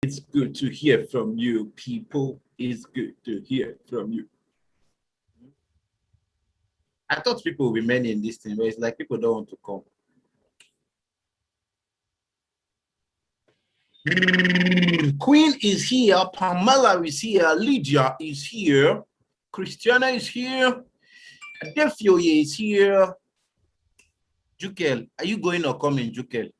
It's good to hear from you, people. It's good to hear from you. I thought people would be many in this thing, but it's like people don't want to come. Queen is here, Pamela is here, Lydia is here, Christiana is here, Defioye is here. Jukel, are you going or coming, Jukel?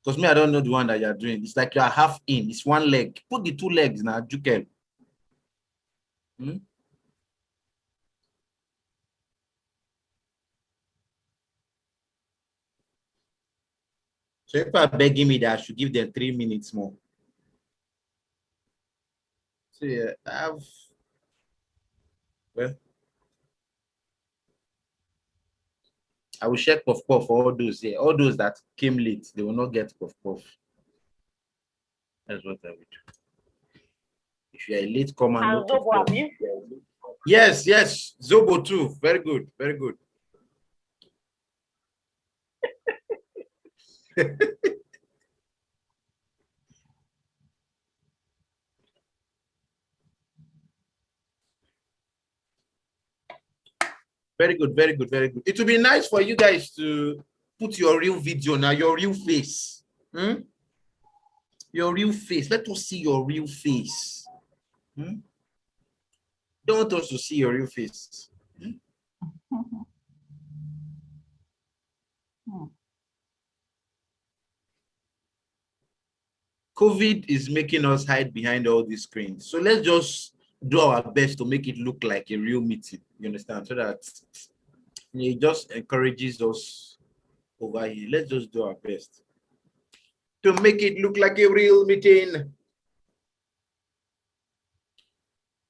Because me, I don't know the one that you're doing. It's like you're half in. It's one leg. Put the 2 legs now, Jukel. So if are begging me that I should give them 3 minutes more. So yeah, I will check puff puff for all those here. All those that came late, they will not get puff puff. That's what I will do. If you're a late comer, no puff puff. Yes, yes, Zobo too. Very good, very good. Very good, very good, very good. It would be nice for you guys to put your real video now, your real face. Your real face. Let us see your real face. Don't want us to see your real face. COVID is making us hide behind all these screens. So let's just do our best to make it look like a real meeting. You understand? So that it just encourages us over here. Let's just do our best to make it look like a real meeting.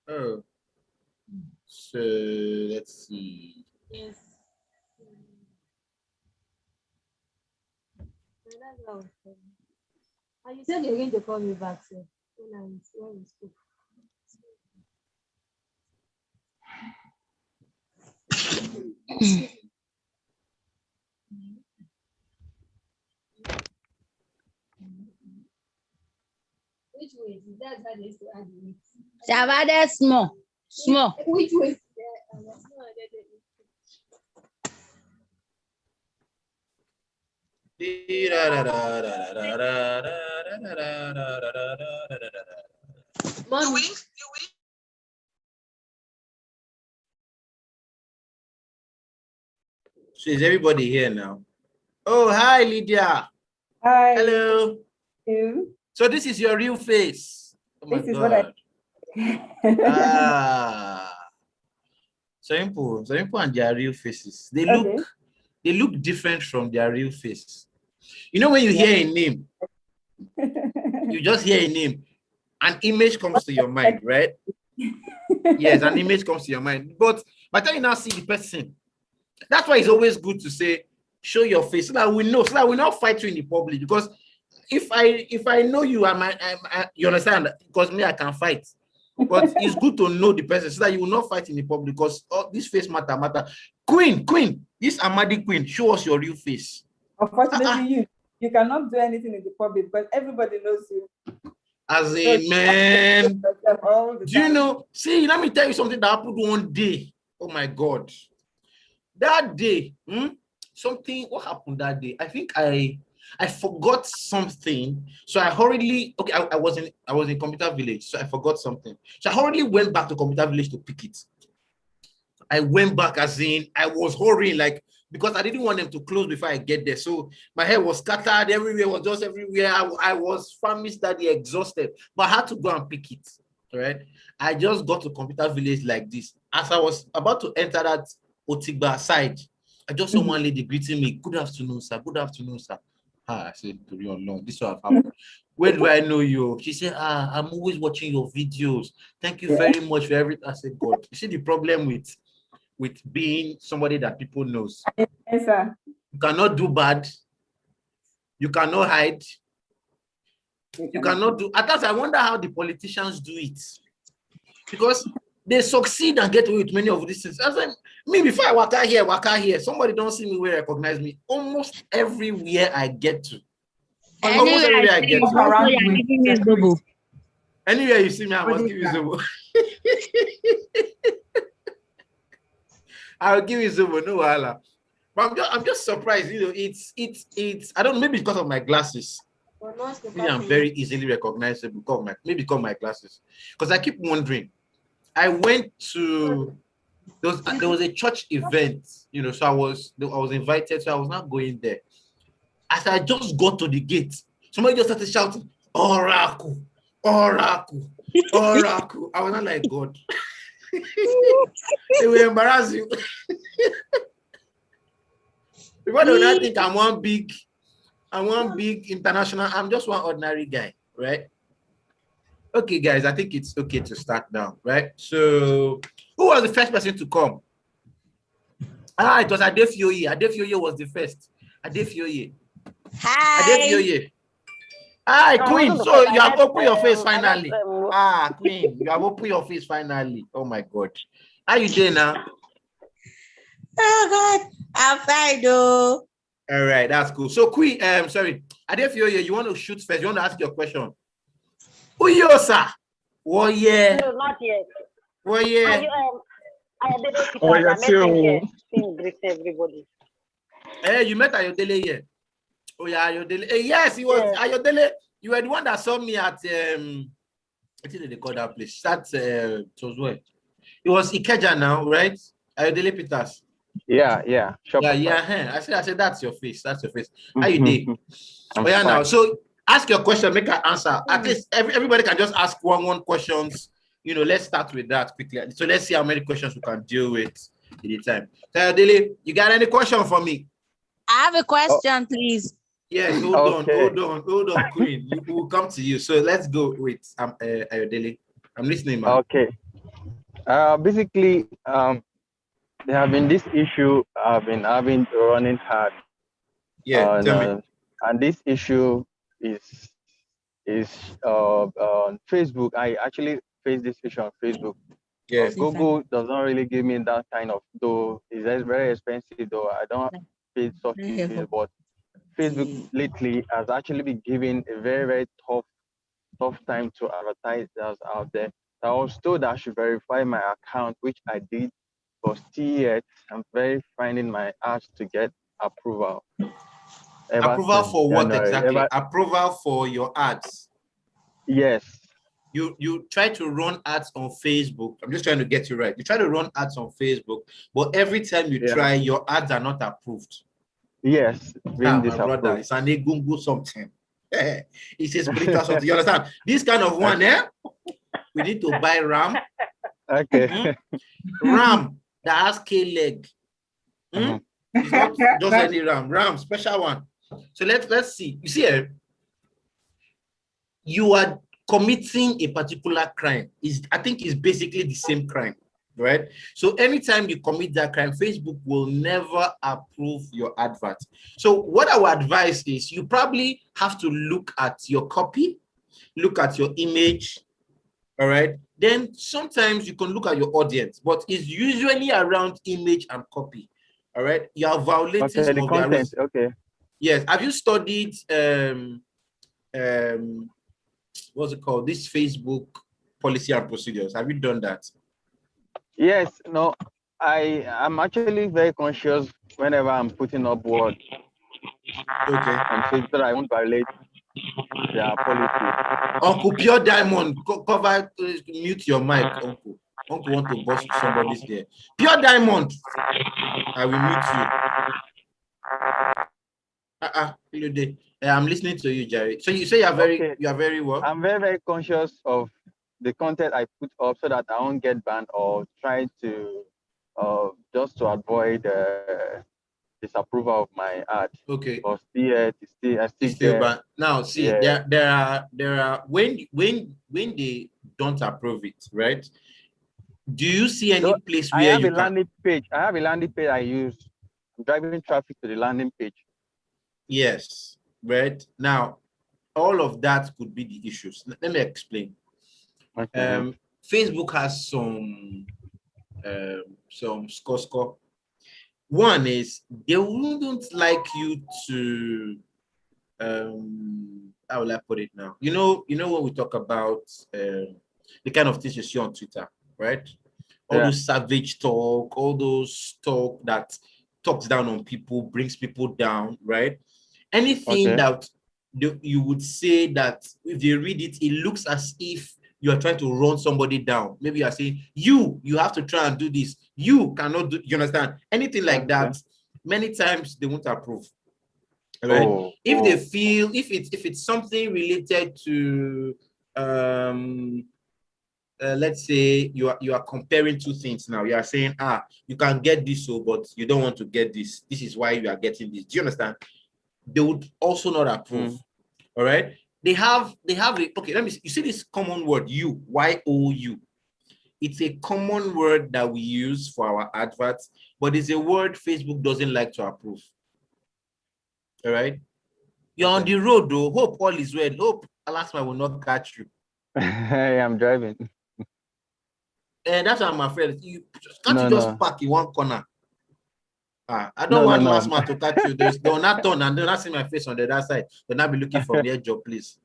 Oh, so let's see. Yes. And you said you're going to call me back, sir. When we spoke. Which way? That's how they used to add the meat. Small. Small. Which way? Mommy. So is everybody here now? Oh, hi, Lydia. Hi. Hello. You. So this is your real face. Oh my This is God. what I. Simple and their real faces. They look different from their real face. You know when you hear a name, you just hear a name, an image comes to your mind, right? Yes, an image comes to your mind. But by the time you now see the person, that's why it's always good to say, show your face so that we know, so that we not fight you in the public. Because if I know you, you understand? Because me, I can fight. But it's good to know the person so that you will not fight in the public, because this face matter. Queen, this Amadi Queen, show us your real face. Unfortunately, you cannot do anything in the public because everybody knows you. As a man, do you know? See, let me tell you something that happened one day. Oh my God. That day, what happened that day? I think I forgot something. So I hurriedly, I was in Computer Village, so I forgot something. So I hurriedly went back to Computer Village to pick it. I went back as in, I was hurrying, like, because I didn't want them to close before I get there. So my hair was scattered everywhere, was just everywhere. I was famished, daddy, exhausted, but I had to go and pick it, right? I just got to Computer Village like this. As I was about to enter that Otigba side, I just saw one lady greeting me. Good afternoon, sir. Good afternoon, sir. I said, to be honest, this is what happened. Where do I know you? She said, I'm always watching your videos. Thank you very much for everything. I said, God, you see the problem with being somebody that people knows. Yes, sir. You cannot do bad. You cannot hide. You cannot do. At times, I wonder how the politicians do it, because they succeed and get away with many of these things. As me, before I walk out here, somebody don't see me will recognize me. Almost everywhere I get to, Almost everywhere I get. Around with Anywhere you see me, I must give you Zobo. I'll give you Zobo, no wahala. But I'm just surprised, you know, it's I don't know, maybe because of my glasses. Maybe I'm very easily recognizable because of my glasses. Because I keep wondering. I went to there was a church event, you know, so I was invited, so I was not going there. As I just got to the gate, somebody just started shouting, Oracle, Oracle, Oracle. I was not like, God. They will embarrass you. People do not think I'm one big international. I'm just one ordinary guy, right? Okay, guys, I think it's okay to start now, right? So, who was the first person to come? It was Adefioye. Adefioye was the first. Adefioye. Hi. Adefioye. Hi, Queen. So you have opened your face finally. Queen, you have opened your face finally. Oh my God. How you doing now? Oh God, I'm fine though. All right, that's cool. So Queen, sorry, Adefioye, you want to shoot first? You want to ask your question? Who you, sir? Oh yeah. No, not yet. Oh yeah. I greet everybody. Hey, you met Ayodele here. Oh yeah, Ayodele. Hey, yes, he was Ayodele. You were the one that saw me at I think they call that place. That's it was where? It was Ikeja now, right? Ayodele Peters. Yeah. Yeah. I said that's your face. That's your face. How you doing? Oh yeah, now. So ask your question, make an answer. At least everybody can just ask one questions. You know, let's start with that quickly. So let's see how many questions we can deal with in the time. So Ayodele, you got any question for me? I have a question, please. Yes, hold on, Queen. We'll come to you. So let's go with Ayodele. I'm listening, man. Okay. Basically, there have been this issue I've been having running hard. Yeah, tell me. And this issue is on Facebook. I actually face this issue on Facebook. Yes. Google does not really give me that kind of, though it's very expensive, though I don't pay such fees, but Facebook lately has actually been giving a very, very tough time to advertisers out there. So I was told I should verify my account, which I did, but still yet I'm finding my ads to get approval. Approval for what exactly? Approval for your ads? Yes. You try to run ads on Facebook. I'm just trying to get you right. You try to run ads on Facebook, but every time you try, your ads are not approved. Yes. My brother, it's an egungu something. It's a spiritual something. You understand? This kind of one, we need to buy RAM. Okay. RAM that has K-leg. It's not just any RAM, special one. So let's see. You see, you are committing a particular crime. I think it's basically the same crime, right? So anytime you commit that crime, Facebook will never approve your advert. So what I would advise is you probably have to look at your copy, look at your image, all right? Then sometimes you can look at your audience, but it's usually around image and copy, all right? You are violating some the of content. Okay. Yes. Have you studied what's it called? This Facebook policy and procedures. Have you done that? Yes. No, I'm actually very conscious whenever I'm putting up words. Okay. I'm saying that I won't violate their policy. Uncle Pure Diamond, cover, mute your mic, Uncle. Uncle want to bust somebody's there. Pure Diamond, I will mute you. I'm listening to you, Jerry. So you say you are very what? I'm very, very conscious of the content I put up so that I won't get banned or try to just to avoid disapproval of my ad. Okay. Or still banned. Now see, there are when they don't approve it, right? Do you see any place where I have a landing page I use. I'm driving traffic to the landing page. Yes, right. Now, all of that could be the issues. Let me explain. Okay. Facebook has some score. One is they wouldn't like you to how will I put it now? You know when we talk about the kind of things you see on Twitter, right? All those savage talk, all those talk that talks down on people, brings people down, right? Anything that you would say that if they read it, it looks as if you are trying to run somebody down. Maybe you are saying, you have to try and do this. You cannot do, you understand? Anything like that, many times they won't approve. Right? If they feel, if it's something related to let's say you are comparing two things now. You are saying, you can get this, but you don't want to get this. This is why you are getting this. Do you understand? They would also not approve. All right. They have okay, let me see. You see this common word, YOU. It's a common word that we use for our adverts, but it's a word Facebook doesn't like to approve. All right. You're on the road though. Hope all is well. Hope Alasma will not catch you. I'm driving. And that's why I'm afraid. You just park in one corner. I don't want last man to catch you. They will not turn and they'll not see my face on the other side. They'll not be looking for me, job, please.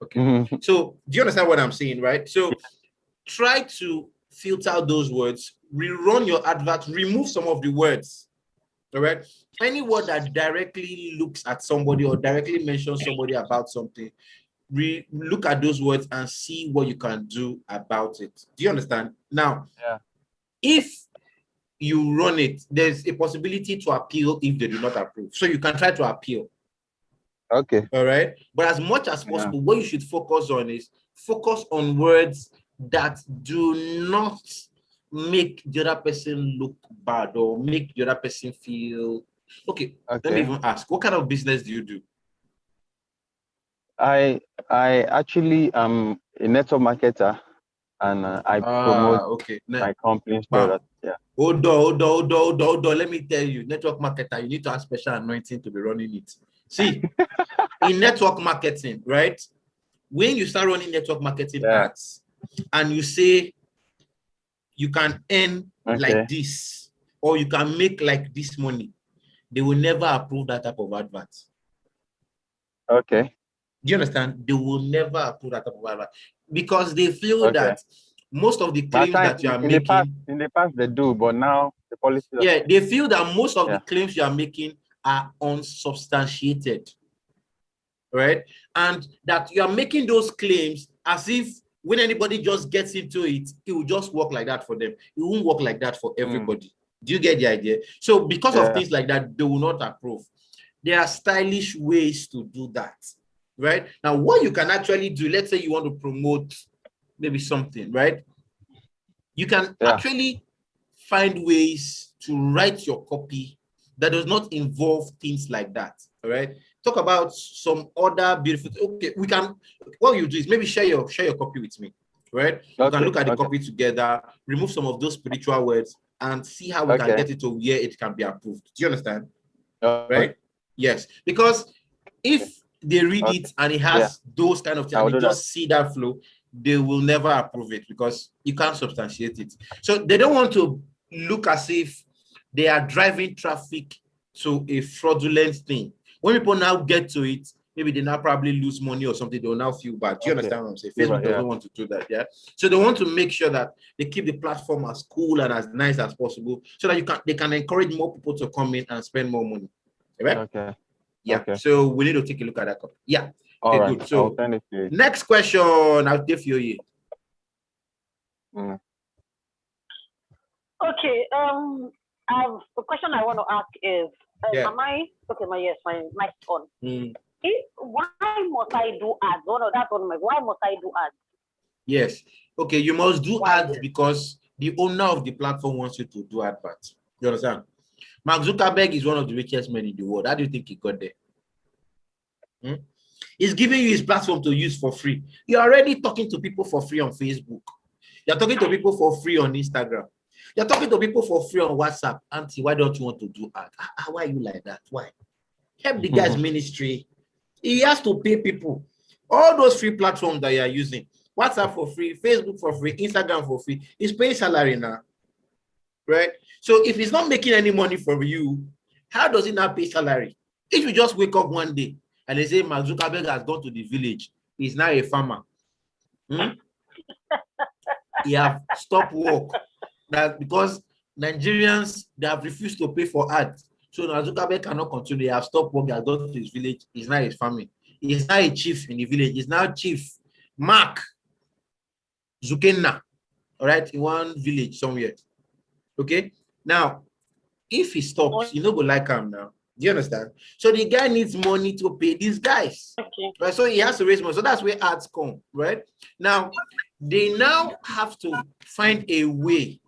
Okay. So do you understand what I'm saying, right? So try to filter those words, rerun your advert, remove some of the words. All right. Any word that directly looks at somebody or directly mentions somebody about something, look at those words and see what you can do about it. Do you understand? Now, if you run it, there's a possibility to appeal if they do not approve. So you can try to appeal. Okay. All right. But as much as possible, what you should focus on is focus on words that do not make the other person look bad or make the other person feel okay. Let me even ask, what kind of business do you do? I actually am a network marketer and I promote my company's product. Hold on. Let me tell you, network marketer, you need to have special anointing to be running it. See, in network marketing, right? When you start running network marketing ads and you say you can earn like this or you can make like this money, they will never approve that type of advert. Okay. Do you understand? They will never approve that type of advert because they feel that most of the claims that you are making in the past they do, but now the policy. They feel that most of the claims you are making are unsubstantiated, right? And that you are making those claims as if when anybody just gets into it, it will just work like that for them. It won't work like that for everybody. Do you get the idea? So because of things like that, they will not approve. There are stylish ways to do that, right? Now, what you can actually do, let's say you want to promote maybe something, right? You can actually find ways to write your copy that does not involve things like that. All right. Talk about some other beautiful. Okay, we can. What you do is maybe share your copy with me. Right. You can look at the copy together, remove some of those spiritual words, and see how we can get it to where it can be approved. Do you understand? Right. Yes. Because if they read it and it has those kind of things, and they just see that flow, they will never approve it because you can't substantiate it. So they don't want to look as if they are driving traffic to a fraudulent thing. When people now get to it, maybe they now probably lose money or something, they will now feel bad. Do you understand what I'm saying? Facebook doesn't want to do that, So they want to make sure that they keep the platform as cool and as nice as possible so that they can encourage more people to come in and spend more money. Right? Okay. Yeah. So we need to take a look at that copy. Yeah. All right. Good. So next question, I'll give you. Okay. The question I want to ask is, am I okay? My son. Why must I do ads? Why must I do ads? Yes. Okay, you must do ads because the owner of the platform wants you to do adverts. You understand? Mark Zuckerberg is one of the richest men in the world. How do you think he got there? He's giving you his platform to use for free. You're already talking to people for free on Facebook. You're talking to people for free on Instagram. You're talking to people for free on WhatsApp. Auntie, why don't you want to do ads? Why are you like that? Why? Help the guy's ministry. He has to pay people. All those free platforms that you are using, WhatsApp for free, Facebook for free, Instagram for free, he's paying salary now. Right? So if he's not making any money from you, how does he not pay salary? If you just wake up one day and they say Mark Zuckerberg has gone to the village. He's now a farmer. He have stopped work. That because Nigerians, they have refused to pay for ads. So now Zuckerberg cannot continue. They have stopped work. He has gone to his village. He's now his farming. He's now a chief in the village. He's now Chief Mark Zukenna. All right, in one village somewhere. Okay. Now, if he stops, you know, go like him now. Do you understand? So the guy needs money to pay these guys. Okay. Right? So he has to raise money. So that's where ads come, right? Now, they now have to find a way,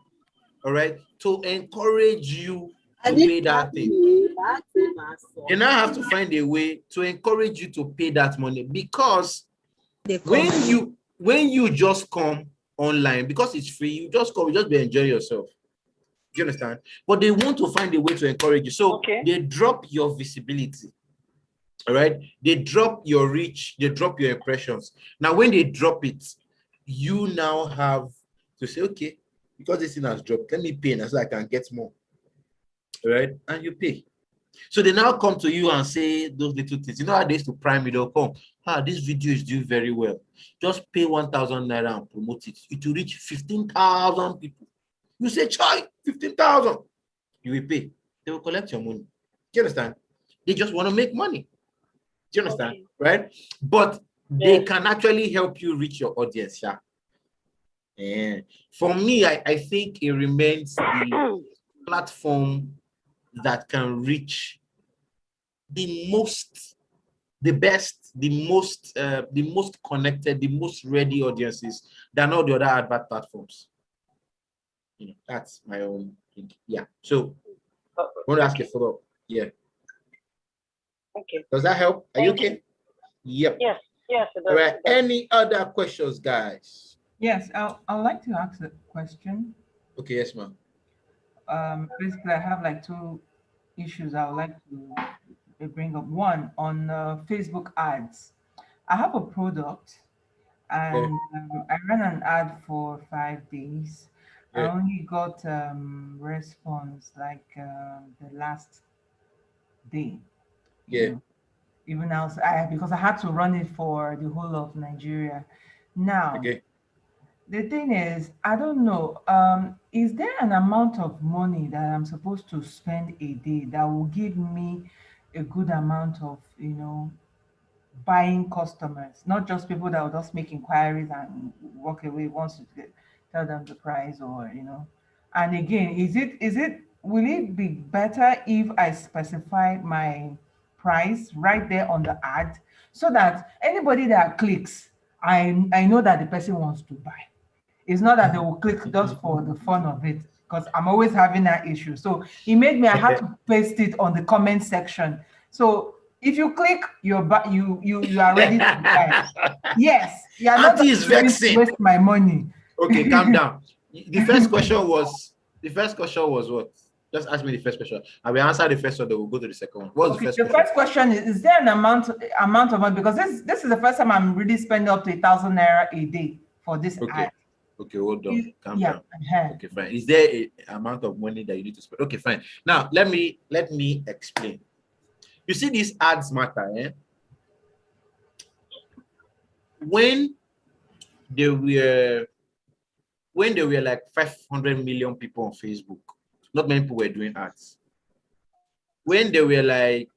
all right, to encourage you to pay that thing. They now have to find a way to encourage you to pay that money, because when you just come online, because it's free, you just come, you just be enjoying yourself. Do you understand? But they want to find a way to encourage you. So they drop your visibility. All right. They drop your reach, they drop your impressions. Now, when they drop it, you now have to say, okay, because this thing has dropped, let me pay now so I can get more. All right. And you pay. So they now come to you and say those little things. You know how they used to prime it, they'll come. This video is doing very well. Just pay 1,000 naira and promote it. It will reach 15,000 people. You say, "Chai, 15,000." You will pay. They will collect your money. Do you understand? They just want to make money. Do you understand? Okay. Right? But they can actually help you reach your audience. Yeah. And for me, I think it remains the platform that can reach the best, the most connected, the most ready audiences than all the other advert platforms. You know, that's my own thing. Yeah. So I want to ask a follow-up. Yeah. Okay. Does that help? Are you okay? Yep. Yes. Yes. It does. All right. Any other questions, guys? Yes, I'd like to ask a question. Okay. Yes, ma'am. Basically, I have like two issues I would like to bring up. One on Facebook ads. I have a product, and I ran an ad for 5 days. I only got response like the last day. You know, even else, because I had to run it for the whole of Nigeria. Now, the thing is, I don't know. Is there an amount of money that I'm supposed to spend a day that will give me a good amount of, buying customers, not just people that will just make inquiries and walk away once you tell them the price, or and again, will it be better if I specify my price right there on the ad, so that anybody that clicks, I know that the person wants to buy? It's not that they will click just for the fun of it, because I'm always having that issue. So it made me, I had to paste it on the comment section. So if you click, you are ready to buy. Yes, you are not is vexing. To waste my money. Okay, calm down. The first question was what? Just ask me the first question. I will answer the first one, then we'll go to the second one. What's the first question? The first question is there an amount of money? Because this is the first time I'm really spending up to 1,000 naira a day for this ad. Okay, hold on. Calm down. Okay, fine. Is there an amount of money that you need to spend? Okay, fine. Now let me explain. You see, these ads matter, eh? When there were like 500 million people on Facebook, not many people were doing ads. When there were like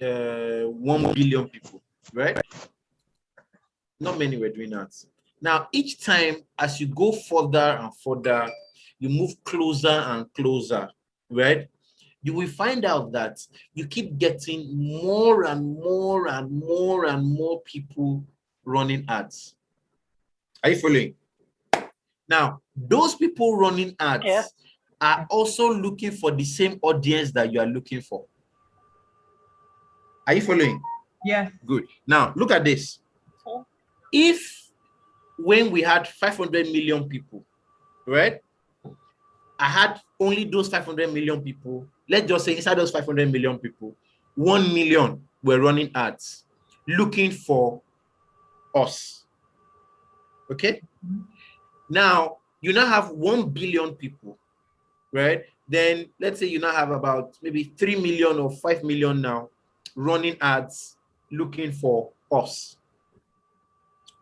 1 billion people, right? Not many were doing ads. Now, each time as you go further and further, you move closer and closer, right? You will find out that you keep getting more and more and more and more people running ads. Are you following? Now, those people running ads are also looking for the same audience that you are looking for. Are you following? Yeah. Good. Now, look at this. If when we had 500 million people, right? I had only those 500 million people. Let's just say inside those 500 million people, 1 million were running ads looking for us. Okay? Now, you now have 1 billion people, right? Then let's say you now have about maybe 3 million or 5 million now running ads looking for us.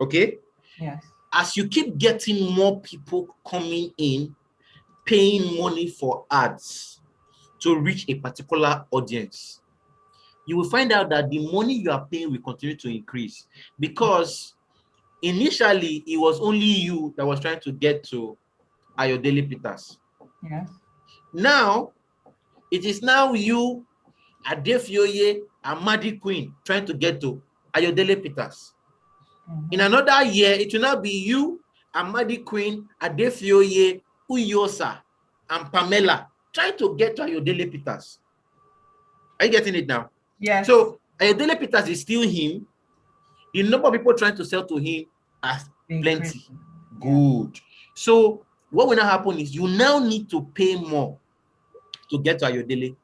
Okay? Yes. As you keep getting more people coming in, paying money for ads to reach a particular audience, you will find out that the money you are paying will continue to increase, because initially it was only you that was trying to get to Ayodele Peters. Yes. Now it is now you, Adefioye, and Madi Queen trying to get to Ayodele Peters. In another year, it will now be you, Amadi Queen, Adefioye, Uyosa, and Pamela trying to get to Ayodele Peters. Are you getting it now? Yes. So Ayodele Peters is still him. The number of people trying to sell to him are plenty. Good. So what will now happen is you now need to pay more to get to Ayodele.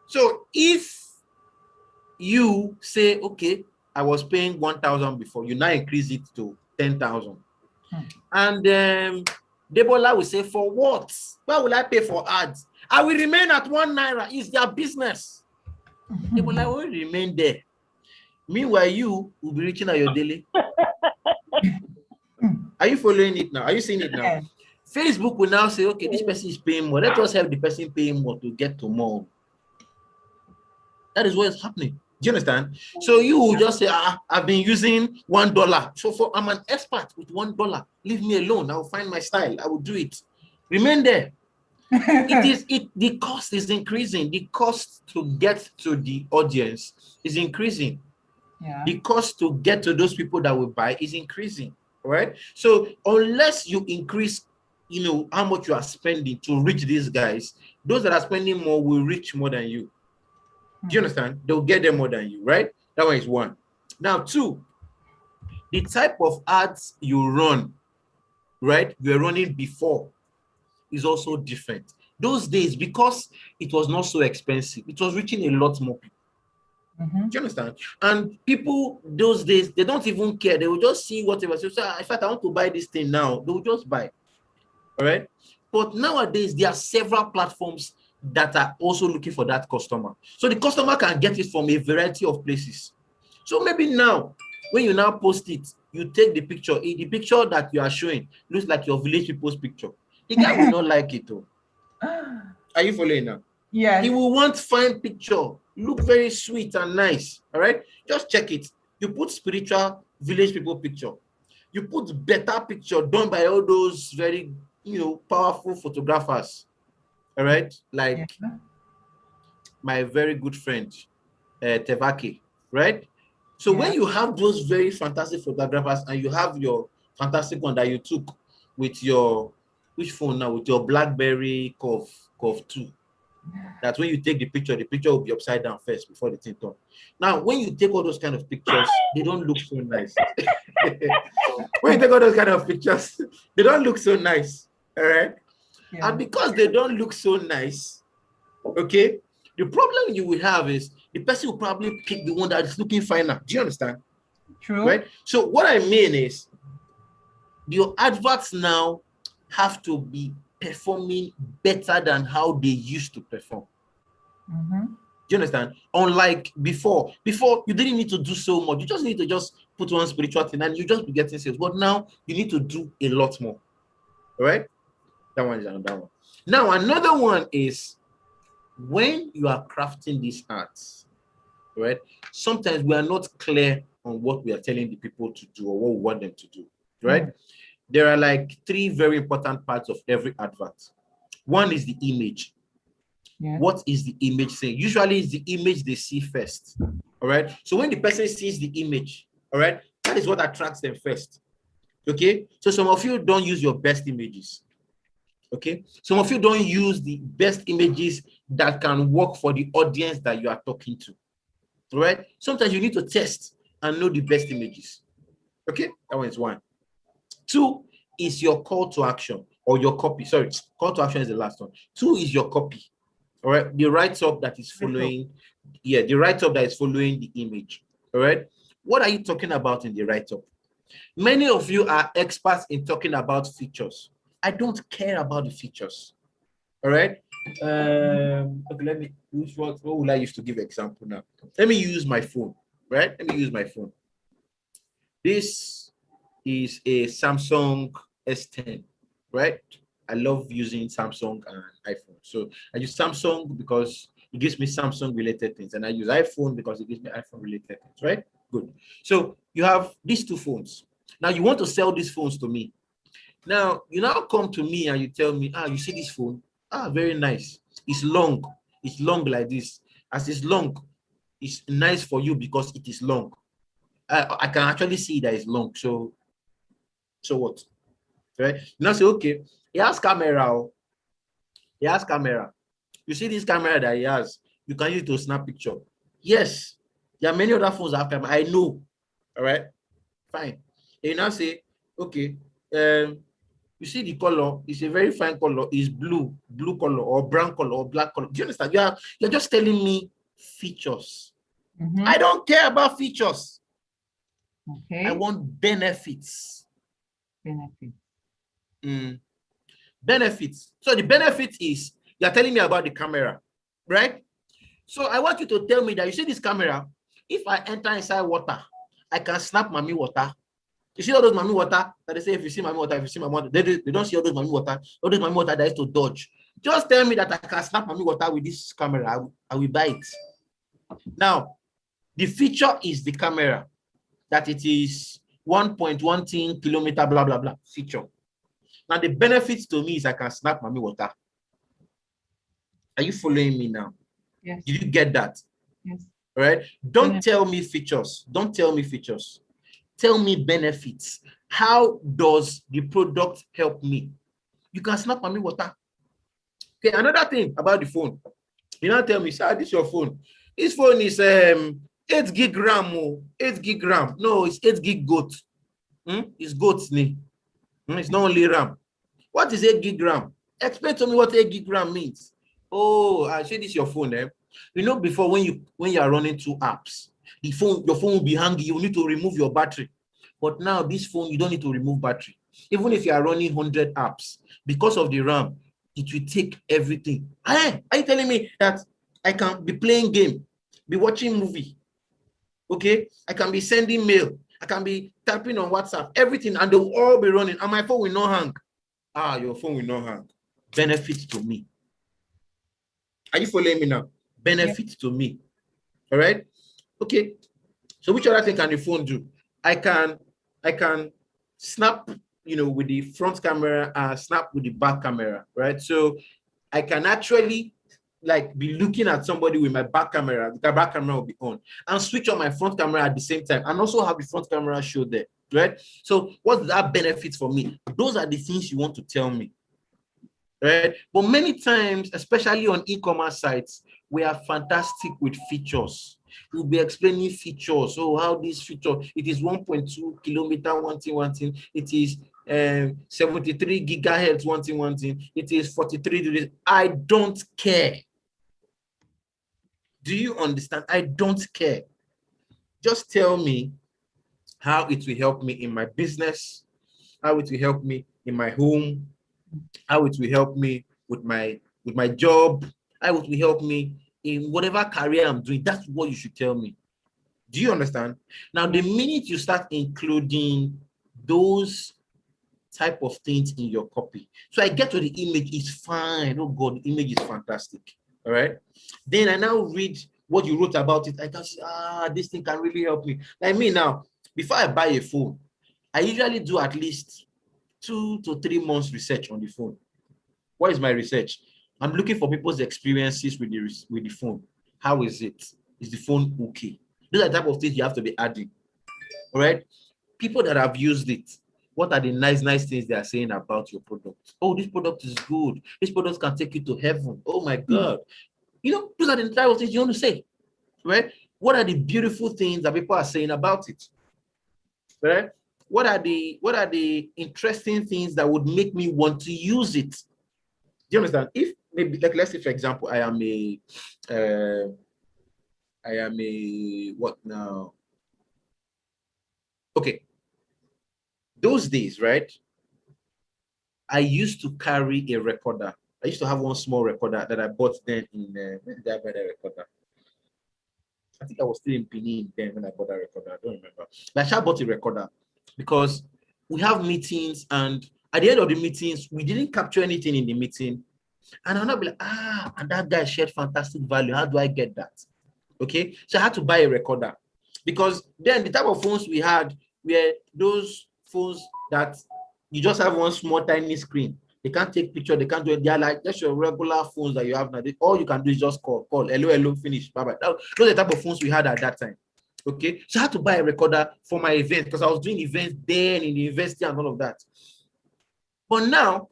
So if you say, okay, I was paying 1,000 before, you now increase it to 10,000. And Debola will say, for what? Why will I pay for ads? I will remain at 1 naira. It's their business. Debola will remain there. Meanwhile, you will be reaching Ayodele. Are you following it now? Are you seeing it now? Yeah. Facebook will now say, okay, this person is paying more. Let us help the person paying more to get to more. That is what is happening. Do you understand? So you will just say, I've been using $1. So I'm an expert with $1. Leave me alone. I will find my style. I will do it. Remain there. The cost is increasing. The cost to get to the audience is increasing. Yeah. The cost to get to those people that will buy is increasing. Right? So unless you increase, how much you are spending to reach these guys, those that are spending more will reach more than you. Do you understand? They'll get them more than you, right? That one is one. Now, two, the type of ads you run, right? You're running before is also different. Those days, because it was not so expensive, it was reaching a lot more people. Do you understand? And people those days, they don't even care. They will just see whatever. So, in fact, I want to buy this thing now. They will just buy. All right. But nowadays, there are several platforms that are also looking for that customer. So the customer can get it from a variety of places. So maybe now, when you now post it, you take the picture. The picture that you are showing looks like your village people's picture. The guy will not like it though. Are you following now? Yes. He will want fine picture, look very sweet and nice. All right, just check it. You put spiritual village people picture. You put better picture done by all those very powerful photographers. All right, like my very good friend Tevake, right? So when you have those very fantastic photographers and you have your fantastic one that you took with your which phone now, with your BlackBerry Curve 2, that when you take the picture will be upside down first before the thing turn. Now, when you take all those kind of pictures, they don't look so nice. When you take all those kind of pictures, they don't look so nice. All right. Yeah. And because they don't look so nice, okay, the problem you will have is the person will probably pick the one that is looking finer. Do you understand? True. Right? So what I mean is your adverts now have to be performing better than how they used to perform. Do you understand? Unlike before you didn't need to do so much. You just need to just put one spiritual thing and you just be getting sales. But now you need to do a lot more. All right? That one is another one. Now, another one is when you are crafting these arts, right? Sometimes we are not clear on what we are telling the people to do or what we want them to do, right? There are like 3 very important parts of every advert. One is the image. What is the image saying? Usually it's the image they see first. All right. So when the person sees the image, all right, that is what attracts them first. Okay. So some of you don't use your best images. Okay. Some of you don't use the best images that can work for the audience that you are talking to. All right. Sometimes you need to test and know the best images. Okay. That one is one. 2 is your call to action or your copy. Sorry, call to action is the last one. 2 is your copy. All right, the write-up that is following, the write-up that is following the image. All right, what are you talking about in the write-up? Many of you are experts in talking about features. I don't care about the features. All right, Okay, let me use what would I use to give example now? Let me use my phone, right? Let me use my phone. This is a Samsung S10, right? I love using Samsung and iPhone. So I use Samsung because it gives me Samsung related things, and I use iPhone because it gives me iPhone related things, right? Good. So you have these two phones. Now you want to sell these phones to me. Now you now come to me and you tell me, you see this phone? Very nice. It's long. It's long like this. As it's long, it's nice for you because it is long. I can actually see that it's long. So what? Right? Now say, okay, he has camera. He has camera. You see this camera that he has, you can use it to snap picture. Yes, there are many other phones that have camera. I know. All right, fine. And you now say, okay, you see the color, it's a very fine color, it's blue color or brown color or black color. Do you understand? You're just telling me features. I don't care about features. Okay. I want benefits. Benefits. Benefits. So the benefit is you're telling me about the camera, right? So I want you to tell me that you see this camera, if I enter inside water, I can snap mommy water. You see all those mommy water that they say, if you see mommy water, if you see mommy water, they don't see all those mommy water that is to dodge. Just tell me that I can snap mommy water with this camera. I will buy it. Now, the feature is the camera, that it is 1.1 kilometer, blah, blah, blah, feature. Now, the benefits to me is I can snap mommy water. Are you following me now? Yes. Did you get that? Yes. All right. Don't tell me features. Don't tell me features. Tell me benefits. How does the product help me? You can snap mommy water. Okay, another thing about the phone. You now tell me, sir, this is your phone. This phone is 8 gig RAM. 8 gig RAM. No, it's 8 gig goat. It's goat's name. It's not only RAM. What is 8 gig RAM? Explain to me what 8 gig RAM means. Oh, I say this is your phone. You know, before when you are running two apps, your phone will be hanging. You need to remove your battery. But now this phone, you don't need to remove battery. Even if you are running 100 apps, because of the RAM, it will take everything. Are you telling me that I can be playing game, be watching movie? Okay, I can be sending mail, I can be typing on WhatsApp, everything, and they will all be running, and my phone will not hang. Your phone will not hang. Benefits to me. Are you following me now? Benefits to me. All right. Okay. So which other thing can the phone do? I can snap, with the front camera and snap with the back camera, right? So I can actually be looking at somebody with my back camera. The back camera will be on, and switch on my front camera at the same time, and also have the front camera show there, right? So what's that benefit for me? Those are the things you want to tell me, right? But many times, especially on e-commerce sites, we are fantastic with features. We'll be explaining features. So how this feature, it is 1.2 kilometer, one thing. It is 73 gigahertz, one thing. It is 43 degrees. I don't care. Do you understand? I don't care. Just tell me how it will help me in my business, how it will help me in my home, how it will help me with my job, how it will help me in whatever career I'm doing. That's what you should tell me. Do you understand? Now, the minute you start including those type of things in your copy, so I get to the image, it's fine. Oh God, the image is fantastic. All right. Then I now read what you wrote about it. I can see, this thing can really help me. Like me now, before I buy a phone, I usually do at least 2 to 3 months research on the phone. What is my research? I'm looking for people's experiences with the phone. How is it? Is the phone okay? Those are the type of things you have to be adding. All right. People that have used it, what are the nice things they are saying about your product? Oh, this product is good. This product can take you to heaven. Oh my God. Those are the type of things you want to say, right? What are the beautiful things that people are saying about it, right? What are the interesting things that would make me want to use it? Do you understand? If maybe, let's say, for example, I am a what now? Okay. Those days, right? I used to carry a recorder. I used to have one small recorder that I bought then in when did I buy that recorder? I think I was still in Benin then when I bought that recorder. I don't remember. But I bought a recorder because we have meetings, and at the end of the meetings, we didn't capture anything in the meeting. And I'll not be like, and that guy shared fantastic value. How do I get that? Okay. So I had to buy a recorder, because then the type of phones we had were those phones that you just have one small tiny screen. They can't take picture, they can't do it. They are like just your regular phones that you have now. All you can do is just call, hello, finish, bye bye. Those are the type of phones we had at that time. Okay, so I had to buy a recorder for my event because I was doing events then in the university and all of that. But now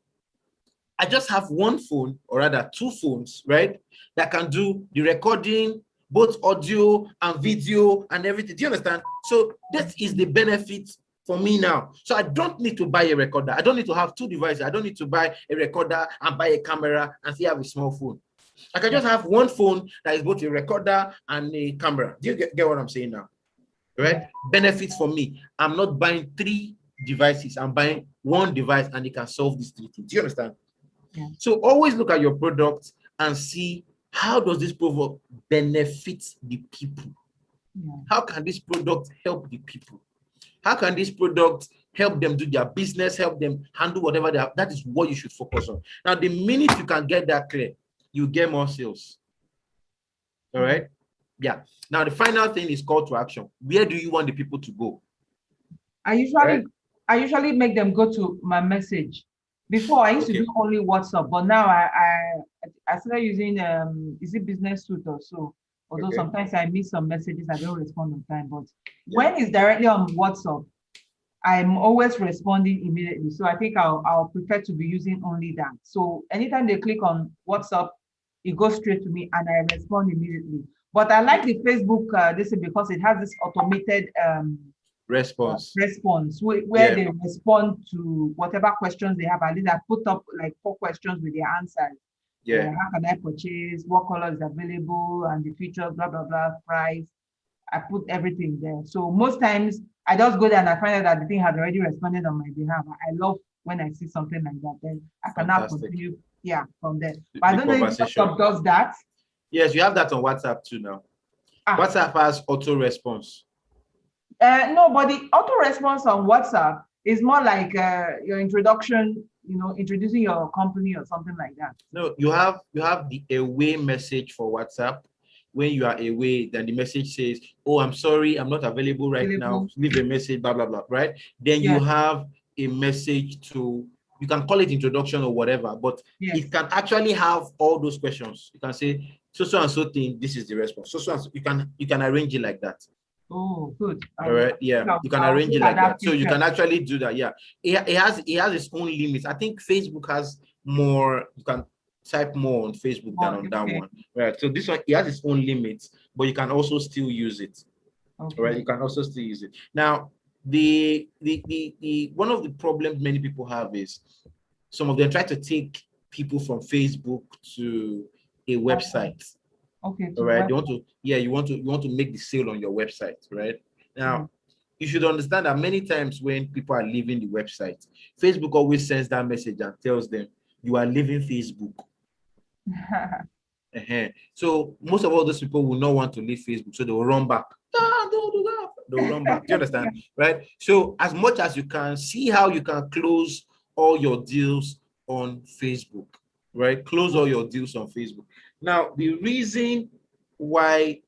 I just have one phone, or rather two phones, right, that can do the recording, both audio and video and everything. Do you understand? So that is the benefit for me now. So I don't need to buy a recorder. I don't need to have two devices. I don't need to buy a recorder and buy a camera and still have a small phone. I can just have one phone that is both a recorder and a camera. Do you get what I'm saying now? Right? Benefits for me. I'm not buying three devices. I'm buying one device and it can solve these three things. Do you understand? Yeah. So always look at your product and see, how does this product benefit the people? Yeah. How can this product help the people? How can this product help them do their business, help them handle whatever they have? That is what you should focus on. Now, the minute you can get that clear, you get more sales. All right? Yeah. Now, the final thing is call to action. Where do you want the people to go? I usually make them go to my message. Before I used to do only WhatsApp, but now I started using is it Business Suite or so? Although sometimes I miss some messages, I don't respond on time. But when it's directly on WhatsApp, I'm always responding immediately. So I think I'll prefer to be using only that. So anytime they click on WhatsApp, it goes straight to me and I respond immediately. But I like the Facebook this is because it has this automated response where they respond to whatever questions they have. At least I put up like 4 questions with their answers. Yeah. How can I purchase? What color is available? And the features, blah, blah, blah, price. I put everything there. So most times I just go there and I find out that the thing has already responded on my behalf. I love when I see something like that. Then I can now continue, from there. But I don't know if WhatsApp does that. Yes, you have that on WhatsApp too now. WhatsApp has auto response. No, but the auto response on WhatsApp is more like your introduction, introducing your company or something like that. No, you have the away message for WhatsApp. When you are away, then the message says, "Oh, I'm sorry, I'm not available right now. Leave a message, blah, blah, blah," right? Then you have a message you can call it introduction or whatever, but it can actually have all those questions. You can say, so and so thing, this is the response. So and so, you can arrange it like that. Oh, good. All right. Yeah, you can arrange it like that. So you can actually do that. Yeah. It has its own limits. I think Facebook has more. You can type more on Facebook than on that one. Right. So this one, it has its own limits, but you can also still use it. Okay. Right. You can also still use it. Now, the one of the problems many people have is some of them try to take people from Facebook to a website. Okay. All right. You want to make the sale on your website, right? Now, you should understand that many times when people are leaving the website, Facebook always sends that message and tells them you are leaving Facebook. So most of all those people will not want to leave Facebook, so they will run back. Don't do that. They'll run back. Do you understand? Right? So as much as you can, see how you can close all your deals on Facebook. Right? Close all your deals on Facebook. Now, the reason why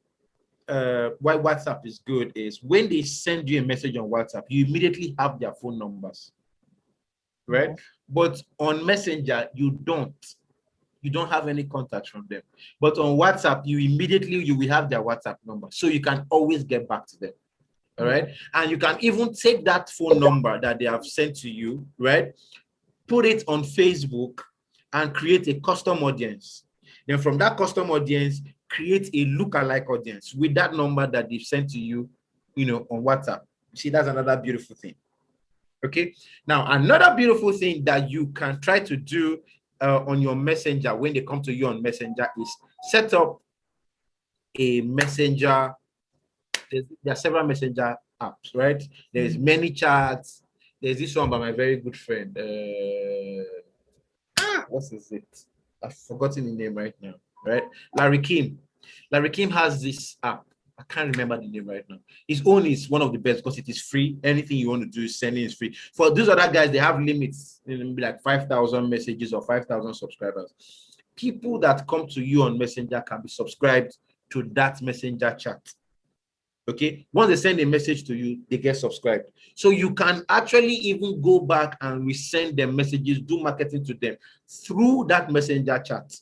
WhatsApp is good is when they send you a message on WhatsApp, you immediately have their phone numbers, right? But on Messenger, you don't have any contact from them. But on WhatsApp, you will have their WhatsApp number, so you can always get back to them. All right. And you can even take that phone number that they have sent to you, right? Put it on Facebook and create a custom audience. Then from that custom audience, create a lookalike audience with that number that they've sent to you, on WhatsApp. You see, that's another beautiful thing. Okay. Now, another beautiful thing that you can try to do on your Messenger when they come to you on Messenger is set up a messenger. There are several messenger apps, right? There's many chats. There's this one by my very good friend. What is it? I've forgotten the name right now, right? Larry Kim. Larry Kim has this app. I can't remember the name right now. His own is one of the best because it is free. Anything you want to do is sending is free. For those other guys, they have limits, like 5,000 messages or 5,000 subscribers. People that come to you on Messenger can be subscribed to that Messenger chat. Okay, once they send a message to you, they get subscribed. So you can actually even go back and resend them messages, do marketing to them through that Messenger chat.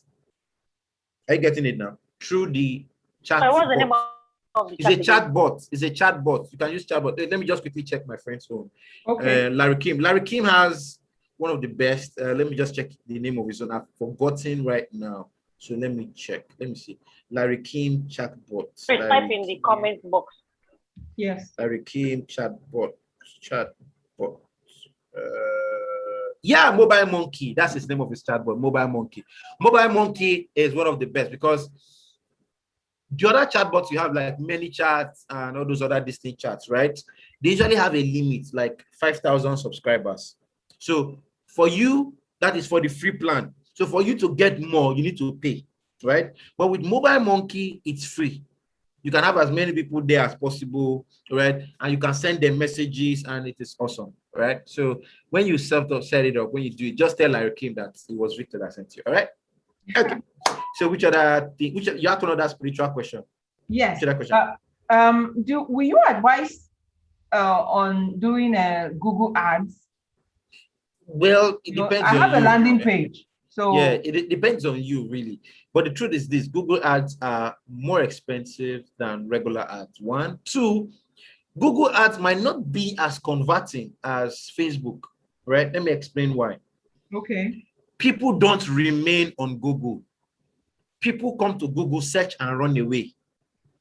Are you getting it now? Through the chat. What's the name of the it's a chat bot. It's a chat bot. You can use chat bot. Let me just quickly check my friend's phone. Okay. Larry Kim. Larry Kim has one of the best. Let me just check the name of his own. I've forgotten right now. So let me check. Let me see. Larry Kim chatbot. Please type in the comment box. Yes. Larry Kim chatbot. Chatbot. Yeah, Mobile Monkey. That's his name of his chatbot. Mobile Monkey. Mobile Monkey is one of the best because the other chatbots you have like many chats and all those other distinct chats, right? They usually have a limit, like 5,000 subscribers. So for you, that is for the free plan. So for you to get more, you need to pay, right? But with Mobile Monkey, it's free. You can have as many people there as possible, right? And you can send them messages and it is awesome, right? So when you set it up, when you do it, just tell Larry Kim that it was Victor that sent you, all right? Okay. So which other thing, you have to know that spiritual question? Yes. Which other question? Will you advise on doing Google ads? Well, it depends on you. I have a landing page. So yeah, it depends on you really. But the truth is this: Google ads are more expensive than regular ads. 1, 2, Google ads might not be as converting as Facebook, right? Let me explain why. Okay. People don't remain on Google. People come to Google, search and run away.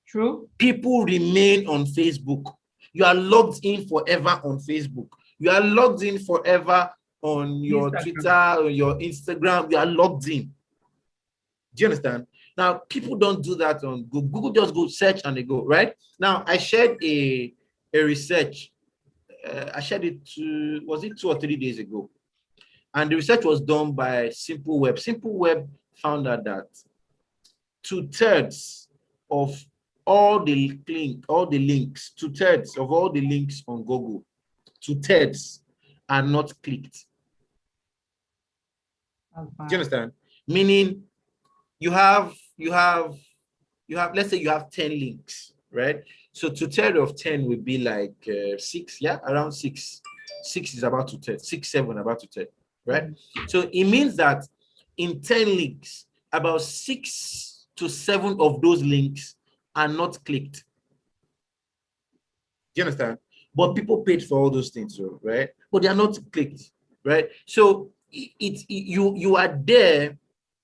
True. People remain on Facebook. You are logged in forever on Facebook. You are logged in forever on your Twitter or your Instagram. You are logged in. Do you understand? Now, people don't do that on Google. Google just go search and they go, right? Now, I shared a research. I shared it was it 2 or 3 days ago? And the research was done by Simple Web. Simple Web found out that 2/3 of all the links, 2/3 of all the links on Google, 2/3 are not clicked. Do you understand? Meaning you have, let's say you have 10 links, right? So 2/3 of 10 would be like 6, yeah, around 6. 6 is about 2/3, 6, 7 about 2/3, right? So it means that in 10 links, about 6 to 7 of those links are not clicked. Do you understand? But people paid for all those things, right? But they are not clicked, right? So you are there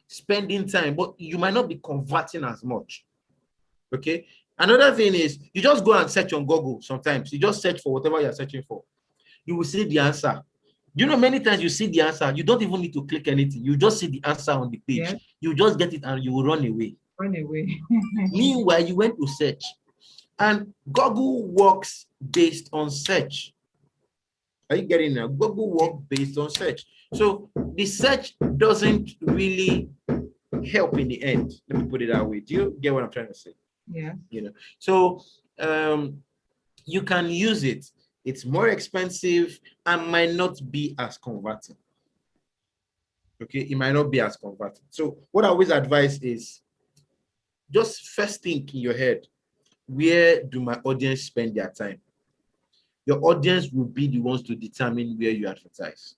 spending time, but you might not be converting as much. Okay. Another thing is you just go and search on Google. Sometimes you just search for whatever you're searching for. You will see the answer. You know, many times you see the answer, you don't even need to click anything. You just see the answer on the page. Yeah. You just get it and you will run away. Meanwhile, you went to search. And Google works based on search. Are you getting that? Google works based on search. So the search doesn't really help in the end. Let me put it that way. Do you get what I'm trying to say? Yeah. You know, so you can use it. It's more expensive and might not be as converting. Okay, it might not be as converting. So what I always advise is just first think in your head, where do my audience spend their time? Your audience will be the ones to determine where you advertise.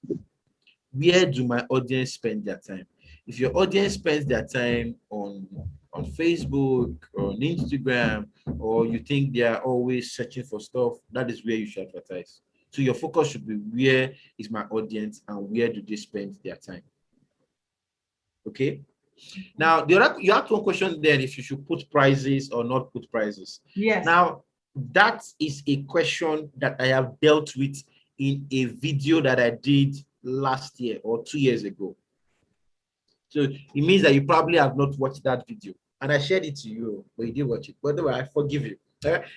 Where do my audience spend their time? If your audience spends their time on Facebook or on Instagram, or you think they are always searching for stuff, that is where you should advertise. So your focus should be, where is my audience and where do they spend their time? Okay. Now, you have one question there, if you should put prices or not put prices. Yes. Now, that is a question that I have dealt with in a video that I did last year or 2 years ago. So it means that you probably have not watched that video. And I shared it to you, but you didn't watch it. But anyway, I forgive you.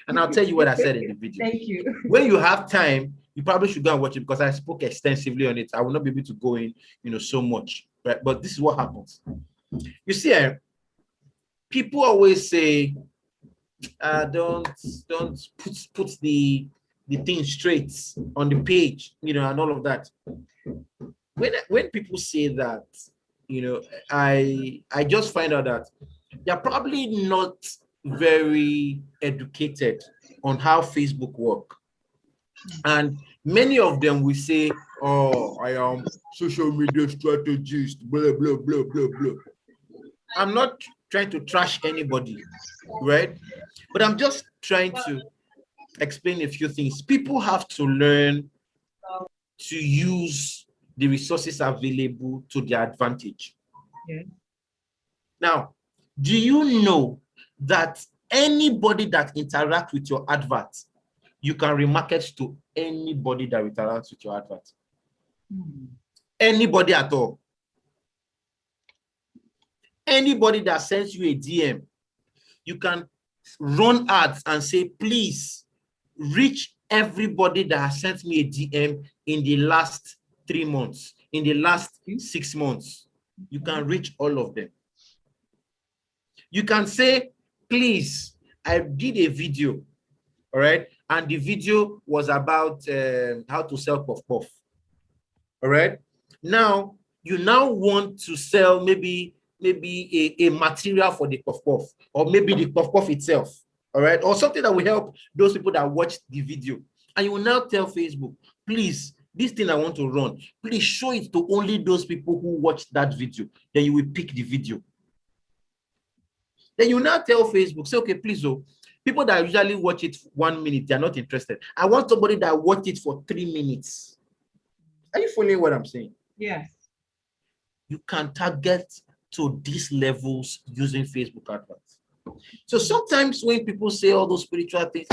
And I'll tell you what I said in the video. Thank you. When you have time, you probably should go and watch it because I spoke extensively on it. I will not be able to go in, so much. right? But this is what happens. You see, people always say, don't put the thing straight on the page, and all of that. When people say that, I just find out that they're probably not very educated on how Facebook work. And many of them will say, oh, I am social media strategist, blah, blah, blah, blah, blah. I'm not trying to trash anybody, right? But I'm just trying to explain a few things. People have to learn to use the resources available to their advantage. Yeah. Now, do you know that anybody that interacts with your advert, you can remarket to anybody that interacts with your advert? Anybody at all. Anybody that sends you a DM, you can run ads and say, please reach everybody that has sent me a DM in the last 3 months, in the last 6 months. You can reach all of them. You can say, please, I did a video, all right? And the video was about how to sell puff-puff, all right? Now, you now want to sell maybe a material for the puff-puff, or maybe the puff-puff itself, all right? Or something that will help those people that watch the video. And you will now tell Facebook, please, this thing I want to run, please show it to only those people who watch that video. Then you will pick the video. Then you now tell Facebook, say, okay, please, people that usually watch it 1 minute, they're not interested. I want somebody that watched it for 3 minutes. Are you following what I'm saying? Yes. You can target to these levels using Facebook adverts. So sometimes when people say all those spiritual things,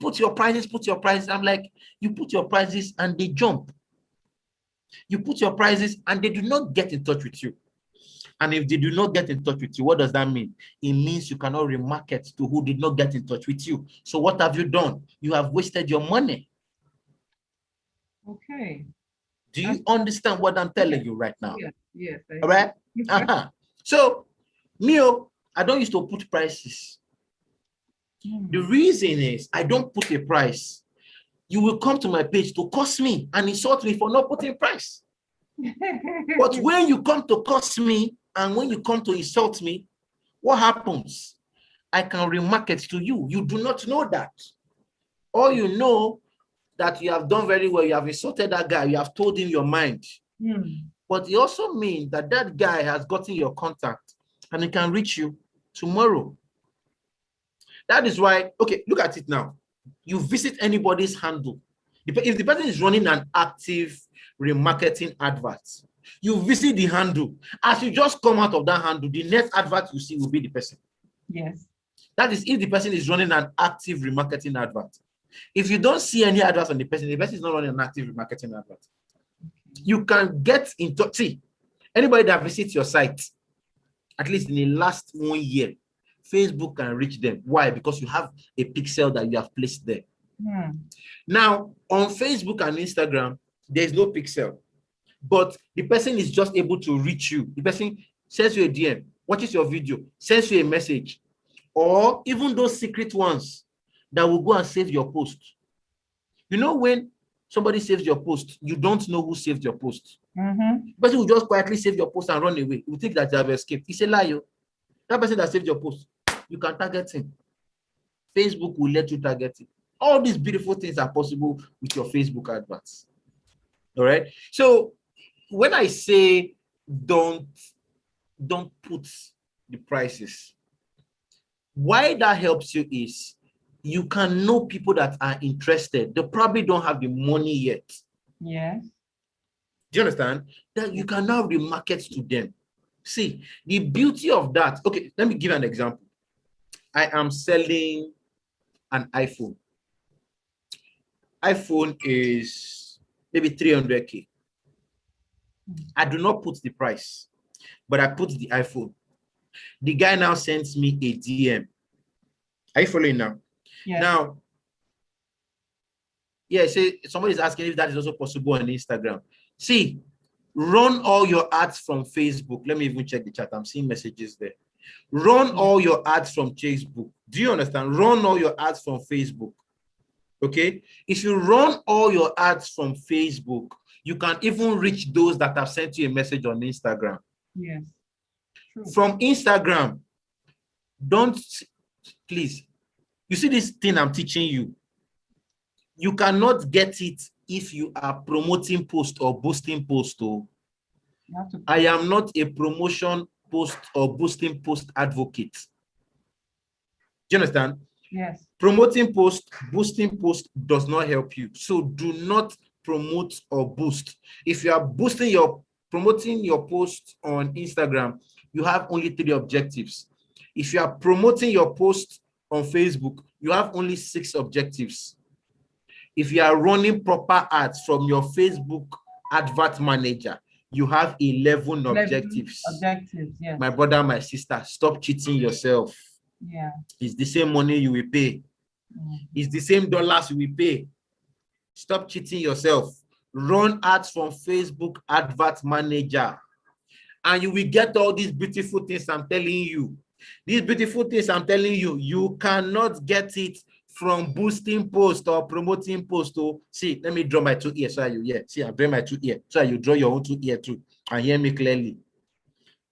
put your prices, I'm like, you put your prices and they jump. You put your prices and they do not get in touch with you. And if they do not get in touch with you, what does that mean? It means you cannot remarket to who did not get in touch with you. So what have you done? You have wasted your money. Okay. Do you understand what I'm telling you right now? Yes. All right? So, Mio, I don't used to put prices. The reason is I don't put a price. You will come to my page to curse me and insult me for not putting price. But when you come to curse me and when you come to insult me, what happens? I can remarket to you. You do not know that. Or you know that you have done very well. You have insulted that guy. You have told him your mind. But it also means that that guy has gotten your contact and he can reach you tomorrow. That is why, okay, look at it now. You visit anybody's handle. If the person is running an active remarketing advert, you visit the handle. As you just come out of that handle, the next advert you see will be the person. Yes. That is if the person is running an active remarketing advert. If you don't see any adverts on the person is not running an active remarketing advert. You can get in touch. See, anybody that visits your site, at least in the last 1 year, Facebook can reach them. Why? Because you have a pixel that you have placed there. Now, on Facebook and Instagram, there's no pixel, but the person is just able to reach you. The person sends you a DM, watches your video, sends you a message, or even those secret ones that will go and save your post. You know, when somebody saves your post, you don't know who saved your post. The person will just quietly save your post and run away. You think that they have escaped. It's a lie. That person that saved your post, you can target him. Facebook will let you target him. All these beautiful things are possible with your Facebook adverts. All right. So when I say don't put the prices, why that helps you is you can know people that are interested. They probably don't have the money yet. Yes. Do you understand? That you can now remarket to them. See, the beauty of that. Okay, let me give an example. I am selling an iPhone. iPhone is maybe 300K. I do not put the price, but I put the iPhone. The guy now sends me a DM. Are you following now? Yes. Now, yeah, say somebody's asking if that is also possible on Instagram. See, Run all your ads from Facebook. Let me even check the chat. I'm seeing messages there. Run all your ads from Facebook. Do you understand? Run all your ads from Facebook. Okay. If you run all your ads from Facebook, you can even reach those that have sent you a message on Instagram. Yes. True. From Instagram, don't, please, you see this thing I'm teaching you, you cannot get it if you are promoting post or boosting post. I am not a promotion post or boosting post advocate. Do you understand? Yes. Promoting post, boosting post does not help you. So do not promote or boost. If you are promoting your post on Instagram, you have only 3 objectives. If you are promoting your post on Facebook, you have only 6 objectives. If you are running proper ads from your Facebook advert manager, you have 11 objectives. Objectives, yes. My brother, my sister, stop cheating yourself. Yeah. It's the same money you will pay. It's the same dollars you will pay. Stop cheating yourself. Run ads from Facebook advert manager, and you will get all these beautiful things I'm telling you. These beautiful things I'm telling you, you cannot get it from boosting post or promoting post. Oh, see, let me draw my 2 ears so you hear. See, I'm drawing my 2 ears so you draw your own 2 ears too and hear me clearly.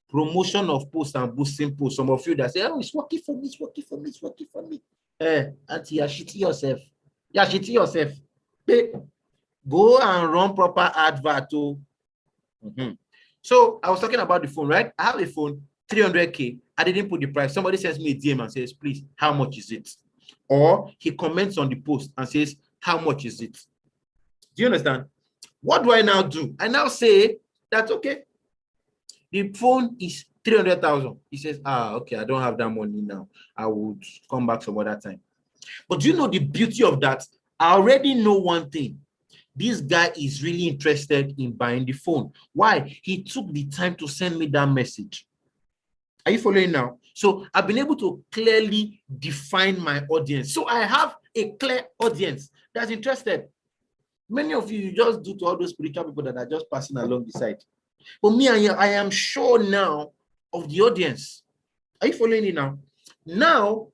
Promotion of post and boosting post. Some of you that say, oh, it's working for me, it's working for me, it's working for me. Auntie, you're shitting yourself. You're shitting yourself. Go and run proper advert. So I was talking about the phone, right? I have a phone, 300K. I didn't put the price. Somebody sends me a DM and says, please, how much is it? Or he comments on the post and says, how much is it? Do you understand? What do I now do? I now say that, okay, the phone is 300,000. He says, okay, I don't have that money now. I would come back some other time. But do you know the beauty of that? I already know one thing. This guy is really interested in buying the phone. Why? He took the time to send me that message. Are you following now? So I've been able to clearly define my audience. So I have a clear audience that's interested. Many of you just do to all those spiritual people that are just passing along the side. But me, I am sure now of the audience. Are you following me now? Now,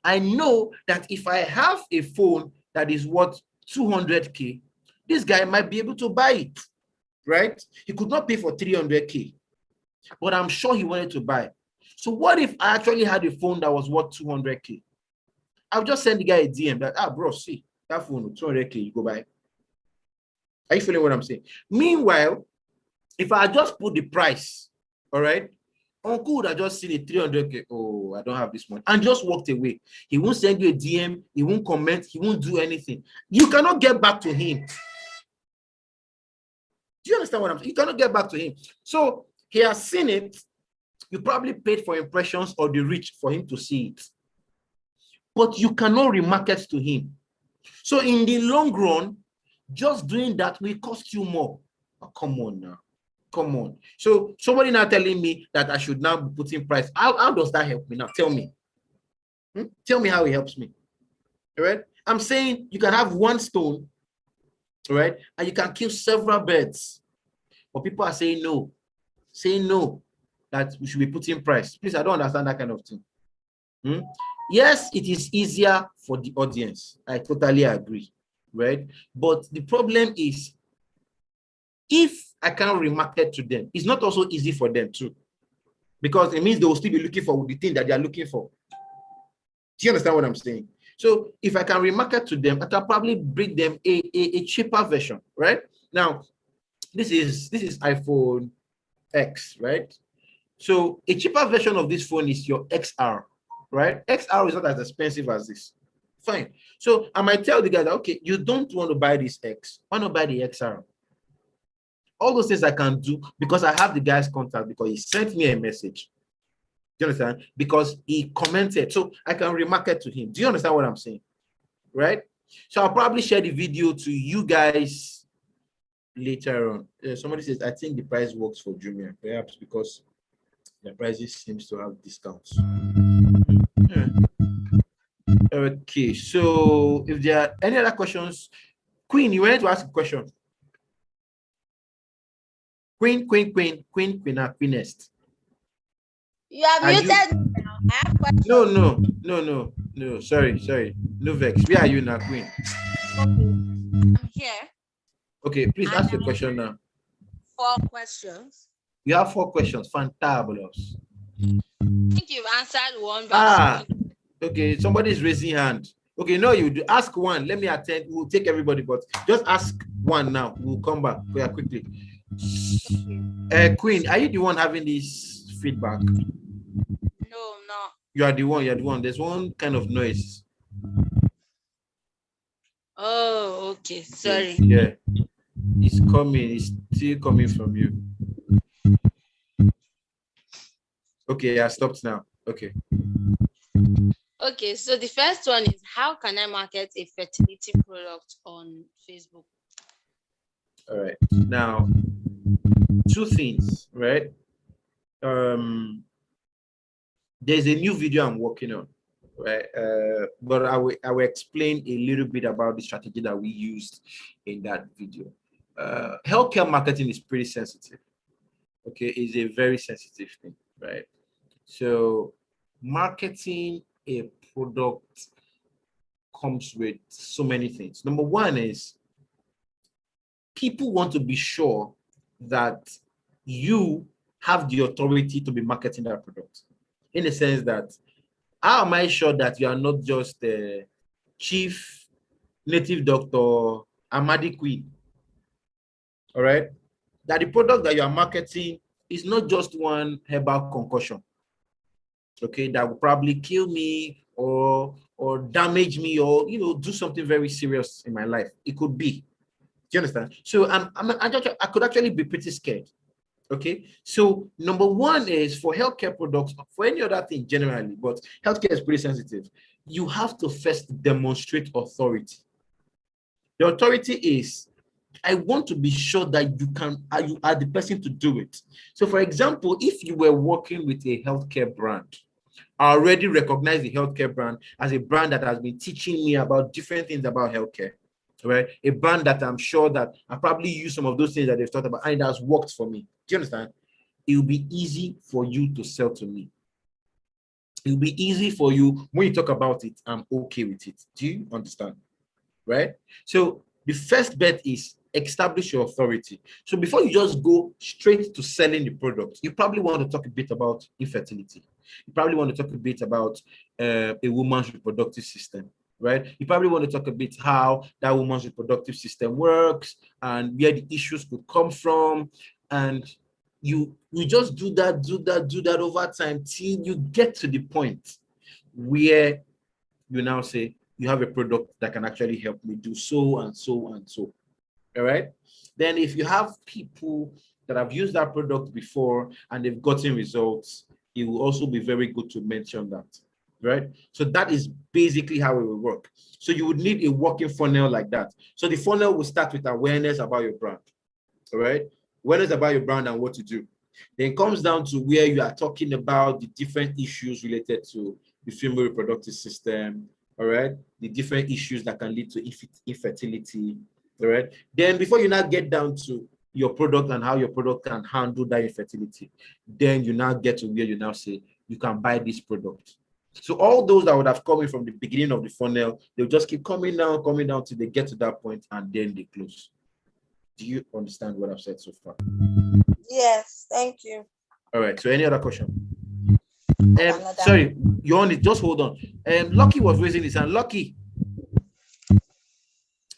I know that if I have a phone that is worth 200K, this guy might be able to buy it, right? He could not pay for 300K, but I'm sure he wanted to buy. So what if I actually had a phone that was worth 200K? I'll just send the guy a DM that, bro, see, that phone, 200K, you go buy. Are you feeling what I'm saying? Meanwhile, if I just put the price, all right, Uncle would have just seen a 300K. Oh, I don't have this money, and just walked away. He won't send you a DM. He won't comment. He won't do anything. You cannot get back to him. Do you understand what I'm saying? You cannot get back to him. So he has seen it. You probably paid for impressions or the reach for him to see it. But you cannot remarket to him. So in the long run, just doing that will cost you more. Oh, come on now. Come on. So somebody now telling me that I should now be putting price. How does that help me now? Tell me. Tell me how it helps me. All right. I'm saying you can have one stone, all right, and you can kill several birds. But people are saying no. Saying no, that we should be putting price. Please, I don't understand that kind of thing. Yes, it is easier for the audience. I totally agree, right? But the problem is, if I can't remarket to them, it's not also easy for them too, because it means they will still be looking for the thing that they are looking for. Do you understand what I'm saying? So if I can remarket to them, I can probably bring them a cheaper version, right? Now, this is iPhone X, right? So a cheaper version of this phone is your XR, right? XR is not as expensive as this. Fine. So I might tell the guy that, okay, you don't want to buy this X. Why not buy the XR? All those things I can do because I have the guy's contact, because he sent me a message. Do you understand? Because he commented. So I can remarket to him. Do you understand what I'm saying? Right? So I'll probably share the video to you guys later on. Somebody says, I think the price works for Jumia, perhaps because the prices seems to have discounts. Okay, so if there are any other questions, Queen, you wanted to ask a question? Queenest. You are muted now. I have questions. No. Sorry. No vex. Where are you now, Queen? I'm here. Okay, please ask your question now. 4 questions. You have 4 questions. Fantabulous. I think you've answered one. But okay. Somebody is raising hand. Okay, no, you do. Ask one. Let me attend. We'll take everybody, but just ask one now. We'll come back quickly. Queen, are you the one having this feedback? No, I'm not. You are the one. You're the one. There's one kind of noise. Oh, okay. Sorry. Yeah. It's coming. It's still coming from you. Okay, I stopped now. Okay. Okay, so the first one is, how can I market a fertility product on Facebook? All right. Now, 2 things, right? There's a new video I'm working on, right? But I will explain a little bit about the strategy that we used in that video. Healthcare marketing is pretty sensitive. Okay, it's a very sensitive thing, right? So marketing a product comes with so many things. Number one is people want to be sure that you have the authority to be marketing that product. In the sense that, how am I sure that you are not just the chief native doctor Amadi Queen? All right, that the product that you are marketing is not just one herbal concoction, okay, that will probably kill me or damage me or do something very serious in my life. It could be. Do you understand? So I could actually be pretty scared. Okay, so number one is for healthcare products, for any other thing generally, but healthcare is pretty sensitive. You have to first demonstrate authority. The authority is, I want to be sure that you are the person to do it. So for example, if you were working with a healthcare brand, I already recognize the healthcare brand as a brand that has been teaching me about different things about healthcare, right? A brand that I'm sure that I probably use some of those things that they've talked about and it has worked for me. Do you understand? It will be easy for you to sell to me. It will be easy for you when you talk about it. I'm okay with it. Do you understand? Right? So the first bet is establish your authority. So before you just go straight to selling the product, you probably want to talk a bit about infertility. You probably want to talk a bit about a woman's reproductive system, right? You probably want to talk a bit how that woman's reproductive system works and where the issues could come from. And you just do that over time till you get to the point where you now say, you have a product that can actually help me do so and so and so. All right. Then if you have people that have used that product before and they've gotten results, it will also be very good to mention that. Right. So that is basically how it will work. So you would need a working funnel like that. So the funnel will start with awareness about your brand. All right. Awareness about your brand and what to do. Then it comes down to where you are talking about the different issues related to the female reproductive system. All right, the different issues that can lead to infertility. All right, then before you now get down to your product and how your product can handle that infertility, then you now get to where you now say you can buy this product. So all those that would have come in from the beginning of the funnel, they'll just keep coming down till they get to that point and then they close. Do you understand what I've said so far? Yes, thank you. All right, so any other question? Sorry, you only just hold on. Lucky was raising his hand. Lucky,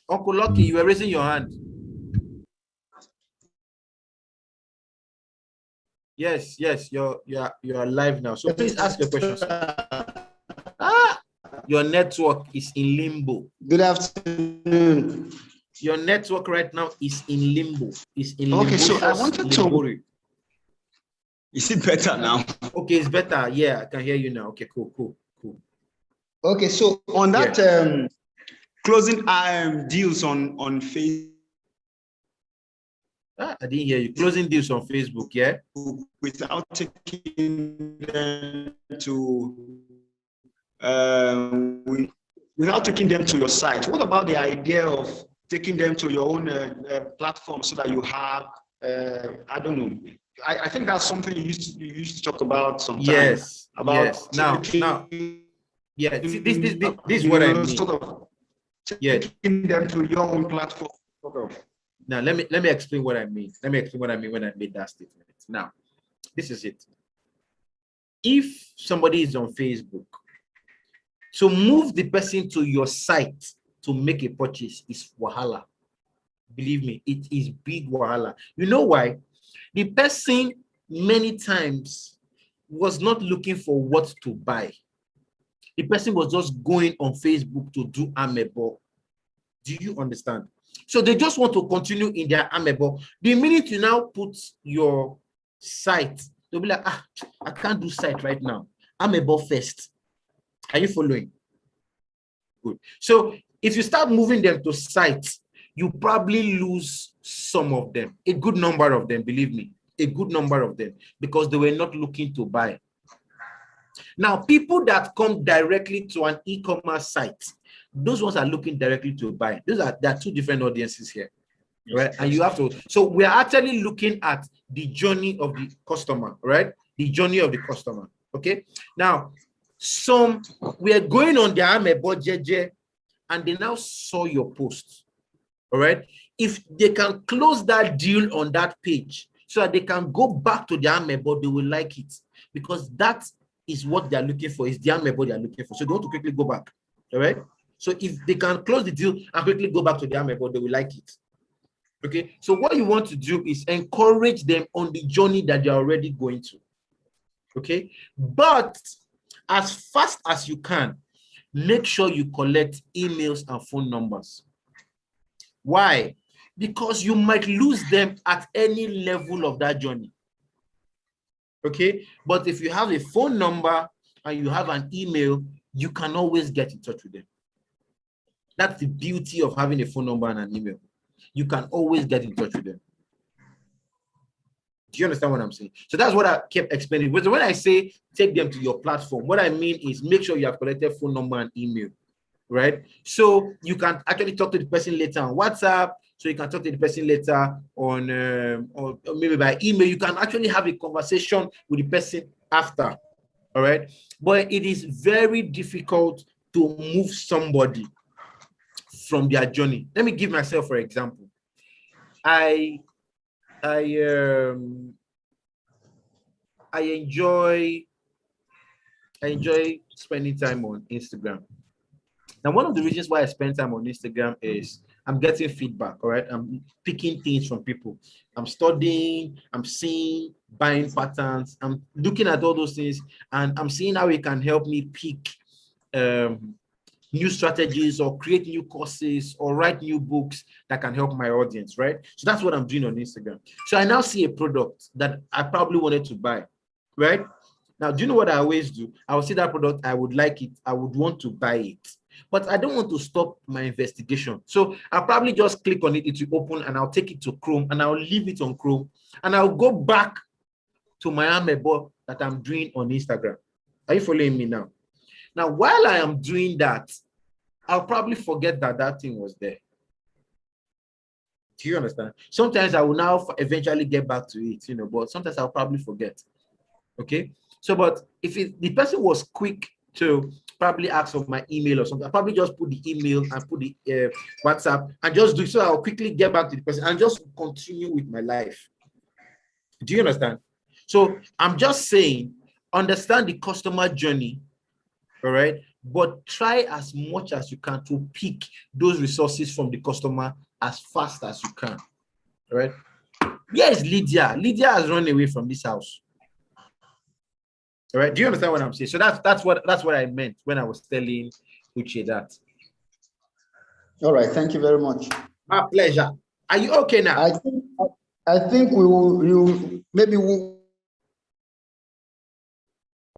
Uncle Lucky, you were raising your hand. Yes, you're live now. So please ask your questions. Your network is in limbo. Good afternoon. Your network right now is in limbo. Okay, so I wanted to. Is it better now? Okay, it's better. Yeah, I can hear you now. Okay, cool. Okay, so on that closing deals on Facebook. I didn't hear you. Closing deals on Facebook, yeah? Without taking them to your site. What about the idea of taking them to your own platform so that you have I don't know. I think that's something you used to talk about sometimes. Yes. About yes. Now. Yeah. This is what I mean. Sort of yeah. taking them to your own platform. Sort of. Now let me explain what I mean. Let me explain what I mean when I made that statement. Now, this is it. If somebody is on Facebook, so move the person to your site to make a purchase is wahala. Believe me, it is big wahala. You know why? The person many times was not looking for what to buy. The person was just going on Facebook to do amebo. Do you understand? So they just want to continue in their amebo. The minute you now put your site, they'll be like, I can't do site right now. Amebo first. Are you following? Good. So if you start moving them to sites, you probably lose some of them, a good number of them, believe me, a good number of them, because they were not looking to buy. Now, people that come directly to an e-commerce site, those ones are looking directly to buy. There are two different audiences here, right? And you have to, so we are actually looking at the journey of the customer, right? The journey of the customer, okay? Now, we are going on their Amebo JJ, and they now saw your post, all right? If they can close that deal on that page so that they can go back to their Amebo, they will like it, because that is what they're looking for, is the Amebo they're looking for. So they want to quickly go back, all right? So if they can close the deal and quickly go back to the Amebo, they will like it, okay? So what you want to do is encourage them on the journey that they're already going to, okay? But as fast as you can, make sure you collect emails and phone numbers. Why? Because you might lose them at any level of that journey. Okay? But if you have a phone number and you have an email, you can always get in touch with them. That's the beauty of having a phone number and an email. You can always get in touch with them. Do you understand what I'm saying? So that's what I kept explaining. When I say take them to your platform, what I mean is make sure you have collected phone number and email, right? So you can actually talk to the person later on WhatsApp. So you can talk to the person later on, or maybe by email. You can actually have a conversation with the person after, all right? But it is very difficult to move somebody from their journey. Let me give myself, for example. I enjoy spending time on Instagram. Now, one of the reasons why I spend time on Instagram is I'm getting feedback, all right? I'm picking things from people. I'm studying, I'm seeing buying patterns, I'm looking at all those things, and I'm seeing how it can help me pick new strategies or create new courses or write new books that can help my audience, right? So that's what I'm doing on Instagram. So I now see a product that I probably wanted to buy, right? Now, do you know what I always do? I will see that product, I would like it, I would want to buy it, but I don't want to stop my investigation. So I'll probably just click on it, it will open, and I'll take it to Chrome, and I'll leave it on Chrome, and I'll go back to my Amebo that I'm doing on Instagram. Are you following me now? Now, while I am doing that, I'll probably forget that that thing was there. Do you understand? Sometimes I will now eventually get back to it, but sometimes I'll probably forget. Okay? So, but if the person was quick to probably ask for my email or something, I'll probably just put the email and put the WhatsApp and just do it. So I'll quickly get back to the person and just continue with my life. Do you understand? So I'm just saying, understand the customer journey, all right? But try as much as you can to pick those resources from the customer as fast as you can, all right? Where is Lydia? Lydia has run away from this house. All right, do you understand what I'm saying? So that's what I meant when I was telling Uche that. All right, thank you very much. My pleasure. Are you okay now? I think we will. Maybe we'll.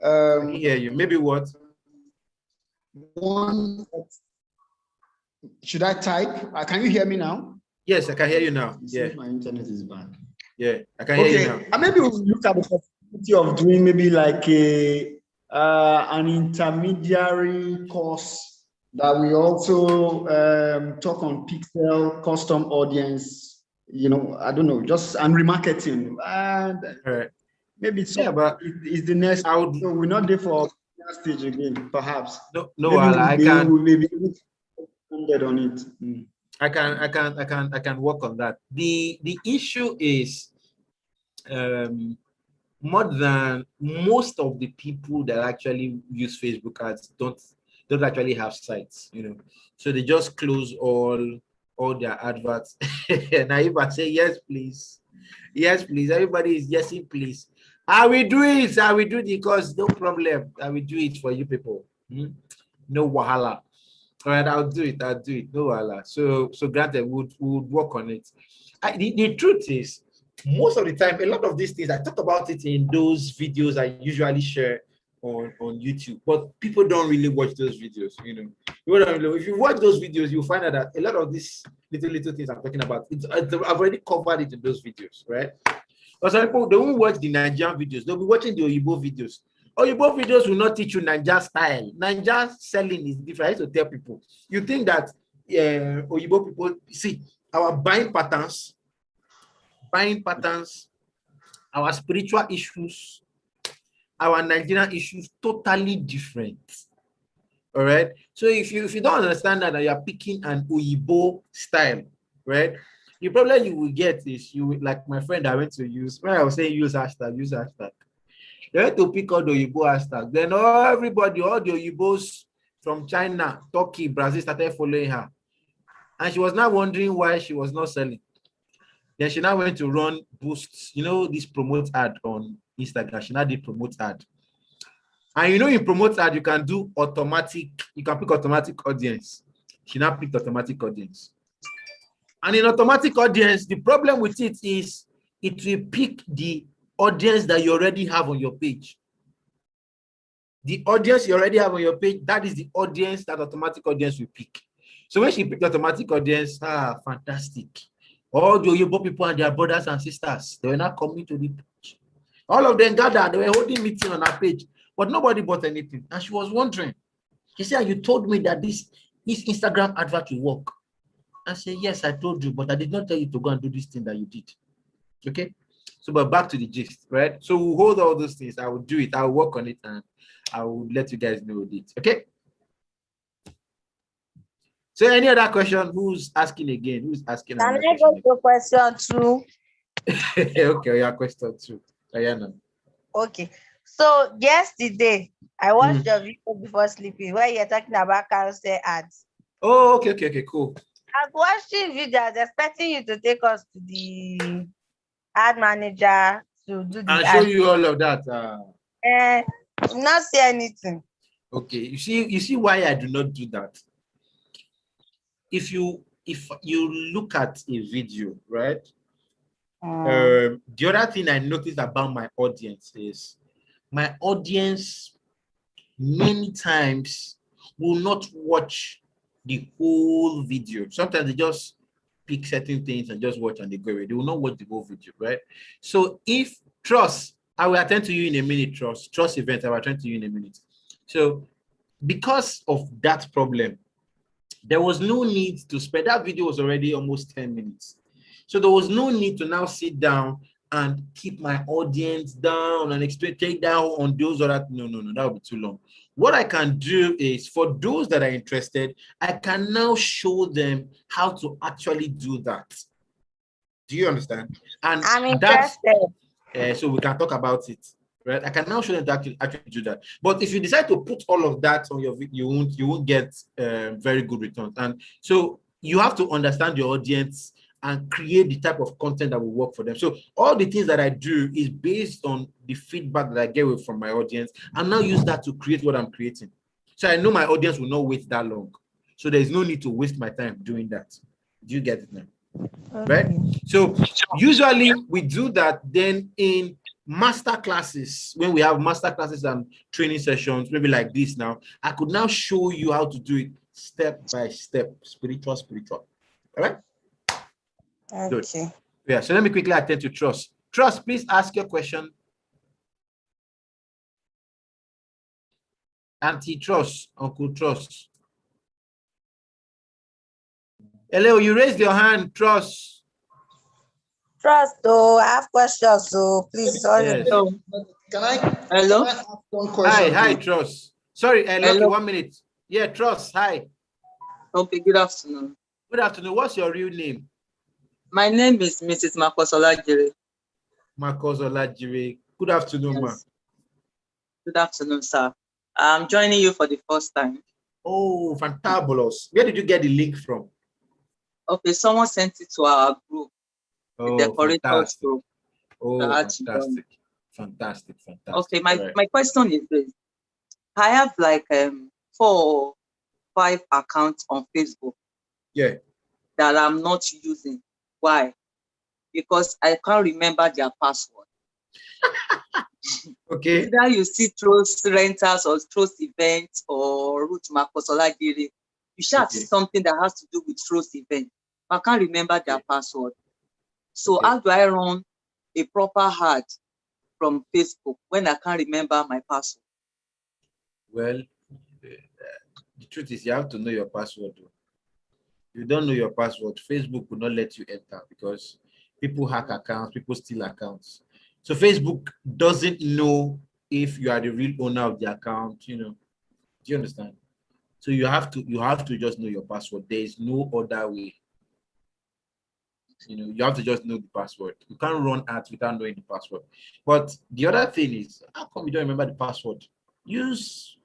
I can hear you. Maybe what? Should I type? Can you hear me now? Yes, I can hear you now. Yeah, my internet is bad. Yeah, I can hear you now. Maybe we'll look at the possibility of doing maybe like an intermediary course that we also talk on pixel custom audience you know, I don't know, just and remarketing. And maybe it's but it's the next. So we're not there for stage again, perhaps. No, I can. Maybe on it. I can work on that. The issue is more than most of the people that actually use Facebook ads don't actually have sites, you know. So they just close all their adverts. And if I say yes, please, everybody is yesing, please. I will do it. I will do it because no problem. I will do it for you people. No wahala. All right, I'll do it. No wahala. So granted, we'll work on it. The truth is, most of the time, a lot of these things, I talk about it in those videos I usually share on YouTube, but people don't really watch those videos, you know. If you watch those videos, you'll find out that a lot of these little things I'm talking about, I've already covered it in those videos, right? But some people, they won't watch the Nigerian videos. They'll be watching the Oyibo videos. Oyibo videos will not teach you Niger style. Niger selling is different. I used to tell people, you think that Oyibo people, see, our buying patterns, our spiritual issues, our Nigerian issues, totally different. All right. So if you don't understand that you are picking an Oyibo style, right? The problem you will get is like my friend I went to use, when I was saying use hashtag. They went to pick all the Oyibo hashtag. Then all the Oyibos from China, Turkey, Brazil started following her. And she was now wondering why she was not selling. Then she now went to run boosts, you know, this promote ad on Instagram. She now did promote ad. And you know, in promote ad, you can do automatic, you can pick automatic audience. She now picked automatic audience. And in automatic audience, the problem with it is it will pick the audience that you already have on your page. The audience you already have on your page, that is the audience that automatic audience will pick. So when she picked automatic audience, fantastic. All the Oyibo people and their brothers and sisters, they were not coming to the page. All of them gathered, they were holding meeting on her page, but nobody bought anything. And she was wondering. She said, you told me that this Instagram advert will work. I said, yes, I told you, but I did not tell you to go and do this thing that you did. Okay? So, but back to the gist, right? So we'll hold all those things. I will do it. I will work on it, and I will let you guys know it. Okay? So any other question? Who's asking again? Who's asking? Can I go to question 2? Okay, your question 2. Ayana. Okay. So yesterday, I watched your video before sleeping where you're talking about carousel ads. Oh, okay, cool. I'm watching videos expecting you to take us to the ad manager to do the I'll show you all of that. Not see anything. Okay, you see why I do not do that. If you look at a video, right? The other thing I noticed about my audience is my audience many times will not watch the whole video. Sometimes they just pick certain things and just watch and they go away. They will not watch the whole video, right? So if trust, I will attend to you in a minute, trust event, I will attend to you in a minute. So because of that problem, there was no need to spend, that video was already almost 10 minutes. So there was no need to now sit down and keep my audience down and take down on those other, no, that would be too long. What I can do is, for those that are interested, I can now show them how to actually do that. Do you understand? And I'm interested. So we can talk about it, right? I can now show them to actually do that. But if you decide to put all of that on your video, you won't get very good returns. And so you have to understand your audience and create the type of content that will work for them. So all the things that I do is based on the feedback that I get from my audience, and now use that to create what I'm creating. So I know my audience will not wait that long. So there's no need to waste my time doing that. Do you get it now? Right? So usually we do that. Then in master classes, when we have master classes and training sessions, maybe like this now, I could now show you how to do it step by step, spiritual. All right? Okay. Good. Yeah, so let me quickly attend to Trust. Trust, please ask your question. Auntie Trust, Uncle Trust. Hello, you raised your hand, Trust. Trust, though. I have questions, so please, sorry. Yes. Can I? Hello. Can I ask one question? Hi, Trust. Sorry, Lucky, Hello. 1 minute. Yeah, Trust. Hi. Okay. Good afternoon. Good afternoon. What's your real name? My name is Mrs. Makosolajiri. Makosolajiri. Good afternoon, Yes. Good afternoon, sir. I'm joining you for the first time. Oh, fantabulous. Where did you get the link from? Okay, someone sent it to our group, the decorators fantastic. group. Oh, fantastic. Fantastic. Okay, my question is this. I have like 4 or 5 accounts on Facebook. Yeah. That I'm not using. Why? Because I can't remember their password. Okay. Either you see Trust Rentals or Trust Events or Ruth Makosolagiri, you should see something that has to do with Trust Event. I can't remember their password. So how do I run a proper ad from Facebook when I can't remember my password? Well, the truth is you have to know your password. If you don't know your password, Facebook will not let you enter because people hack accounts, people steal accounts. So Facebook doesn't know if you are the real owner of the account, Do you understand? So you have to just know your password. There is no other way. You have to just know the password. You can't run ads without knowing the password. But the other thing is, how come you don't remember the password? Use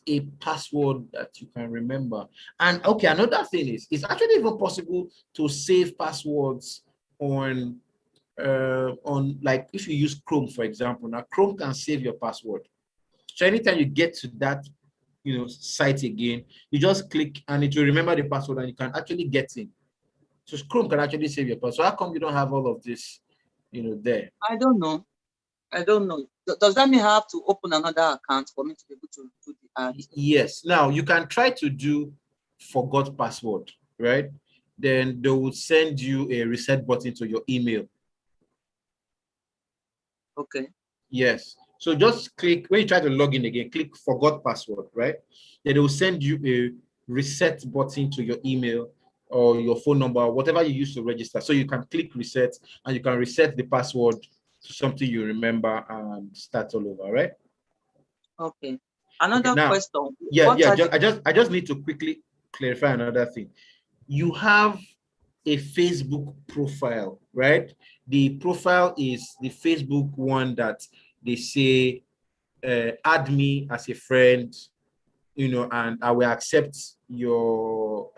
a password that you can remember. And okay, another thing is, it's actually even possible to save passwords on like if you use Chrome, for example. Now Chrome can save your password. So anytime you get to that site again, you just click and it will remember the password and you can actually get in. So Chrome can actually save your password. So how come you don't have all of this there? I don't know. Does that mean I have to open another account for me to be able to do the ad? Yes. Now you can try to do forgot password, right? Then they will send you a reset button to your email. Okay. Yes. So just click, when you try to log in again, click forgot password, right? Then they will send you a reset button to your email or your phone number, whatever you use to register. So you can click reset and you can reset the password to something you remember and start all over, right? Okay. Another question. I just need to quickly clarify another thing. You have a Facebook profile, right? The profile is the Facebook one that they say, add me as a friend, and I will accept your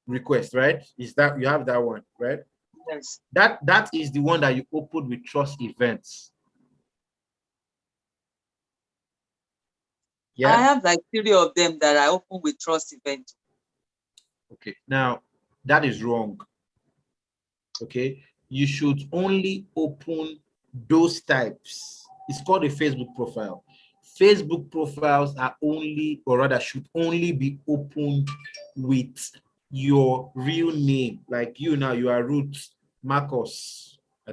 request, right? Is that you have that one, right? Yes. That is the one that you opened with Trust Events. Yeah. I have like 3 of them that I open with Trust Event. Okay, now that is wrong. Okay, you should only open those types. It's called a Facebook profile. Facebook profiles are only, or rather should only be opened with your real name. Like you now, you are Ruth Marcos. I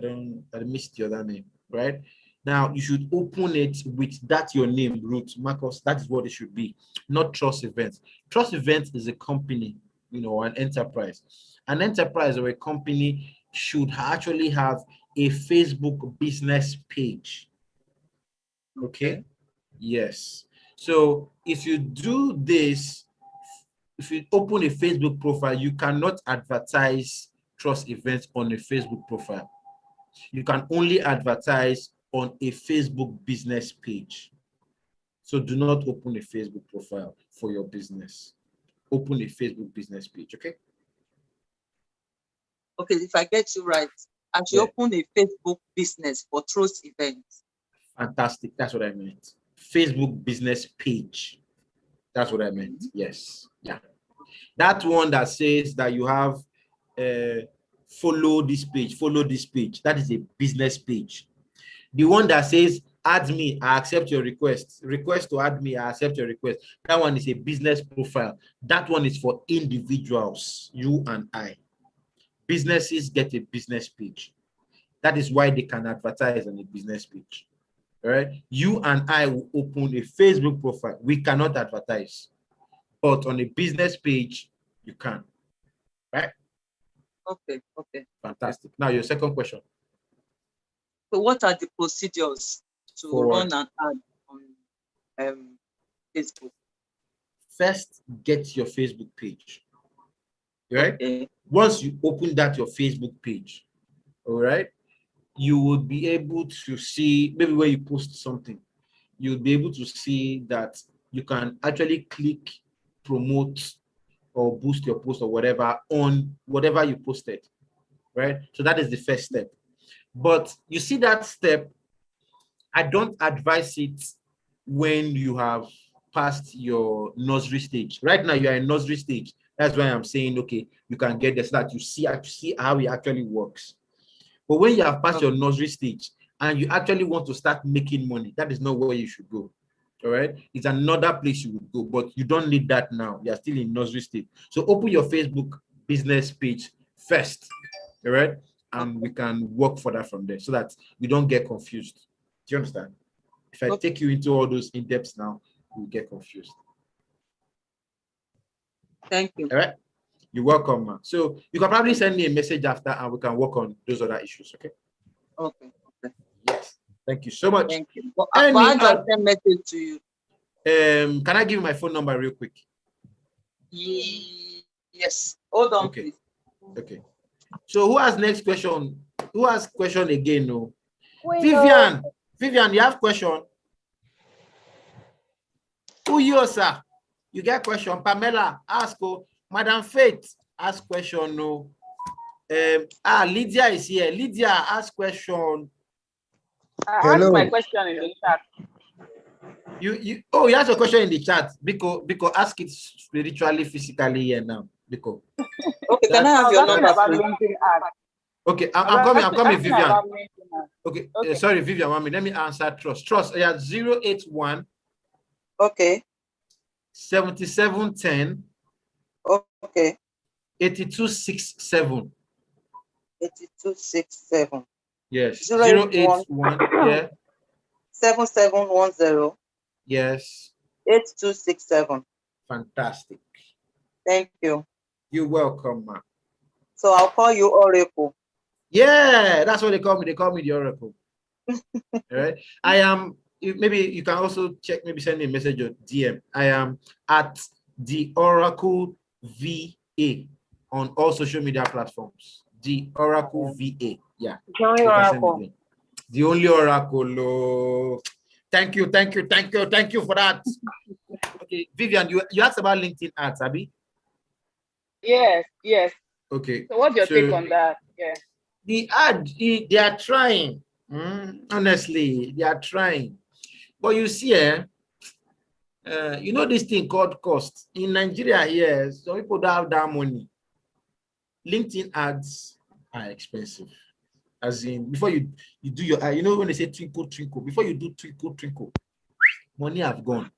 missed the other name, right? Now you should open it with that your name, Ruth Marcos. That is what it should be, not Trust Events. Trust Events is a company, an enterprise. An enterprise or a company should actually have a Facebook business page. Okay. Yes. So if you do this, if you open a Facebook profile, you cannot advertise Trust Events on a Facebook profile. You can only advertise on a Facebook business page. So do not open a Facebook profile for your business. Open a Facebook business page, okay? Okay, if I get you right, I should open a Facebook business for Trust Events. Fantastic. That's what I meant. Facebook business page. That's what I meant. Yes. Yeah. That one that says that you have follow this page. That is a business page. The one that says add me, I accept your request. Request to add me, I accept your request. That one is a business profile. That one is for individuals, you and I. Businesses get a business page. That is why they can advertise on a business page. All right. You and I will open a Facebook profile. We cannot advertise, but on a business page, you can. Right? Okay, okay. Fantastic. Now your second question. So what are the procedures to run an ad on Facebook? First, get your Facebook page. Right? Okay. Once you open that your Facebook page, all right, you will be able to see maybe where you post something. You'll be able to see that you can actually click promote or boost your post or whatever on whatever you posted, right? So that is the first step. But you see that step, I don't advise it when you have passed your nursery stage. Right now, you are in nursery stage. That's why I'm saying, okay, you can get this, so that you see how it actually works. But when you have passed your nursery stage and you actually want to start making money, that is not where you should go. All right, it's another place you would go, but you don't need that now. You are still in nursery stage. So open your Facebook business page first, all right, and we can work further from there so that we don't get confused. Do you understand? If I take you into all those in depth now, we'll get confused. Thank you. All right, you're welcome, man. So you can probably send me a message after, and we can work on those other issues. Okay. Okay. Okay. Yes. Thank you so much. Thank you. But how do I send message to you? Can I give you my phone number real quick? Yes. Hold on, okay. Please. Okay. So who has next question? Who has question again? No. Vivian. Vivian, you have question? Who you, sir? You get question? Pamela, ask. Oh, Madam Faith, ask question. No. Lydia is here. Lydia, ask question. I asked my question in the chat. You asked a question in the chat because ask it spiritually, physically here now. Because okay, can I have your number? Okay, I'm coming, Vivian. Okay, sorry, Vivian. 1 minute. Let me answer Trust. Trust, yeah, 081. Okay. 7710. Okay. 8267. 8267. Yes. 081. Yeah. 7710. Yes. 8267. Fantastic. Thank you. You're welcome, man. So I'll call you Oracle. Yeah, that's what they call me. They call me the Oracle. All right. I am, maybe you can also check, maybe send me a message or DM. I am at the Oracle VA on all social media platforms. The Oracle VA. Yeah. The only Oracle. The only Oracle. Oh. Thank you for that. Okay, Vivian, you asked about LinkedIn ads, Abby? Yes. Okay. So what's your take on that? Yeah. The ad, they are trying. Honestly, they are trying. But you see, you know this thing called cost. In Nigeria here, some people don't have that money. LinkedIn ads are expensive. As in, before you do your, you know when they say twinkle, twinkle, before you do twinkle, twinkle, money have gone.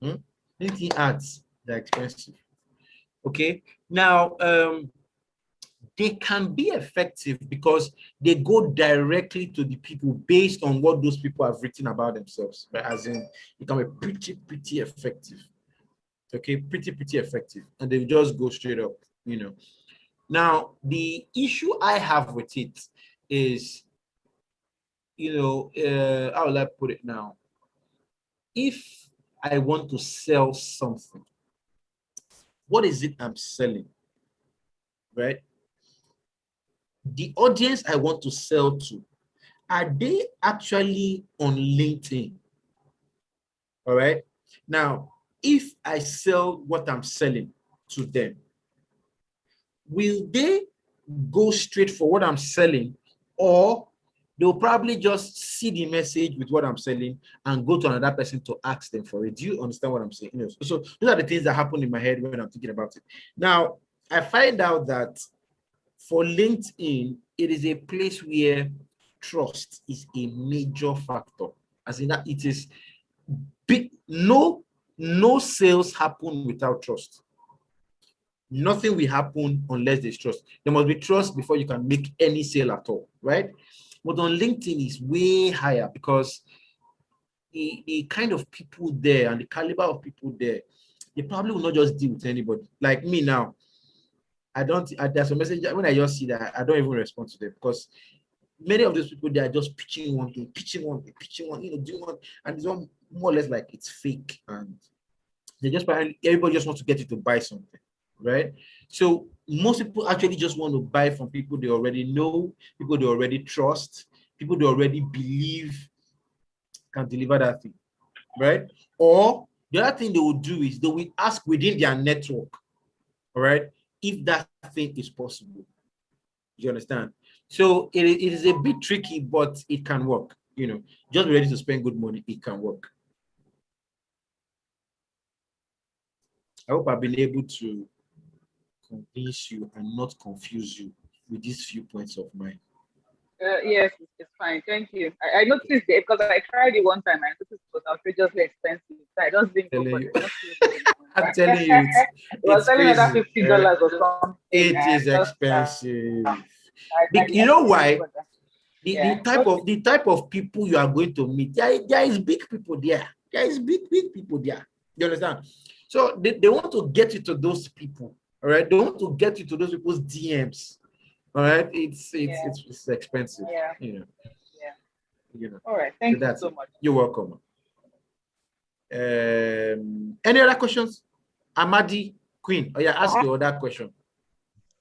LinkedIn ads, they're expensive. Okay. Now, they can be effective because they go directly to the people based on what those people have written about themselves. But as in, it can be pretty effective. Okay, pretty effective, and they just go straight up. You know. Now, the issue I have with it is, you know, how will I put it now? If I want to sell something, what is it I'm selling? Right? The audience I want to sell to, are they actually on LinkedIn? All right. Now, if I sell what I'm selling to them, will they go straight for what I'm selling, or they'll probably just see the message with what I'm selling and go to another person to ask them for it? Do you understand what I'm saying? You know, so those are the things that happen in my head when I'm thinking about it. Now, I find out that for LinkedIn, it is a place where trust is a major factor. As in that it is big, no sales happen without trust. Nothing will happen unless there's trust. There must be trust before you can make any sale at all, right? But on LinkedIn is way higher because the kind of people there and the caliber of people there, they probably will not just deal with anybody. Like me now, there's a message when I just see that, I don't even respond to them, because many of those people, they are just pitching one thing, doing one, and it's one more or less like it's fake, and they just everybody just wants to get you to buy something, right? So most people actually just want to buy from people they already know, people they already trust, people they already believe can deliver that thing, right? Or the other thing they will do is they will ask within their network, all right, if that thing is possible. You understand? So it is a bit tricky, but it can work. Just be ready to spend good money. It can work. I hope I've been able to convince you and not confuse you with these few points of mine. Yes, it's fine. Thank you. I noticed it because I tried it one time. I noticed it was outrageously expensive. So I just didn't go for it. I'm telling you, it was selling another $50 or something. It is expensive. You know why? The type of people you are going to meet, there is big people there. There is big people there. You understand? So they want to get you to those people. All right. They want to get you to those people's DMs. All right. It's expensive. Yeah. Yeah. All right. Thank you so much. You're welcome. Any other questions? Amadi Queen. Oh yeah, ask your other question.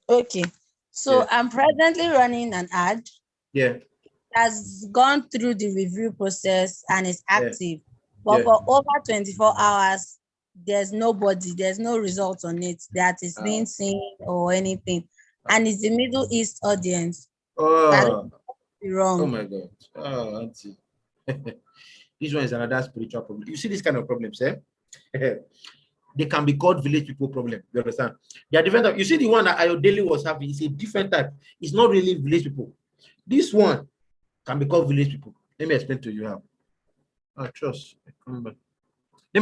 Okay. So I'm presently running an ad. Yeah. It has gone through the review process and is active. But for over 24 hours, there's nobody, there's no result on it that is being seen or anything. And it's the Middle East audience. Oh, wrong. Oh my God. Oh, auntie. This one is another spiritual problem. You see this kind of problems, eh? They can be called village people problem. You understand? They are different. You see the one that Ayodele was having is a different type. It's not really village people. This one can be called village people. Let me explain to you how. Trust. Let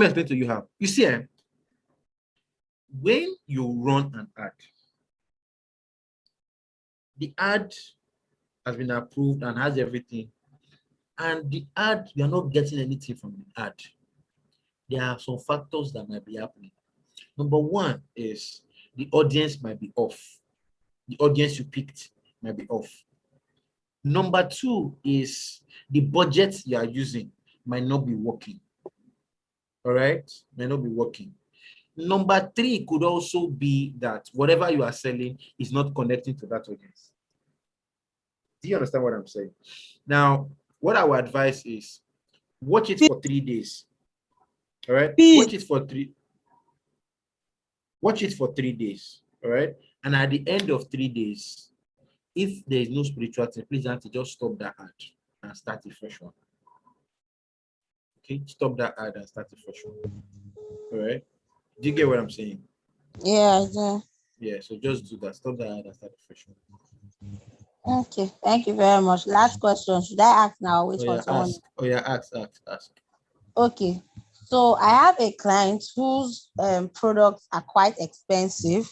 me explain to you how. You see, when you run an ad, the ad has been approved and has everything, and the ad, you are not getting anything from the ad. There are some factors that might be happening. Number one is the audience might be off. The audience you picked might be off. Number two is the budget you are using might not be working. All right? Might not be working. Number three could also be that whatever you are selling is not connecting to that audience. Do you understand what I'm saying? Now, what I would advise is watch it for 3 days. All right? Watch it for 3 days. All right? And at the end of 3 days, if there is no spiritual thing, please just stop that ad and start a fresh one. Okay, stop that ad and start a fresh one. All right. Do you get what I'm saying? Yeah, yeah. Yeah, so just do that. Stop that ad and start a fresh one. Okay, thank you very much. Last question. Should I ask now? Wait for someone. Ask. Okay. So I have a client whose products are quite expensive.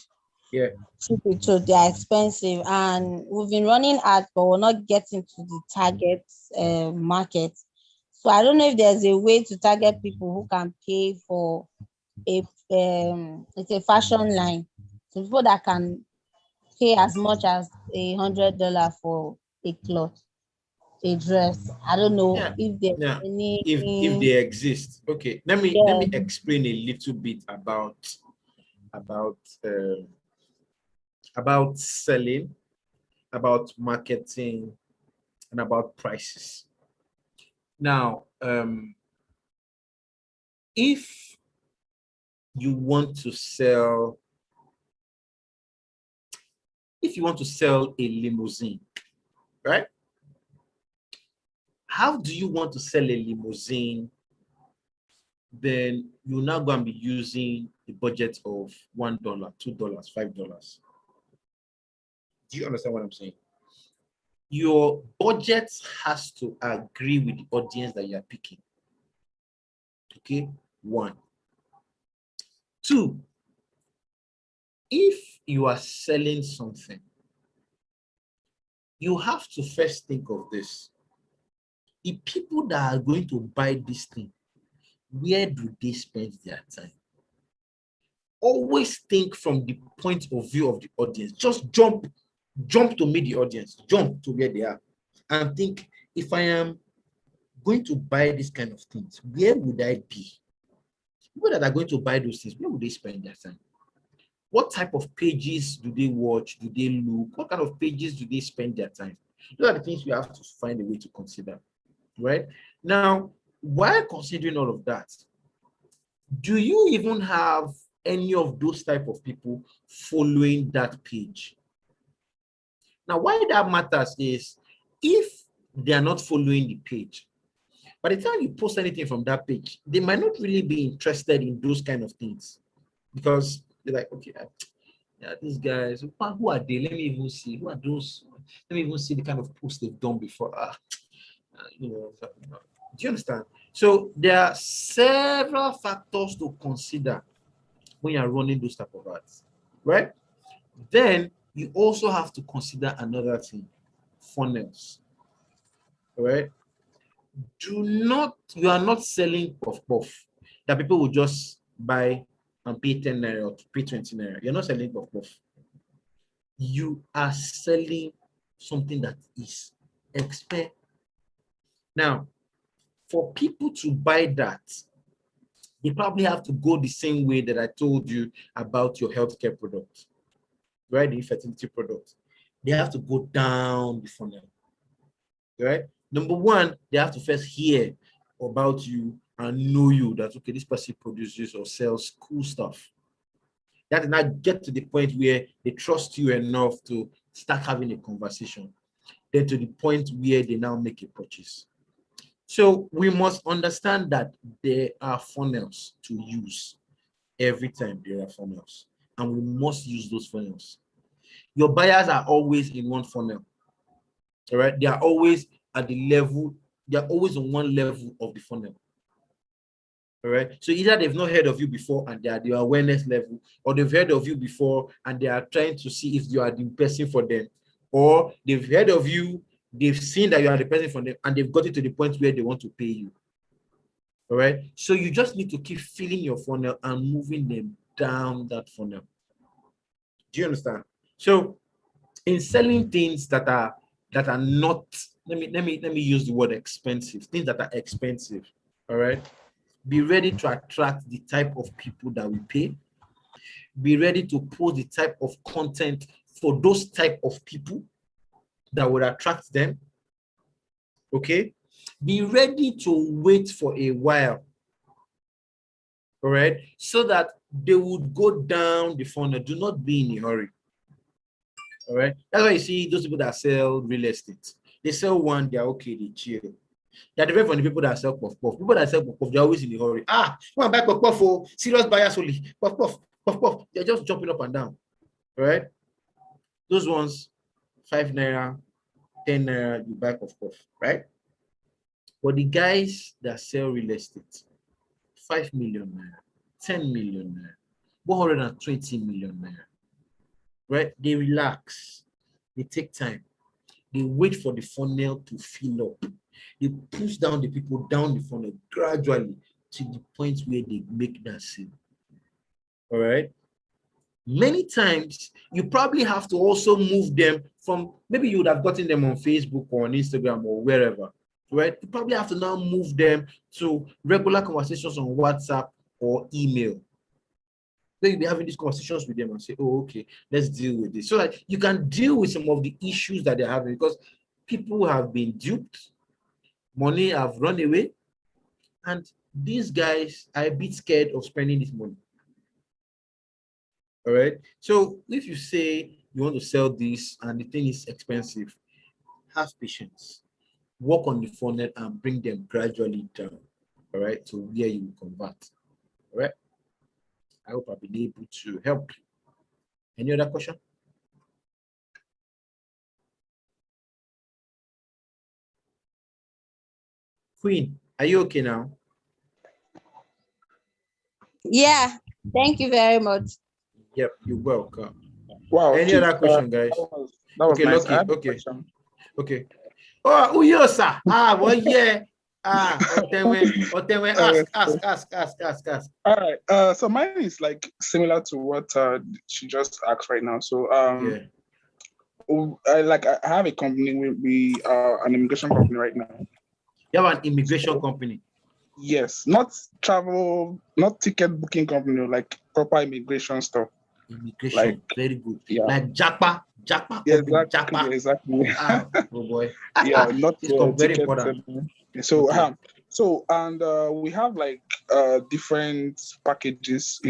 Yeah. So they are expensive, and we've been running ads, but we're not getting to the target market. So I don't know if there's a way to target people who can pay for it's a fashion line. So people that can pay as much as $100 for a cloth, a dress. I don't know if there's any. If they exist. Okay, let me explain a little bit about selling, about marketing, and about prices. Now, if you want to sell a limousine, right? How do you want to sell a limousine? Then you're now going to be using a budget of $1, $2, $5. Do you understand what I'm saying? Your budget has to agree with the audience that you're picking. Okay, 1. 2, if you are selling something, you have to first think of this. The people that are going to buy this thing, where do they spend their time? always think from the point of view of the audience. Just jump to meet the audience, jump to where they are, and think, if I am going to buy this kind of things, where would I be? People that are going to buy those things, where would they spend their time? What type of pages do they watch? Do they look? What kind of pages do they spend their time? Those are the things we have to find a way to consider, right? Now, while considering all of that, do you even have any of those type of people following that page? Now, why that matters is, if they are not following the page, by the time you post anything from that page, they might not really be interested in those kind of things, because they're like, okay, yeah, these guys, who are they? Let me even see. Who are those? Let me even see the kind of posts they've done before. Do you understand? So there are several factors to consider when you're running those type of ads, right? Then you also have to consider another thing, funnels, right? You are not selling puff puff that people will just buy and pay 10 naira or pay 20 naira. You're not selling puff puff. You are selling something that is expensive. Now, for people to buy that, they probably have to go the same way that I told you about your healthcare product, right? The infertility product. They have to go down the funnel, right? Number one, they have to first hear about you and know you, that, okay, this person produces or sells cool stuff. That now get to the point where they trust you enough to start having a conversation. Then to the point where they now make a purchase. So we must understand that there are funnels to use. Every time there are funnels, and we must use those funnels. Your buyers are always in one funnel. All right, they are always at the level, they are always on one level of the funnel. All right, so either they've not heard of you before and they are the awareness level, or they've heard of you before and they are trying to see if you are the person for them, or they've heard of you, they've seen that you are the person for them, and they've got it to the point where they want to pay you. All right, so you just need to keep filling your funnel and moving them down that funnel. Do you understand? So in selling things that are not, let me use the word expensive, things that are expensive, all right, be ready to attract the type of people that will pay. Be ready to post the type of content for those type of people that would attract them. Okay, be ready to wait for a while, all right, so that they would go down the funnel. Do not be in a hurry. All right, that's why you see those people that sell real estate. They sell one, they're okay, they chill. They're different from the people that sell puff puff. People that sell puff puff, they're always in a hurry. Come on, buy puff puff for serious buyers only. Puff puff, puff puff. They're just jumping up and down. All right, those ones, 5 naira, 10 naira, you buy puff puff, right? But the guys that sell real estate, 5 million naira, 10 million naira, 120 million naira, right? They relax, they take time, they wait for the funnel to fill up. They push down the people down the funnel gradually to the point where they make that sale. All right. Many times you probably have to also move them from, maybe you would have gotten them on Facebook or on Instagram or wherever, right? You probably have to now move them to regular conversations on WhatsApp or email. Then you'll be having these conversations with them and say, oh, okay, let's deal with this. So that you can deal with some of the issues that they're having, because people have been duped, money have run away, and these guys are a bit scared of spending this money. All right. So if you say you want to sell this and the thing is expensive, have patience. Work on the funnel and bring them gradually down. All right. So where you will convert. All right. I hope I've been able to help you. Any other question? Queen, are you okay now? Yeah, thank you very much. Yep, you're welcome. Wow. Any other question, guys? That was okay, nice. Lucky. Okay. Okay. Oh, Uyosa. Well, yeah. Ask. All right. So mine is like similar to what she just asked right now. So I have a company. We are an immigration company right now. You have an immigration company? Yes, not travel, not ticket booking company, like proper immigration stuff. Immigration, like, very good. Yeah. Like Japa Yeah, company. exactly. Oh boy. Yeah, not very ticket. important. So, okay. And we have like different packages,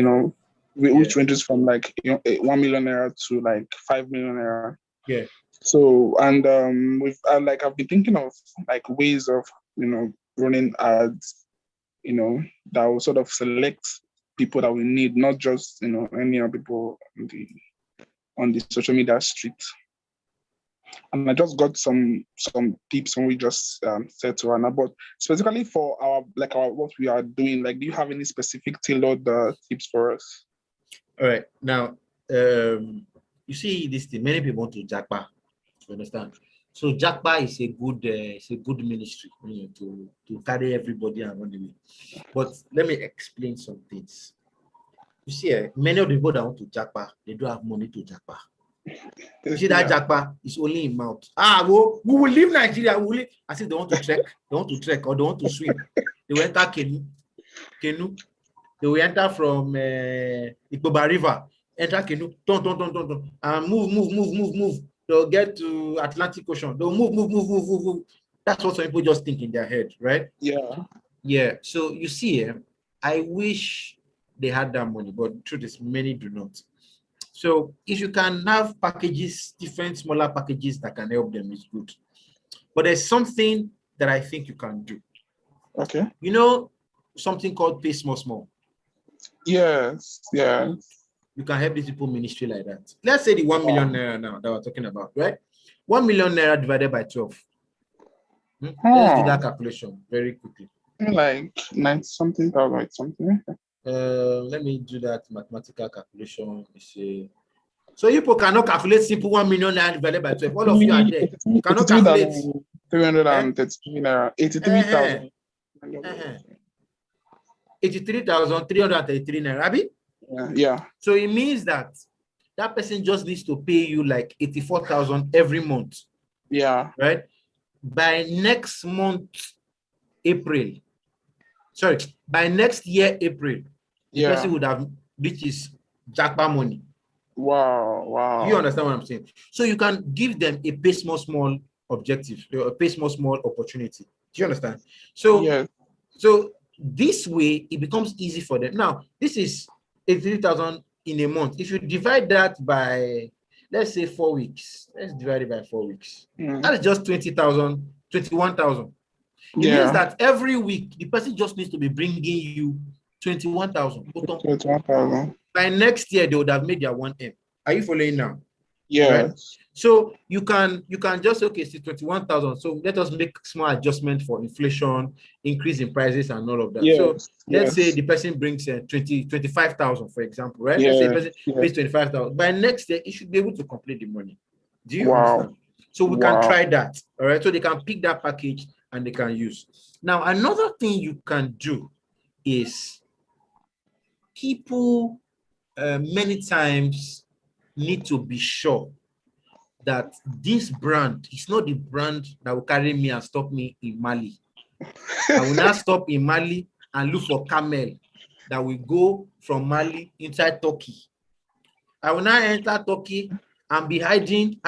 which ranges from like 1 million naira to like 5 million naira. Yeah. So, and I've been thinking of like ways of running ads, that will sort of select people that we need, not just any other people on the social media street. And I just got some tips when we just said to Anna, but specifically for our what we are doing, like, do you have any specific tailored tips for us? All right, now you see this thing, many people want to Japa, you understand? So Japa is a good ministry, to carry everybody around the way. But let me explain some things. You see, many of the people that want to Japa, they don't have money to Japa. You see that Japa is only in mouth. We will leave Nigeria. We will leave. As if they want to trek, or they want to swim. They will enter canoe. They will enter from Ikoba River, enter canoe, and move. They'll get to Atlantic Ocean. They'll move. That's what some people just think in their head, right? Yeah. So you see, I wish they had that money, but the truth is many do not. So if you can have packages, different smaller packages that can help them, is good. But there's something that I think you can do. Okay. You know something called pay small. Yes. You can help these people ministry like that. Let's say the 1 million naira now that we're talking about, right? 1 million naira divided by 12. Let's do that calculation very quickly. Like 90-something thousand, let me do that mathematical calculation. So you people cannot calculate simple 1 million naira divided by 12. All of you are there. You cannot calculate 333 naira, 83,000. 83,333 naira, Abi? Yeah. So it means that person just needs to pay you like 84,000 every month. Yeah. Right? By next month, by next year, April, the person would have reached his Japa money. Wow. Do you understand what I'm saying? So you can give them a pay small objective, a pay small opportunity. Do you understand? So, so this way it becomes easy for them. Now, this is 83,000 in a month. If you divide that by, let's say 4 weeks, let's divide it by 4 weeks. That is just 20,000, 21,000. It means that every week the person just needs to be bringing you 21,000. 21,000. By next year, they would have made their 1M. Are you following now? Yeah. Right? So you can just, okay, see 21,000. So let us make small adjustment for inflation, increase in prices, and all of that. So let's say the person brings 25,000, for example, right? Let's say the person pays 25,000. By next year, he should be able to complete the money. Do you understand? So we can try that. All right. So they can pick that package and they can use. Now, another thing you can do is people many times need to be sure that this brand is not the brand that will carry me and stop me in Mali. I will not stop in Mali and look for camel that will go from Mali inside Turkey. I will not enter Turkey and be hiding,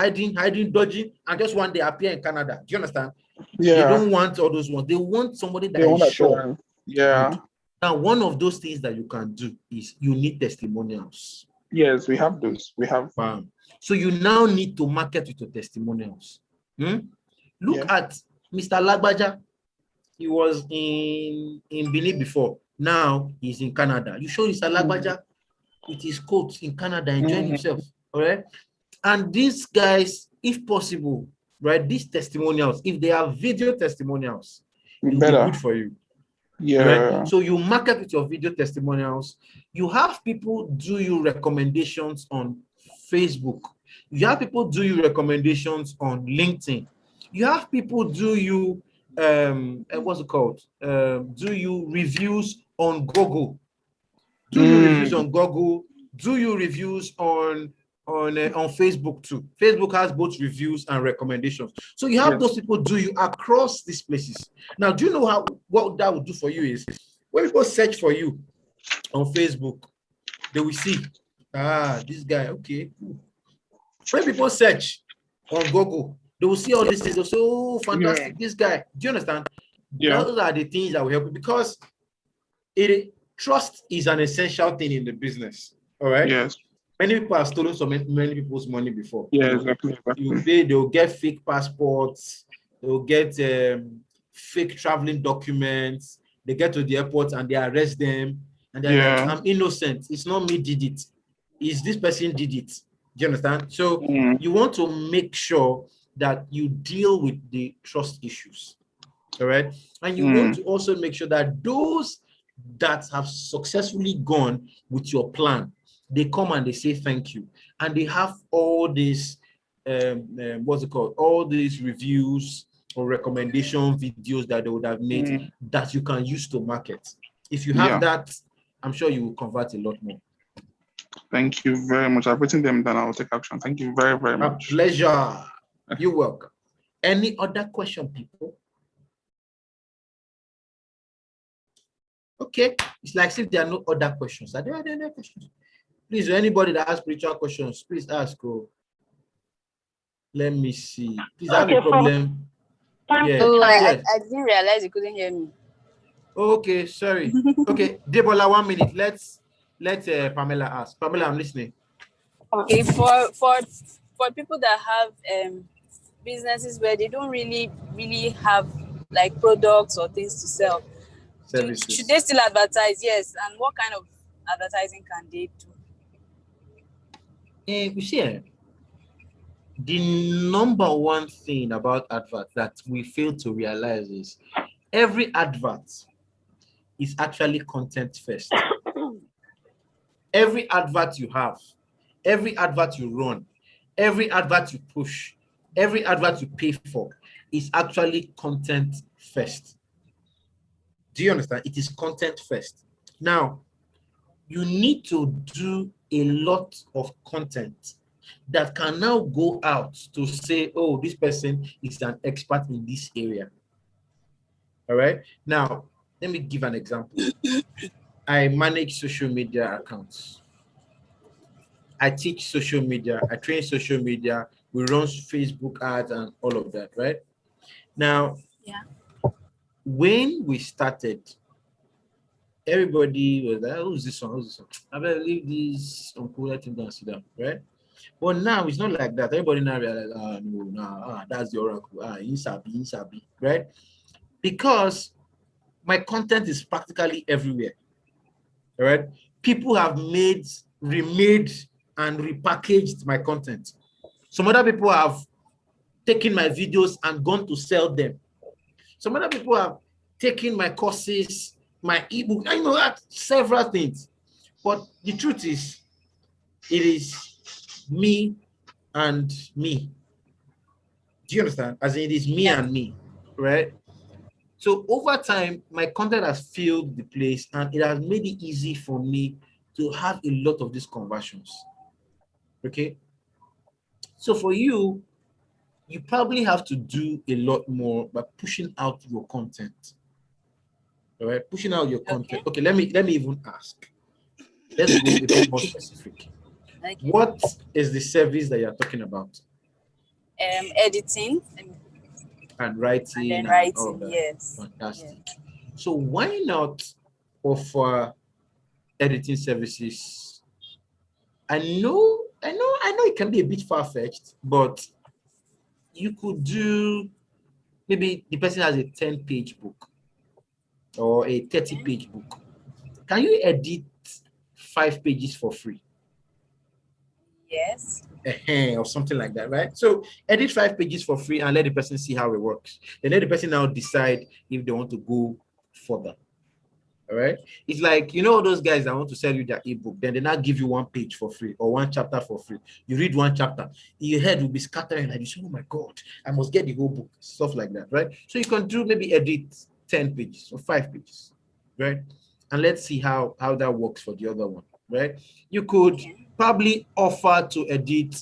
dodging, and just one day appear in Canada. Do you understand? Yeah. They don't want all those ones. They want somebody that is sure. Yeah. Good. Now, one of those things that you can do is you need testimonials. Yes, we have those. We have. So you now need to market with your testimonials. Look at Mr. Lagbaja. He was in Benin before. Now he's in Canada. You show Mr. Lagbaja with his coat in Canada enjoying himself. All right. And these guys, if possible, right, these testimonials, if they are video testimonials, it will be good for you. Yeah. Right? So you market with your video testimonials. You have people do you recommendations on Facebook. You have people do you recommendations on LinkedIn. You have people do you what's it called? Do you reviews on Google? Do you reviews on Google? Do you reviews on Facebook too? Facebook has both reviews and recommendations. So you have those people do you across these places. Now, do you know what that would do for you is when people search for you on Facebook, they will see, this guy, okay. When people search on Google, they will see all these things. They'll say, oh, fantastic, this guy. Do you understand? Those are the things that will help you because trust is an essential thing in the business. All right. Yes. Many people have stolen many people's money before. Yeah, exactly. They'll get fake passports. They'll get fake traveling documents. They get to the airport and they arrest them. And they're like, I'm innocent. It's not me did it. It's this person did it. Do you understand? So you want to make sure that you deal with the trust issues. All right. And you want to also make sure that those that have successfully gone with your plan, they come and they say thank you. And they have all these, what's it called? All these reviews or recommendation videos that they would have made that you can use to market. If you have that, I'm sure you will convert a lot more. Thank you very much. I've written them down. I will take action. Thank you very, very much. A pleasure. You're welcome. Any other question, people? Okay. It's like if there are no other questions. Are there any questions? Please, anybody that has spiritual questions, please ask. Let me see. Please, I have a problem. Yeah. Oh, I didn't realize you couldn't hear me. Okay, sorry. Okay, Debola, 1 minute. Let Pamela ask. Pamela, I'm listening. Okay, for people that have businesses where they don't really have like products or things to sell, should they still advertise? Yes. And what kind of advertising can they do? You see, the number one thing about advert that we fail to realize is every advert is actually content first. Every advert you have, every advert you run, every advert you push, every advert you pay for is actually content first. Do you understand? It is content first. Now, you need to do a lot of content that can now go out to say, oh, this person is an expert in this area. All right. Now, let me give an example. I manage social media accounts. I teach social media. I train social media. We run Facebook ads and all of that, right? Now, when we started, everybody was like, who's this one? Who's this one? I better leave this uncle, let him down, sit down, right? But now it's not like that. Everybody now realizes, that's the oracle. Insabi, right? Because my content is practically everywhere. All right. People have remade and repackaged my content. Some other people have taken my videos and gone to sell them. Some other people have taken my courses, my ebook, I know that several things. But the truth is, it is me and me. Do you understand? As in, it is me and me, right? So over time, my content has filled the place and it has made it easy for me to have a lot of these conversions. Okay. So for you, you probably have to do a lot more by pushing out your content. All right, pushing out your content. Okay, let me even ask. Let's go a bit more specific. Okay. What is the service that you're talking about? Editing. And writing. And writing, yes. Fantastic. Yes. So why not offer editing services? I know it can be a bit far-fetched, but you could do, maybe the person has a 10-page book or a 30-page book. Can you edit 5 pages for free? Yes. Or something like that, right? So edit 5 pages for free and let the person see how it works. Then let the person now decide if they want to go further. All right. It's like, you know, those guys that want to sell you their ebook, then they now give you one page for free or one chapter for free. You read one chapter, your head will be scattering like this. Oh my God, I must get the whole book, stuff like that, right? So you can do maybe edit 10 pages or 5 pages, right? And let's see how that works for the other one, right? You could probably offer to edit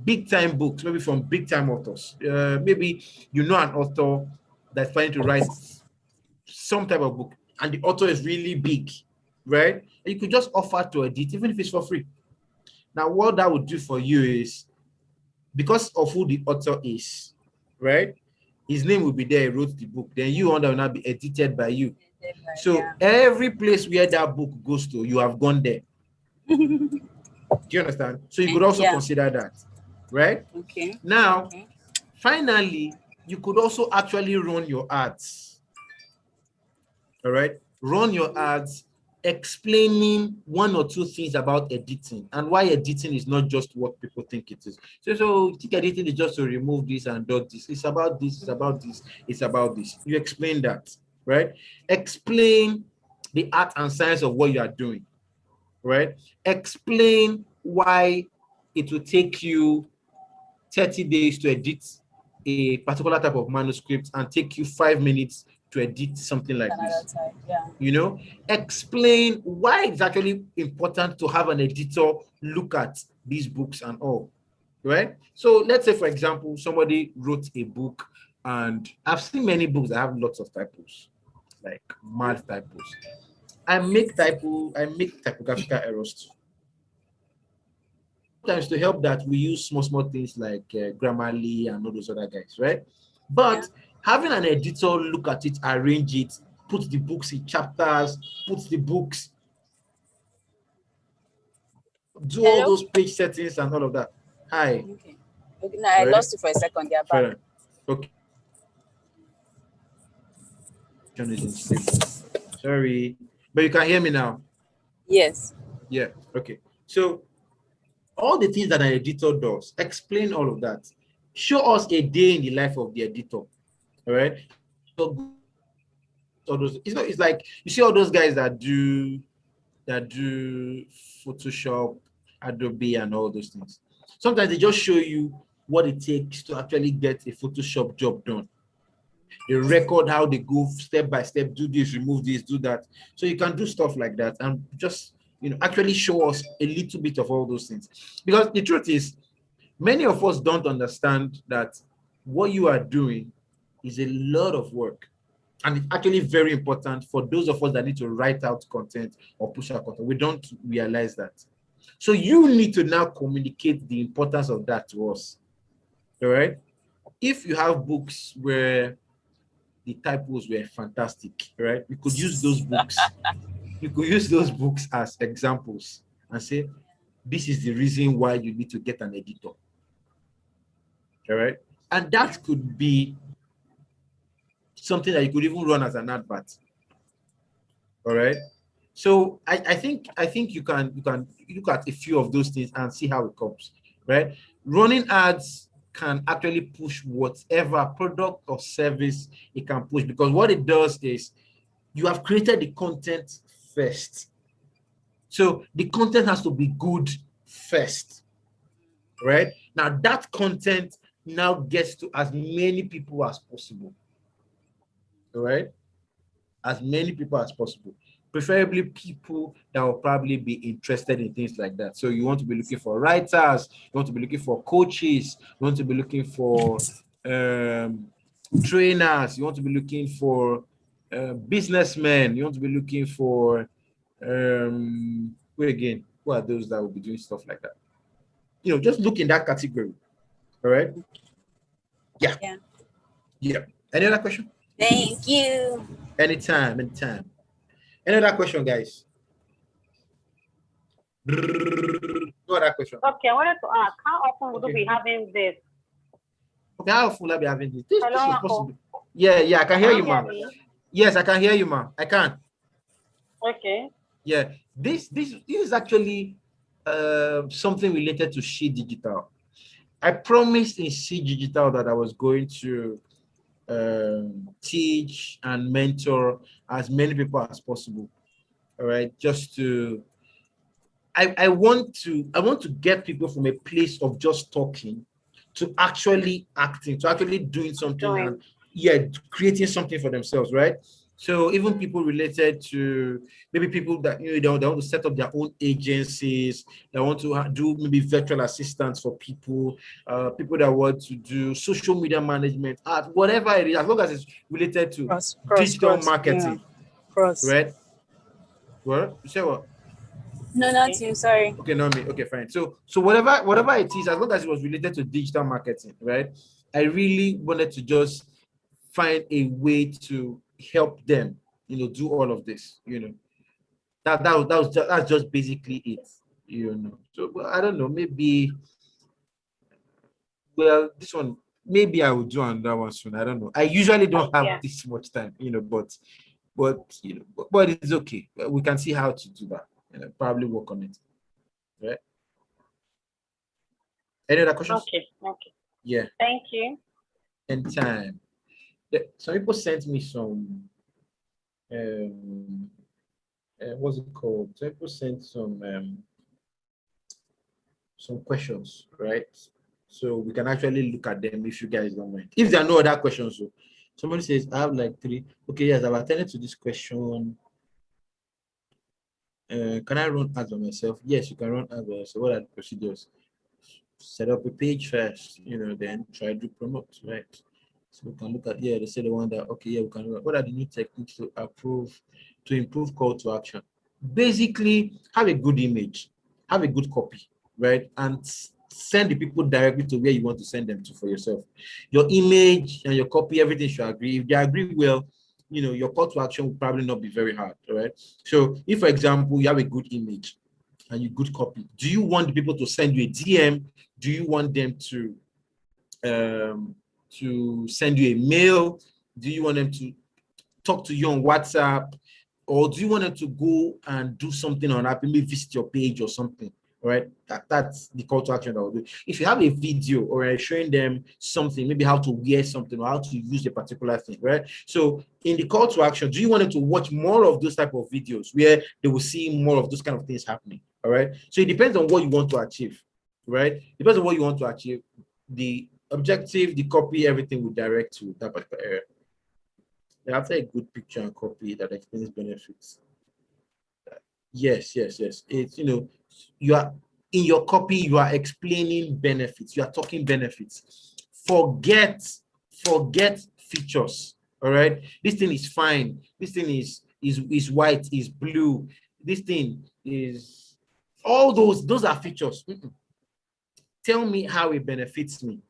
big time books, maybe from big time authors. Maybe you know an author that's trying to write some type of book, and the author is really big, right? And you could just offer to edit, even if it's for free. Now, what that would do for you is, because of who the author is, right? His name will be there, he wrote the book, then you will not be edited by you. So every place where that book goes to, you have gone there. Do you understand? So you could also consider that, right? Okay. Now, finally, you could also actually run your ads. All right, run your ads explaining one or two things about editing and why editing is not just what people think it is. So you think editing is just to remove this and do this. It's about this, it's about this, it's about this. You explain that, right? Explain the art and science of what you are doing, right? Explain why it will take you 30 days to edit a particular type of manuscript and take you 5 minutes to edit something like this. You know, explain why it's actually important to have an editor look at these books and all, right? So let's say, for example, somebody wrote a book, and I've seen many books that have lots of typos, like mad typos. I make typographical errors too. Sometimes to help that, we use small things like Grammarly and all those other guys, right? But having an editor look at it, arrange it, put the books in chapters, put the books, do all those page settings and all of that. Hi. Okay. No, I lost you for a second. Yeah, back. Okay. Sorry, but you can hear me now. Yes. Yeah. Okay. So all the things that an editor does, explain all of that. Show us a day in the life of the editor. All right. So all those, it's like you see all those guys that do Photoshop, Adobe, and all those things. Sometimes they just show you what it takes to actually get a Photoshop job done. They record how they go step by step, do this, remove this, do that. So you can do stuff like that and just, you know, actually show us a little bit of all those things. Because the truth is, many of us don't understand that what you are doing is a lot of work. And it's actually very important for those of us that need to write out content or push out content. We don't realize that. So you need to now communicate the importance of that to us. All right? If you have books where the typos were fantastic, right? You could use those books. You could use those books as examples and say, this is the reason why you need to get an editor. All right? And that could be something that you could even run as an advert. All right. So I think you can look at a few of those things and see how it comes. Right. Running ads can actually push whatever product or service it can push, because what it does is you have created the content first. So the content has to be good first. Right. Now that content now gets to as many people as possible. All right, as many people as possible, preferably people that will probably be interested in things like that. So you want to be looking for writers, you want to be looking for coaches, you want to be looking for trainers, you want to be looking for businessmen, you want to be looking for who are those that will be doing stuff like that? You know, just look in that category. All right. Yeah. Any other question? Thank you. Anytime. Any other question, guys? No other question. Okay, I wanted to ask, how often would you be having this? Okay, how often will I be having this? This is possible. Yeah, I can hear you, ma'am. Yes, I can hear you, ma'am. I can. Okay. Yeah, this is actually something related to She Digital. I promised in She Digital that I was going to teach and mentor as many people as possible. All right, just to I want to get people from a place of just talking to actually acting, to actually doing something and creating something for themselves, right? So even people related to maybe people that they want to set up their own agencies, they want to do maybe virtual assistants for people, people that want to do social media management, art, whatever it is, as long as it's related to digital marketing, right? What you say? What? No, not you. Sorry. Okay, not me. Okay, fine. So whatever it is, as long as it was related to digital marketing, right? I really wanted to just find a way to help them, do all of this. That's just basically it. So I don't know. Maybe this one. Maybe I will do another one soon. I don't know. I usually don't have this much time, but it's okay. We can see how to do that. Probably work on it. Right? Any other questions? Okay. Yeah. Thank you. Anytime. Some people sent me some what's it called? Some people sent some questions, right? So we can actually look at them if you guys don't mind. If there are no other questions, so somebody says, I have like 3. Okay, yes, I've attended to this question. Can I run ads by myself? Yes, you can run ads by yourself. What are the procedures? Set up a page first, then try to promote, right? So we can look at, they say the one that, okay, we can run. What are the new techniques to improve call to action? Basically, have a good image, have a good copy, right? And send the people directly to where you want to send them to for yourself. Your image and your copy, everything should agree. If they agree well, your call to action will probably not be very hard, all right? So if, for example, you have a good image and you good copy, do you want the people to send you a DM? Do you want them to send you a mail? Do you want them to talk to you on WhatsApp? Or do you want them to go and do something on app, maybe visit your page or something? All right, that's the call to action that I'll do. If you have a video or showing them something, maybe how to wear something or how to use a particular thing, right? So in the call to action, do you want them to watch more of those type of videos where they will see more of those kind of things happening? All right, so it depends on what you want to achieve, right? Depends on what you want to achieve. The objective, the copy, everything will direct to that particular area. After a good picture and copy that explains benefits. Yes. It's, you are in your copy, you are explaining benefits, you are talking benefits. Forget features. All right, this thing is fine, this thing is white, is blue, this thing is all those are features. Tell me how it benefits me.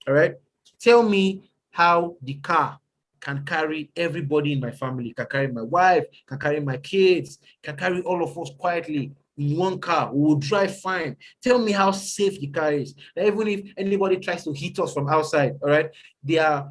All right, tell me how the car can carry everybody in my family, can carry my wife, can carry my kids, can carry all of us quietly in one car. We will drive fine. Tell me how safe the car is. That even if anybody tries to hit us from outside, all right, there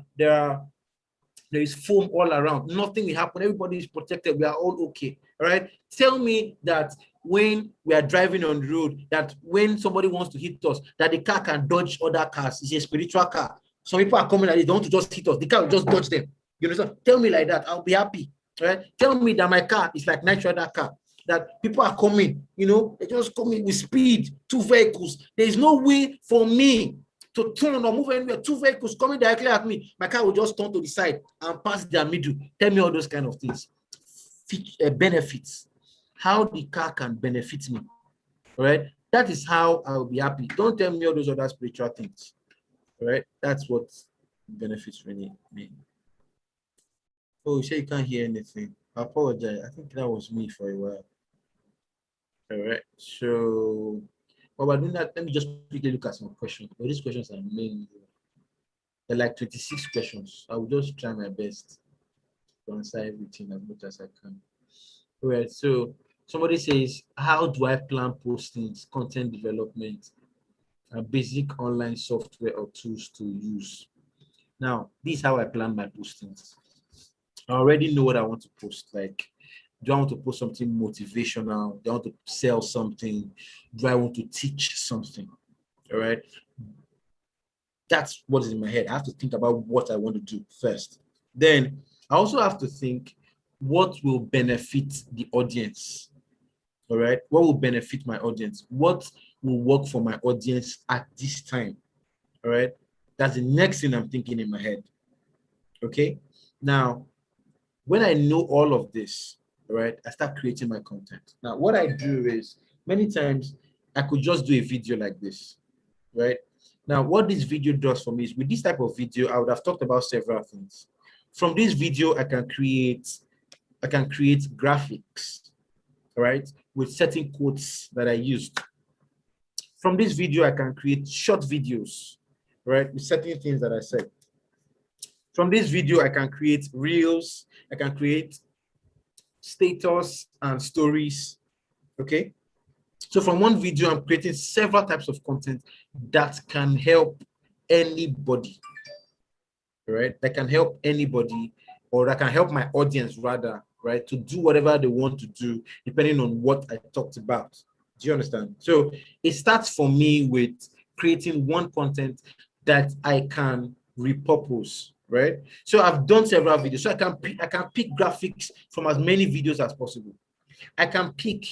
is foam all around. Nothing will happen. Everybody is protected. We are all okay. All right. Tell me that when we are driving on the road, that when somebody wants to hit us, that the car can dodge other cars. It's a spiritual car. Some people are coming and they don't want to just hit us. The car will just dodge them. You understand? Tell me like that. I'll be happy. Right? Tell me that my car is like natural car. That people are coming, they just coming with speed, 2 vehicles. There is no way for me to turn or move anywhere. 2 vehicles coming directly at me. My car will just turn to the side and pass their middle. Tell me all those kind of things. Benefits. How the car can benefit me. All right? That is how I'll be happy. Don't tell me all those other spiritual things. All right? That's what benefits really mean. Oh, you say you can't hear anything. I apologize. I think that was me for a while. All right. So, while we're doing that, let me just quickly look at some questions. But these questions are mainly, they're like 26 questions. I will just try my best to answer everything as much as I can. All right. So, somebody says, how do I plan postings, content development, and basic online software or tools to use? Now, this is how I plan my postings. I already know what I want to post. Like, do I want to post something motivational? Do I want to sell something? Do I want to teach something? All right. That's what is in my head. I have to think about what I want to do first. Then I also have to think what will benefit the audience. All right. What will benefit my audience? What will work for my audience at this time? All right. That's the next thing I'm thinking in my head. Okay. Now, when I know all of this, all right, I start creating my content. Now, what I do is many times I could just do a video like this, right? Now, what this video does for me is with this type of video, I would have talked about several things. From this video, I can create graphics, right, with certain quotes that I used. From this video, I can create short videos, right, with certain things that I said. From this video, I can create reels, I can create status and stories, okay? So from one video, I'm creating several types of content that can help anybody, right? That can help anybody, or that can help my audience rather, right? To do whatever they want to do, depending on what I talked about. Do you understand? So it starts for me with creating one content that I can repurpose, right? So I've done several videos. So I can pick graphics from as many videos as possible. I can pick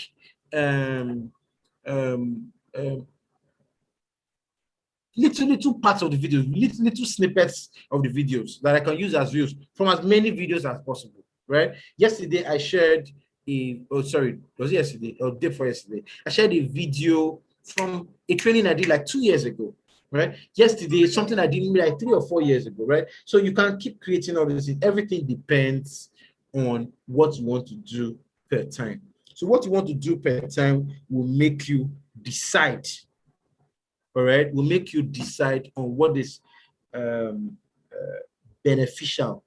little parts of the video, little snippets of the videos that I can use as reels from as many videos as possible, right? Yesterday I shared was it yesterday or day before yesterday? I shared a video from a training I did like 2 years ago, right? Yesterday, something I did like 3 or 4 years ago, right? So you can keep creating all this. Everything depends on what you want to do per time. So what you want to do per time will make you decide, all right? Will make you decide on what is beneficial,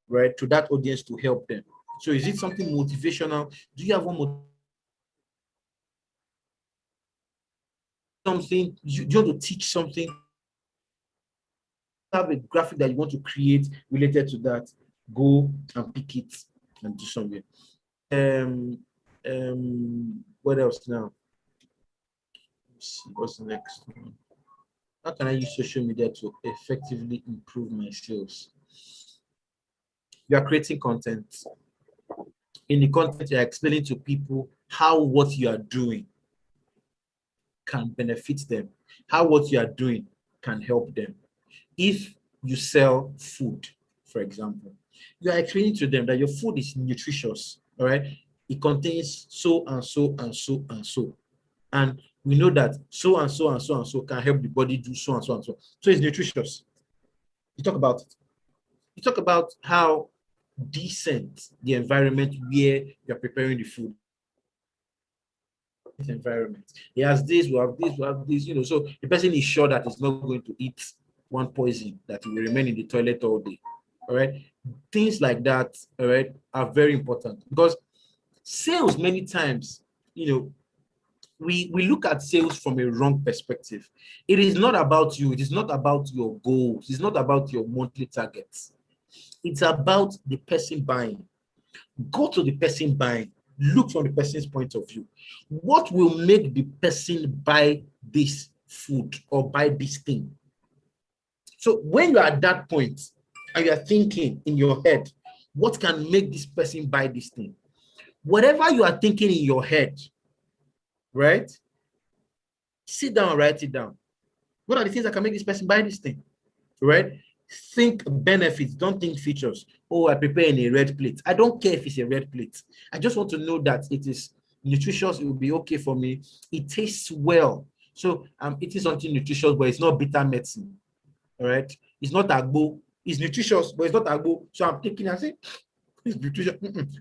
right, to that audience to help them. So is it something motivational? Do you have something, do you want to teach something? Have a graphic that you want to create related to that, go and pick it and do something. What else now? Let's see, what's the next one? How can I use social media to effectively improve my sales? You are creating content. In the content, you're explaining to people how what you are doing can benefit them, how what you are doing can help them. If you sell food, for example, you are explaining to them that your food is nutritious, all right? It contains so and so and so and so. And we know that so and so and so and so can help the body do so and so and so. So it's nutritious. You talk about it. You talk about how decent the environment where you're preparing the food. Environment. He has this, we have this, we have this, you know. So the person is sure that he's not going to eat one poison that will remain in the toilet all day. All right. Things like that, all right, are very important because sales many times, you know, we look at sales from a wrong perspective. It is not about you. It is not about your goals. It's not about your monthly targets. It's about the person buying. Go to the person buying. Look from the person's point of view. What will make the person buy this food or buy this thing? So when you're at that point and you're thinking in your head, what can make this person buy this thing? Whatever you are thinking in your head, right? Sit down and write it down. What are the things that can make this person buy this thing? Right? Think benefits, don't think features. Oh, I prepare in a red plate. I don't care if it's a red plate. I just want to know that it is nutritious. It will be okay for me. It tastes well. So I'm eating something nutritious, but it's not bitter medicine. All right? It's not agbo. It's nutritious, but it's not agbo. So I'm taking and say, it's nutritious.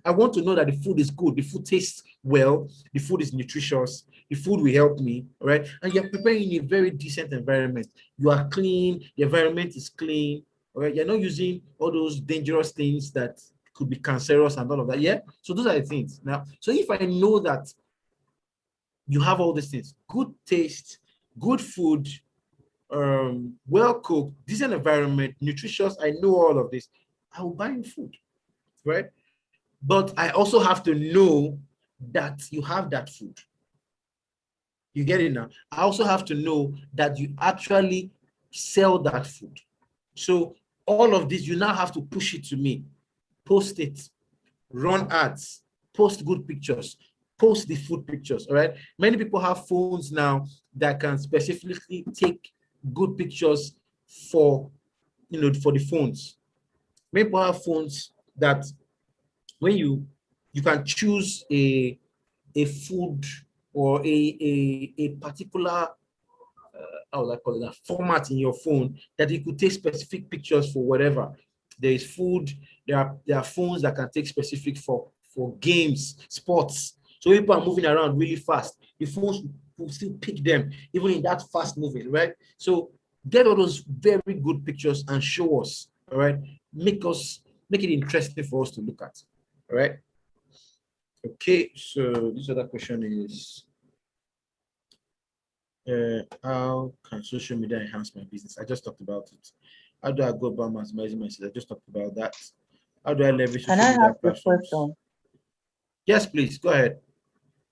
I want to know that the food is good. The food tastes well. The food is nutritious. The food will help me, all right? And you're preparing in a very decent environment. You are clean. The environment is clean, all right? You're not using all those dangerous things that could be cancerous and all of that, yeah? So those are the things. Now, so if I know that you have all these things, good taste, good food, well cooked, decent environment, nutritious, I know all of this, I will buy you food. Right? But I also have to know that you have that food. You get it now? I also have to know that you actually sell that food. So all of this, you now have to push it to me, post it, run ads, post good pictures, post the food pictures. All right. Many people have phones now that can specifically take good pictures for, for the phones. Many people have phones that when you can choose a food or a particular how would I call it, a format in your phone that you could take specific pictures for whatever. There is food, there are phones that can take specific for games, sports. So people are moving around really fast. The phones will still pick them, even in that fast moving, right? So get all those very good pictures and show us, all right? Make it interesting for us to look at, all right? Okay, so this other question is, how can social media enhance my business? I just talked about it. How do I go about maximizing my sales? I just talked about that. How do I leverage social media platforms? Question? Yes, please go ahead.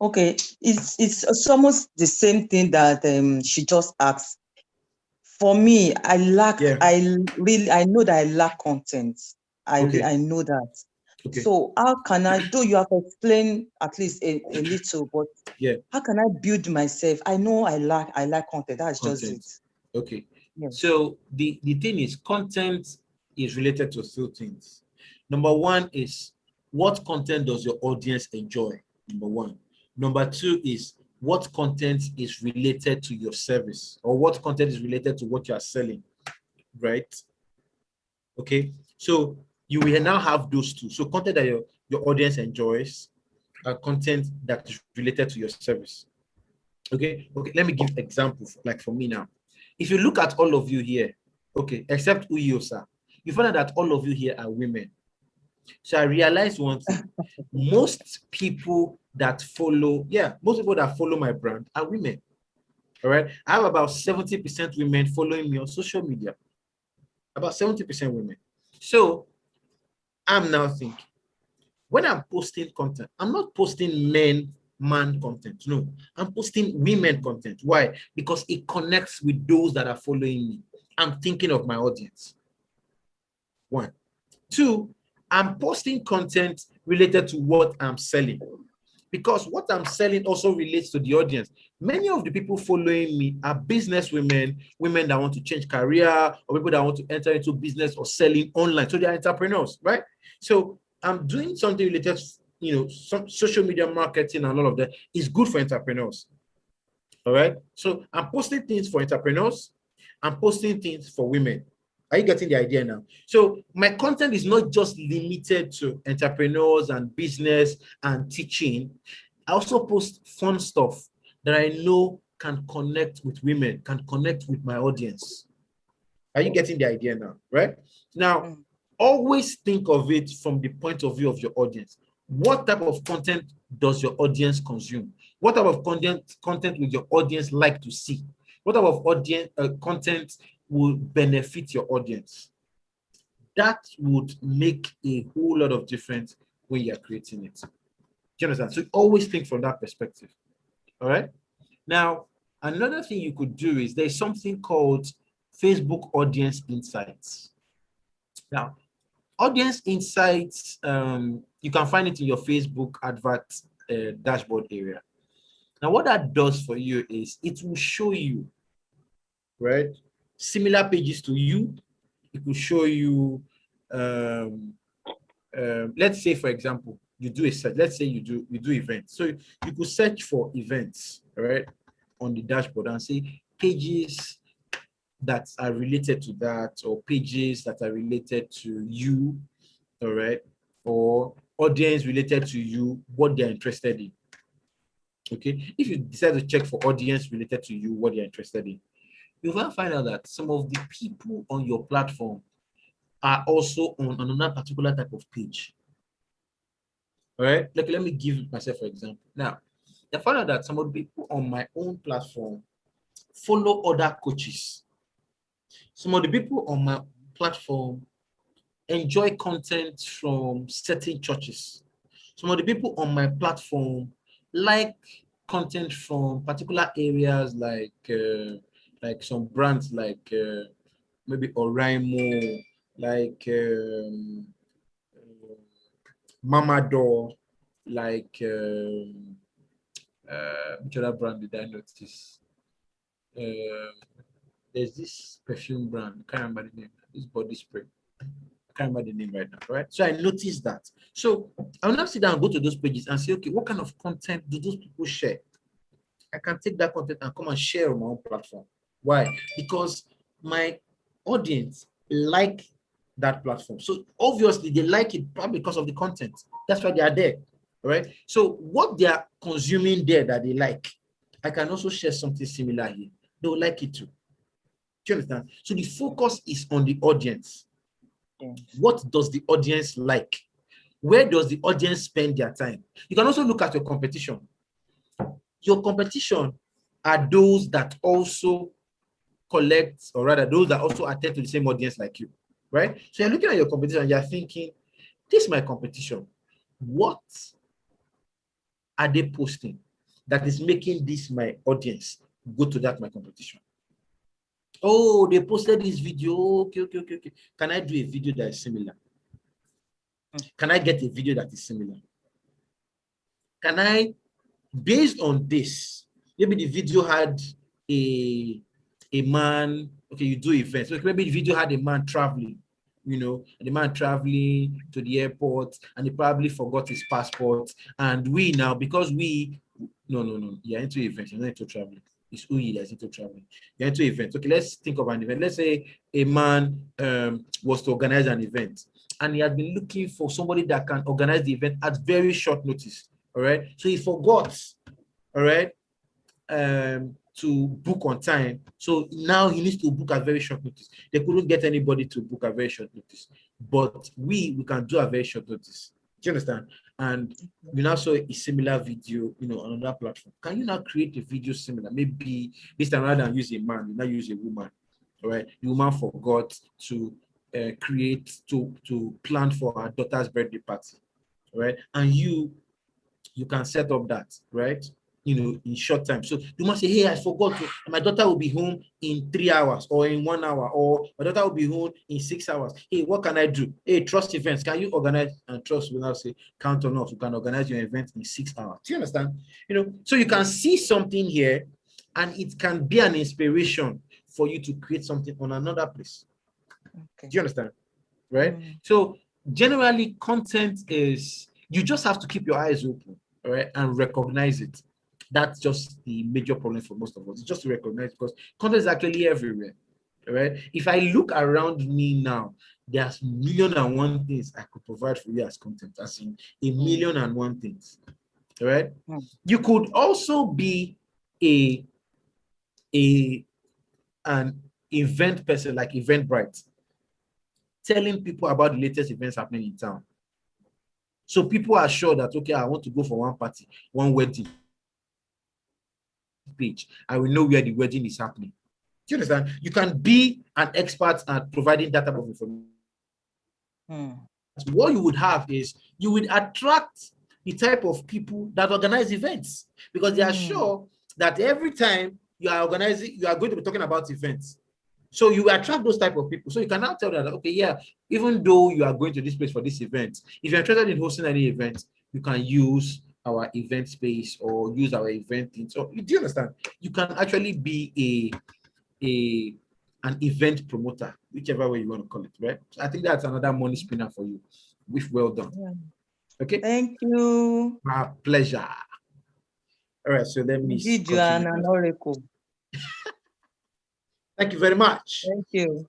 Okay, it's almost the same thing that she just asked. For me, I know that I lack content. I know that. Okay. So how can I, though you have explained at least a little, but how can I build myself? I know I lack content. That's just it. Okay. Yes. So the thing is, content is related to two things. Number one is, what content does your audience enjoy? Number one. Number two is, what content is related to your service, or what content is related to what you are selling, right? Okay. So you will now have those two. So content that your audience enjoys, and content that is related to your service. Okay. Let me give examples. Like for me now, if you look at all of you here, okay, except Uyosa, you find out that all of you here are women. So I realized one thing: most people that follow my brand are women. All right. I have about 70% women following me on social media. About 70% women. So I'm now thinking, when I'm posting content, I'm not posting man content. No, I'm posting women content. Why? Because it connects with those that are following me. I'm thinking of my audience. One. Two, I'm posting content related to what I'm selling, because what I'm selling also relates to the audience. Many of the people following me are business women that want to change career, or people that want to enter into business or selling online. So they are entrepreneurs, right? So I'm doing something related to, some social media marketing, and all of that is good for entrepreneurs. All right. So I'm posting things for entrepreneurs. I'm posting things for women. Are you getting the idea now? So my content is not just limited to entrepreneurs and business and teaching. I also post fun stuff that I know can connect with women, can connect with my audience. Are you getting the idea now? Right? Now, always think of it from the point of view of your audience. What type of content does your audience consume? What type of content would your audience like to see? What type of content will benefit your audience? That would make a whole lot of difference when you're creating it. Do you understand? So always think from that perspective. All right. Now, another thing you could do is there's something called Facebook Audience Insights. Now, Audience Insights, you can find it in your Facebook advert dashboard area. Now, what that does for you is it will show you, right, similar pages to you. It will show you, let's say, for example, you do a search. Let's say you do events. So you could search for events, right, on the dashboard and say pages that are related to that, or pages that are related to you, all right, or audience related to you, what they're interested in. Okay, if you decide to check for audience related to you, what they're interested in, you will find out that some of the people on your platform are also on another particular type of page. All right, like let me give myself an example. Now, I found out that some of the people on my own platform follow other coaches. Some of the people on my platform enjoy content from certain churches. Some of the people on my platform like content from particular areas like like some brands like maybe Oraimo, like Mamador, like which other brand did I notice? There's this perfume brand, I can't remember the name, this body spray. I can't remember the name right now, right? So I noticed that. So I will now sit down and go to those pages and say, okay, what kind of content do those people share? I can take that content and come and share on my own platform. Why? Because my audience like that platform. So obviously they like it probably because of the content. That's why they are there. All right. So what they are consuming there that they like, I can also share something similar here. They will like it too. Do you understand? So the focus is on the audience. What does the audience like? Where does the audience spend their time? You can also look at your competition. Your competition are those that also collect, or rather those that also attend to the same audience like you, right? So you're looking at your competition and you're thinking, this is my competition. What are they posting that is making this my audience go to that my competition? Oh, they posted this video. Okay. Can I do a video that is similar? Can I get a video that is similar? Can I, based on this, maybe the video had a man, okay, you do events. So maybe the video had a man traveling, you know, the man traveling to the airport and he probably forgot his passport. And we now, because we, no, you're into events, you're not into traveling. It's Uyi that's into traveling. You're into events. Okay, let's think of an event. Let's say a man was to organize an event and he had been looking for somebody that can organize the event at very short notice. All right. So he forgot, all right, to book on time. So now he needs to book at very short notice. They couldn't get anybody to book at very short notice. But we can do a very short notice. Do you understand? And we now saw a similar video, you know, on another platform. Can you now create a video similar? Maybe this time rather than use a man, you now use a woman. All right. The woman forgot to to plan for her daughter's birthday party. All right. And you can set up that, right? You know, in short time. So you must say, hey, I forgot to, my daughter will be home in 3 hours or in 1 hour, or my daughter will be home in 6 hours. Hey, what can I do? Hey, Trust Events, can you organize? And Trust will now say, count on us, you can organize your event in 6 hours. Do you understand? You know, so you can see something here and it can be an inspiration for you to create something on another place. Okay. Do you understand? Right? So generally content is, you just have to keep your eyes open, all right, and recognize it. That's just the major problem for most of us. It's just to recognize, because content is actually everywhere. All right. If I look around me now, there's 1,000,001 things I could provide for you as content, as in 1,000,001 things. All right. You could also be an event person, like Eventbrite, telling people about the latest events happening in town. So people are sure that, okay, I want to go for one party, one wedding page. I will know where the wedding is happening. Do you understand? You can be an expert at providing that type of information. What you would have is, you would attract the type of people that organize events, because they are sure that every time you are organizing, you are going to be talking about events. So you attract those type of people. So you can now tell them that, okay, yeah, even though you are going to this place for this event, if you're interested in hosting any event, you can use our event space or use our event thing. So do you understand? You can actually be an event promoter, whichever way you want to call it, right? So I think that's another money spinner for you. Well done. Okay. Thank you. My pleasure. All right, so let me Indeed, you are an oracle. Thank you very much. Thank you.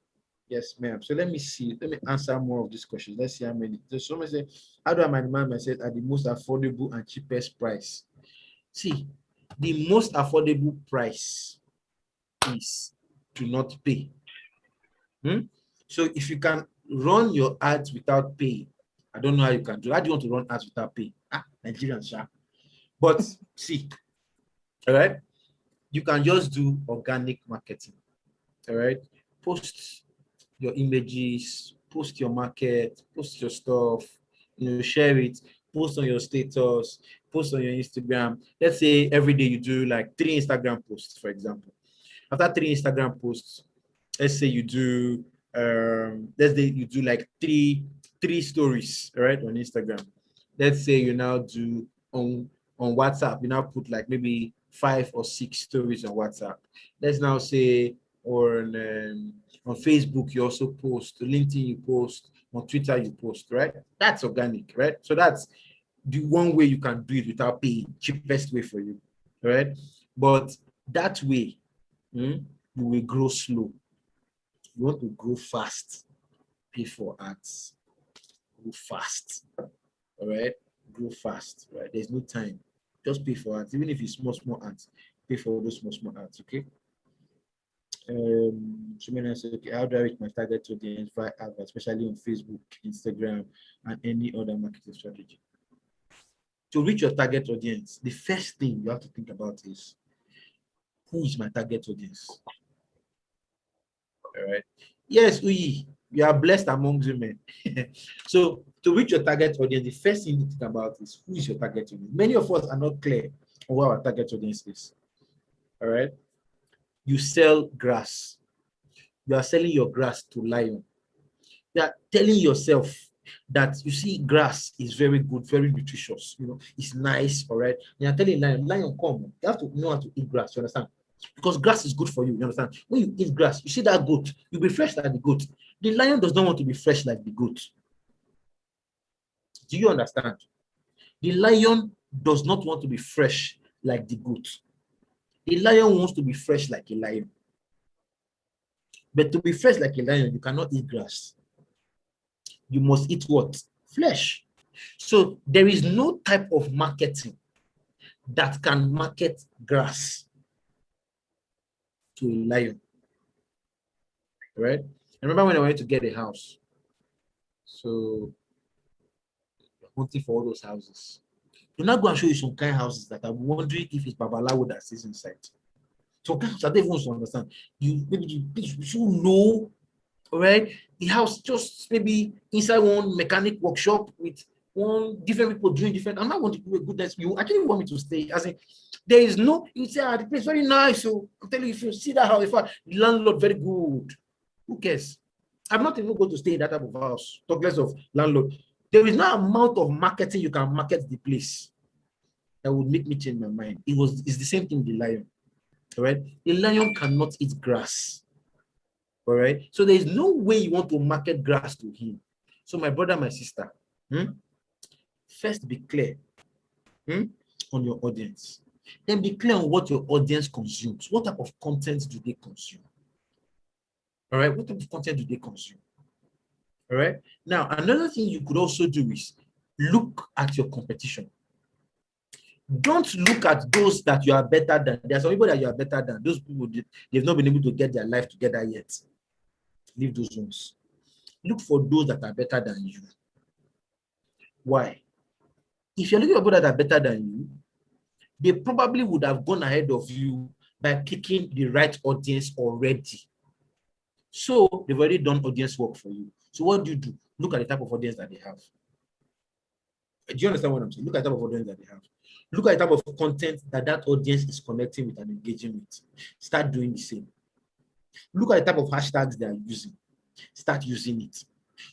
Yes, ma'am. So let me see. Let me answer more of these questions. Let's see how many. There's someone say, how do I manage myself at the most affordable and cheapest price? See, the most affordable price is to not pay. So if you can run your ads without pay, I don't know how you can do. How do you want to run ads without pay? Nigerians, sharp. But see, all right, you can just do organic marketing. All right, post your images, post your market, post your stuff, you know, share it, post on your status, post on your Instagram. Let's say every day you do like 3 Instagram posts, for example. after 3 Instagram posts, let's say you do you do like three stories, right, on Instagram. Let's say you now do on WhatsApp, you now put like maybe 5 or 6 stories on WhatsApp. Let's now say on Facebook you also post, LinkedIn you post, on Twitter you post, right? That's organic, right? So that's the one way you can do it without paying, cheapest way for you, right? But that way, you will grow slow. You want to grow fast, pay for ads. Grow fast, all right? Grow fast, right? There's no time. Just pay for ads, even if it's small ads. Pay for those small ads, okay? Someone said, okay, how do I reach my target audience via ads, especially on Facebook, Instagram, and any other marketing strategy? To reach your target audience, the first thing you have to think about is, who is my target audience? All right. Yes, you are blessed among women. So to reach your target audience, the first thing you think about is, who is your target audience? Many of us are not clear on what our target audience is. All right. You sell grass. You are selling your grass to lion. You are telling yourself that, you see, grass is very good, very nutritious, it's nice, all right? You are telling lion, come, you have to know how to eat grass, you understand? Because grass is good for you, you understand? When you eat grass, you see that goat, you'll be fresh like the goat. The lion does not want to be fresh like the goat. Do you understand? The lion does not want to be fresh like the goat. The lion wants to be fresh like a lion. But to be fresh like a lion, you cannot eat grass. You must eat what? Flesh. So there is no type of marketing that can market grass to a lion. Right? I remember when I went to get a house. So hunting for all those houses. I'm not going to show you some kind of houses that I'm wondering if it's Babalawo that sits inside. So kind of, I don't even want to understand. You should know, right? The house just maybe inside one mechanic workshop with one different people doing different. I'm not going to do a goodness. You actually want me to stay. As in, there is no, you say, the place very nice. So I'm telling you, if you see that house, the landlord very good. Who cares? I'm not even going to stay in that type of house. Talk less of landlord. There is no amount of marketing you can market the place that would make me change my mind. It's the same thing with the lion. All right? The lion cannot eat grass. All right? So there is no way you want to market grass to him. So my brother, my sister, first be clear on your audience. Then be clear on what your audience consumes. What type of content do they consume? All right? What type of content do they consume? All right? Now, another thing you could also do is look at your competition. Don't look at those that you are better than. There are some people that you are better than. Those people, they've not been able to get their life together yet. Leave those ones. Look for those that are better than you. Why? If you're looking for people that are better than you, they probably would have gone ahead of you by picking the right audience already. So they've already done audience work for you. So what do? Look at the type of audience that they have. Do you understand what I'm saying? Look at the type of audience that they have. Look at the type of content that audience is connecting with and engaging with. Start doing the same. Look at the type of hashtags they are using. Start using it.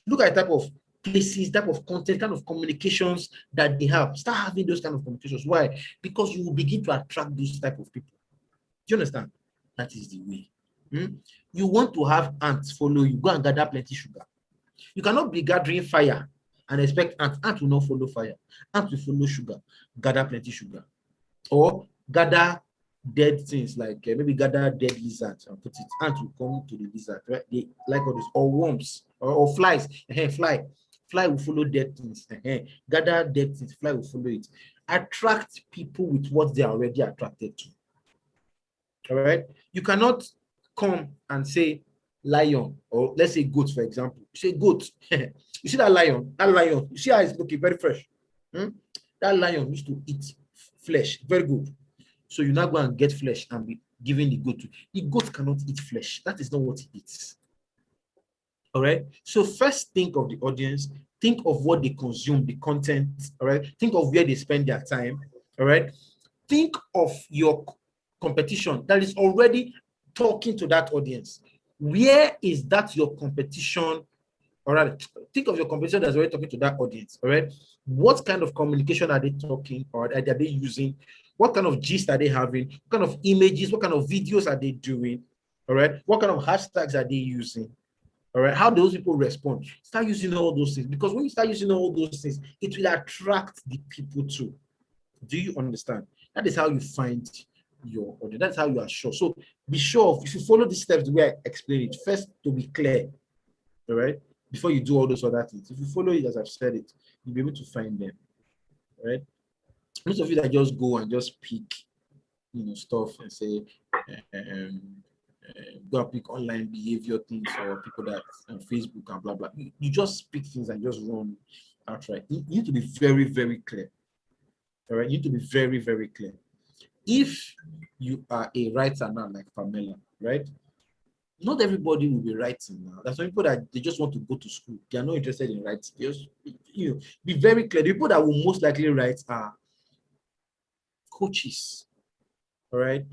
Look at the type of places, type of content, kind of communications that they have. Start having those kind of communications. Why? Because you will begin to attract those type of people. Do you understand? That is the way. You want to have ants follow you. Go and gather plenty sugar. You cannot be gathering fire and expect ants. Ants will not follow fire. Ants will follow sugar. Gather plenty sugar. Or gather dead things, like maybe gather dead lizards and put it. Ants will come to the lizard, right? They like all this. Or worms, or flies. Fly will follow dead things. Gather dead things. Fly will follow it. Attract people with what they are already attracted to. All right? You cannot come and say lion, or let's say goat, for example. You say goat. You see that lion? You see how it's looking very fresh. That lion used to eat flesh. Very good. So you now go and get flesh and be giving the goat to. The goat cannot eat flesh. That is not what it eats. All right. So first think of the audience. Think of what they consume, the content. All right. Think of where they spend their time. All right. Think of your competition that is already talking to that audience. Where is that your competition? All right, think of your competition that's already talking to that audience. All right, what kind of communication are they talking, or are they using? What kind of gist are they having? What kind of images? What kind of videos are they doing? All right, what kind of hashtags are they using? All right, how those people respond? Start using all those things, because when you start using all those things, it will attract the people too. Do you understand? That is how you find your audience. That's how you are sure. So be sure, if you follow these steps the way I explained it, first to be clear, all right, before you do all those other things. If you follow it as I've said it, you'll be able to find them, right? Most of you that just go and just pick, stuff and say, go and pick online behavior things or people that on Facebook and blah blah. You just pick things and just run outright. You need to be very, very clear. All right, you need to be very, very clear. If you are a writer now, like Pamela, right? Not everybody will be writing now. There's some people that they just want to go to school. They are not interested in writing. Just, be very clear. The people that will most likely write are coaches, all right?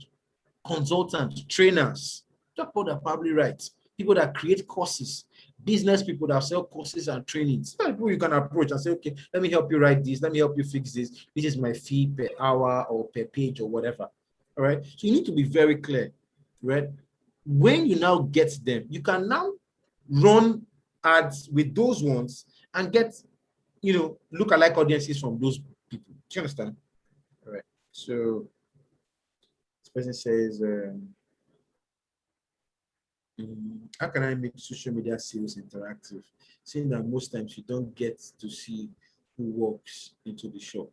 Consultants, trainers, people that probably write, people that create courses, business people that sell courses and trainings. People you can approach and say, okay, let me help you write this, let me help you fix this. This is my fee per hour or per page or whatever. All right. So you need to be very clear, right? When you now get them, you can now run ads with those ones and get, lookalike audiences from those people. Do you understand? All right. So this person says, how can I make social media sales interactive? Saying that most times you don't get to see who walks into the shop.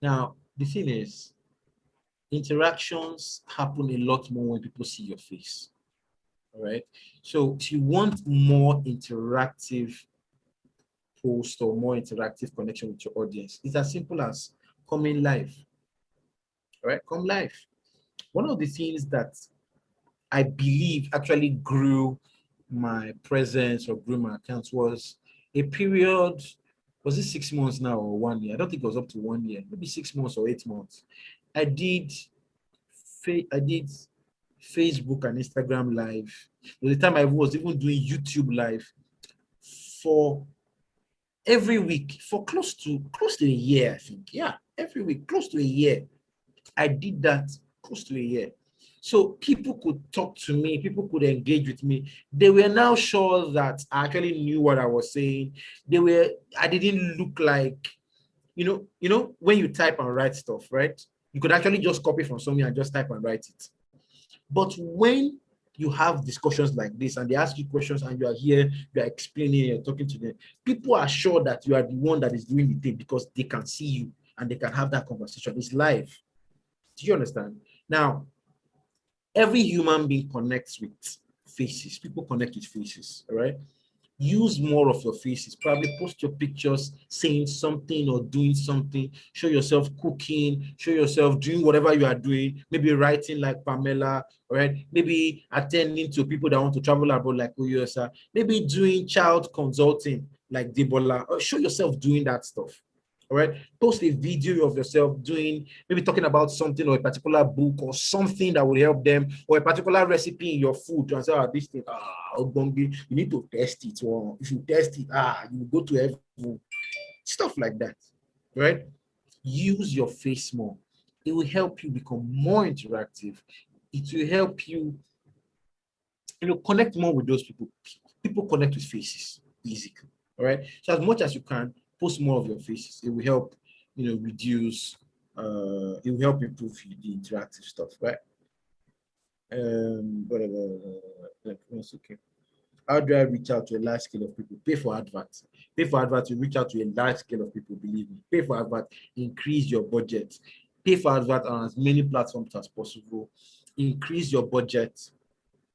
Now, the thing is, interactions happen a lot more when people see your face. All right. So if you want more interactive post or more interactive connection with your audience, it's as simple as coming live. All right, come live. One of the things that I believe actually grew my presence or grew my accounts was a period, was it 6 months now or 1 year? I don't think it was up to 1 year, maybe 6 months or 8 months. I did Facebook and Instagram live. By the time I was even doing YouTube live for every week for close to a year, I think. Yeah, every week, close to a year. I did that close to a year. So people could talk to me, people could engage with me. They were now sure that I actually knew what I was saying. I didn't look like, when you type and write stuff, right? You could actually just copy from somewhere and just type and write it. But when you have discussions like this and they ask you questions and you are here, you are explaining, you're talking to them, people are sure that you are the one that is doing the thing because they can see you and they can have that conversation. It's live. Do you understand? Now, every human being connects with faces. People connect with faces, all right? Use more of your faces. Probably post your pictures saying something or doing something. Show yourself cooking. Show yourself doing whatever you are doing. Maybe writing like Pamela, all right? Maybe attending to people that want to travel abroad like Uyosa. Maybe doing child consulting like Debola. Or show yourself doing that stuff. All right, post a video of yourself doing, maybe talking about something or a particular book or something that will help them, or a particular recipe in your food. And say, this thing, you need to test it. Or if you test it, you go to heaven. Stuff like that, right? Use your face more. It will help you become more interactive. It will help you, connect more with those people. People connect with faces easily. All right. So as much as you can, post more of your faces. It will help, reduce, it will help improve the interactive stuff, right? Okay. How do I reach out to a large scale of people? Pay for adverts. Pay for adverts to reach out to a large scale of people, believe me. Pay for adverts, increase your budget. Pay for adverts on as many platforms as possible. Increase your budget,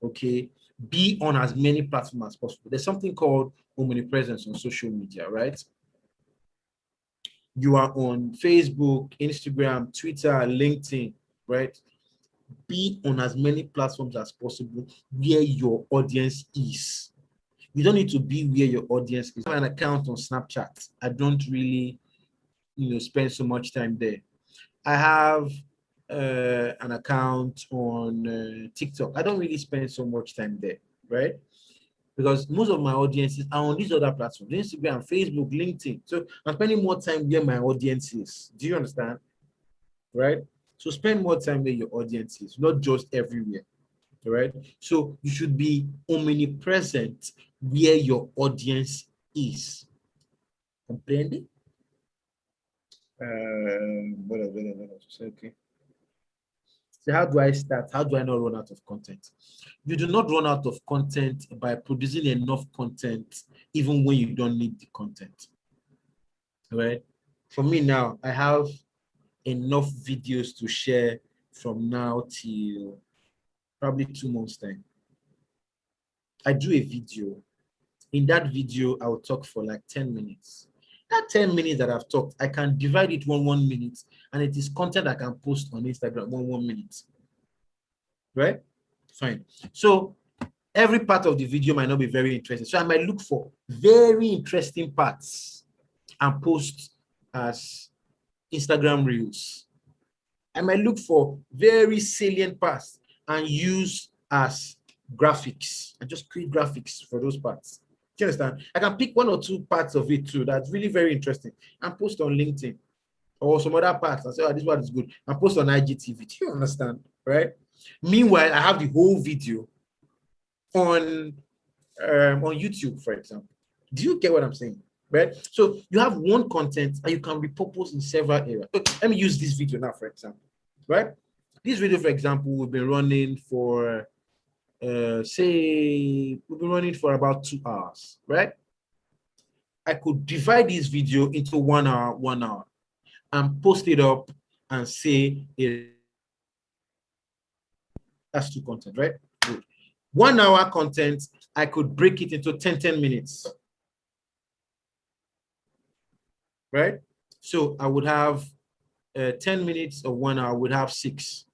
okay? Be on as many platforms as possible. There's something called omnipresence on social media, right? You are on Facebook, Instagram, Twitter, LinkedIn, right? Be on as many platforms as possible where your audience is. You don't need to be where your audience is. I have an account on Snapchat. I don't really, spend so much time there. I have an account on TikTok. I don't really spend so much time there, right? Because most of my audiences are on these other platforms, Instagram, Facebook, LinkedIn. So I'm spending more time where my audience is. Do you understand? Right? So spend more time where your audience is, not just everywhere. Right? So you should be omnipresent where your audience is. Comprende? What else? Okay. So how do I start? How do I not run out of content? You do not run out of content by producing enough content, even when you don't need the content. Right? For me now, I have enough videos to share from now till probably 2 months time. I do a video. In that video, I will talk for like 10 minutes. That 10 minutes that I've talked, I can divide it 1 minute, and it is content I can post on Instagram 1 minute. Right? Fine. So every part of the video might not be very interesting. So I might look for very interesting parts and post as Instagram Reels. I might look for very salient parts and use as graphics and just create graphics for those parts. Do you understand? I can pick 1 or 2 parts of it too that's really very interesting and post on LinkedIn or some other parts and say, oh, this one is good, and post on IGTV. Do you understand? Right? Meanwhile, I have the whole video on YouTube, for example. Do you get what I'm saying? Right? So you have one content and you can repurpose in several areas. Let me use this video now, for example. Right? This video, for example, we've been running for say we've been running for about 2 hours, right? I could divide this video into 1 hour, and post it up and say that's 2 content, right? Good. 1 hour content, I could break it into 10 minutes, right? So I would have 10 minutes or 1 hour, I would have 6,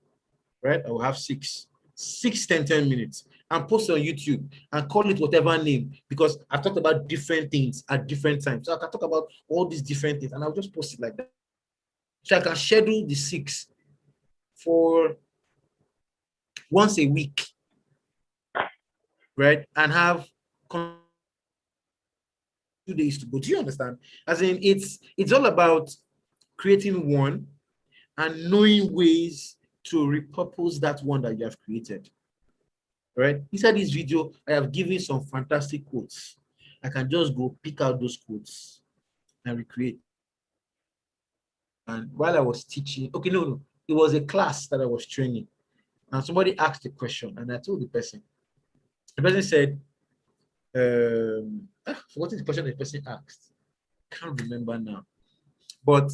right? I will have 6, 10 minutes, and post it on YouTube and call it whatever name, because I've talked about different things at different times. So I can talk about all these different things and I'll just post it like that. So I can schedule the 6 for once a week, right? And have 2 days to go. Do you understand? As in, it's all about creating one and knowing ways to repurpose that one that you have created. Right? Inside this video, I have given some fantastic quotes. I can just go pick out those quotes and recreate. And while I was teaching, okay, no, it was a class that I was training. And somebody asked a question, and I told the person. The person said, what is the question the person asked? Can't remember now. But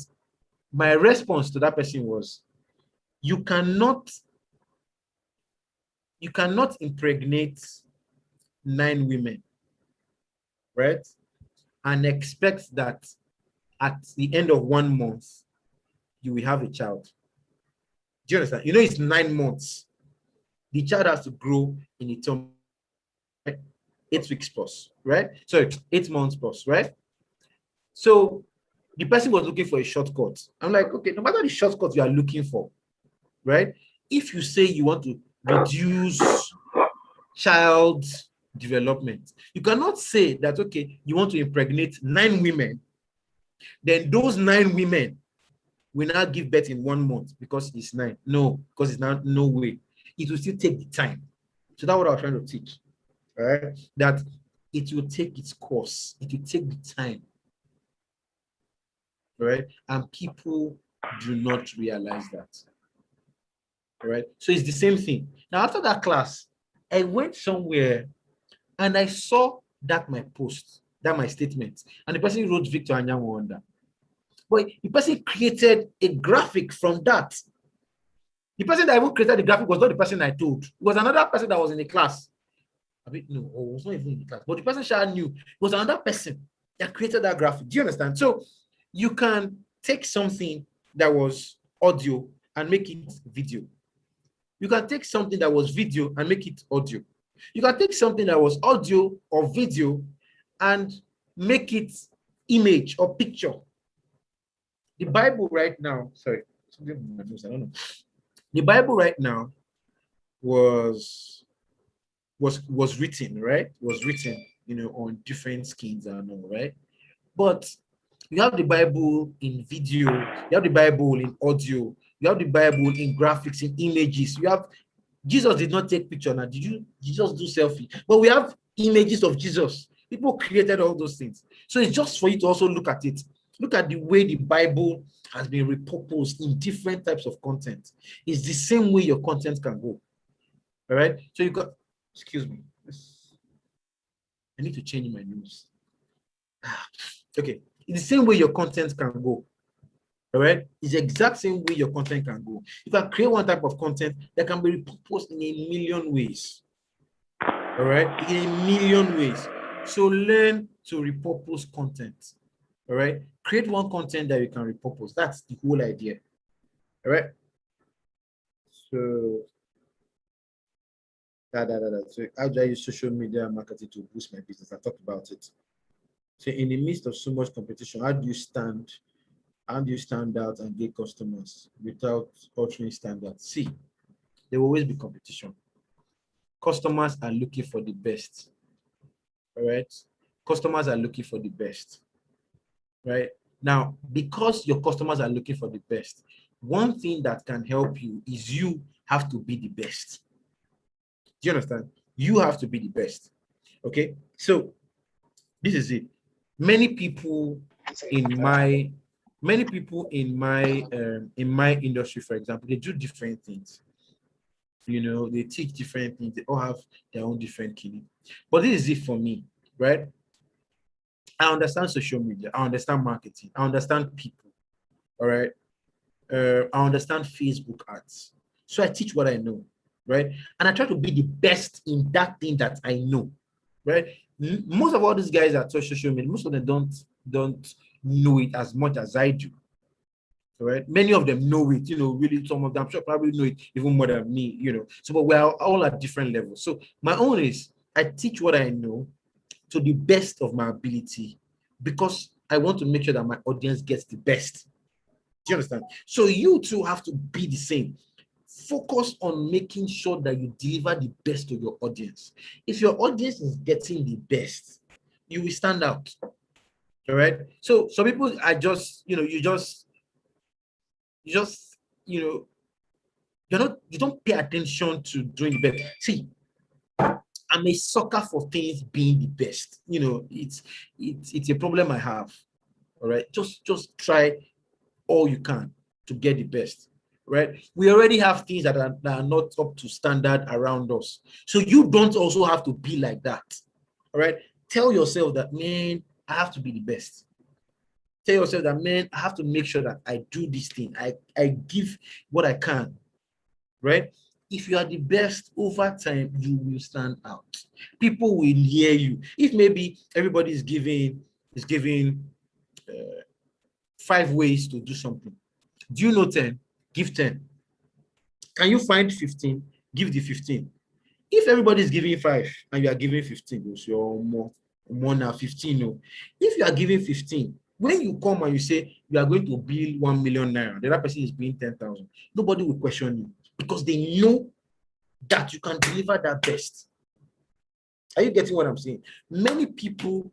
my response to that person was, you cannot impregnate 9 women, right? And expect that at the end of 1 month, you will have a child. Do you understand? You know, it's 9 months. The child has to grow in a term, right? 8 weeks plus, right? So 8 months plus, right? So the person was looking for a shortcut. I'm like, okay, no matter the shortcut you are looking for, right? If you say you want to reduce child development, you cannot say that, okay, you want to impregnate 9 women, then those 9 women will now give birth in 1 month because it's 9. No, because it's not, no way. It will still take the time. So that's what I was trying to teach, right? That it will take its course. It will take the time, right? And people do not realize that, right? So it's the same thing. Now, after that class, I went somewhere and I saw that my post, that my statement, and the person wrote Victor Anyanwu on that. But the person created a graphic from that. The person that even created the graphic was not the person I told. It was another person that was in the class. I mean, no, it was not even in the class. But the person Sha knew it was another person that created that graphic. Do you understand? So you can take something that was audio and make it video. You can take something that was video and make it audio. You can take something that was audio or video and make it image or picture. The Bible right now, sorry, something in my nose, I don't know. The Bible right now was written, right? Was written, on different skins and all, right? But you have the Bible in video, you have the Bible in audio, you have the Bible in graphics, in images. You have Jesus did not take picture. Now, did you just do selfie? But we have images of Jesus. People created all those things. So it's just for you to also look at it. Look at the way the Bible has been repurposed in different types of content. It's the same way your content can go. All right. So you got, excuse me. I need to change my news. Okay. It's the same way your content can go. All right. It's the exact same way your content can go. You can create one type of content that can be repurposed in a million ways. All right. In a million ways. So learn to repurpose content. All right. Create one content that you can repurpose. That's the whole idea. All right. So So how do I use social media marketing to boost my business? I talked about it. So in the midst of so much competition, how do you stand out and get customers without altering standards? See, there will always be competition. Customers are looking for the best. All right. Customers are looking for the best. Right. Now, because your customers are looking for the best, one thing that can help you is you have to be the best. Do you understand? You have to be the best. Okay. So this is it. Many people in my industry, for example, they do different things. They teach different things. They all have their own different killing. But this is it for me, right? I understand social media. I understand marketing. I understand people. All right. I understand Facebook ads. So I teach what I know, right? And I try to be the best in that thing that I know, right? Most of all these guys that touch social media, most of them don't know it as much as I do. All right. Many of them know it, really some of them I'm sure probably know it even more than me, So but we're all at different levels. So my own is I teach what I know to the best of my ability because I want to make sure that my audience gets the best. Do you understand? So you too have to be the same. Focus on making sure that you deliver the best to your audience. If your audience is getting the best, you will stand out. All right. So some people are just, you don't pay attention to doing the best. See, I'm a sucker for things being the best. It's a problem I have. All right. Just try all you can to get the best. Right? We already have things that are not up to standard around us. So you don't also have to be like that. All right? Tell yourself that, man, I have to be the best. Tell yourself that, man, I have to make sure that I do this thing. I give what I can. Right? If you are the best over time, you will stand out. People will hear you. If maybe everybody is giving 5 ways to do something. Do you know 10? Give 10. Can you find 15? Give the 15. If everybody is giving 5 and you are giving 15, so more now 15. No. If you are giving 15, when you come and you say you are going to bill 1 million naira, the other person is billing 10,000, nobody will question you because they know that you can deliver that best. Are you getting what I'm saying? Many people,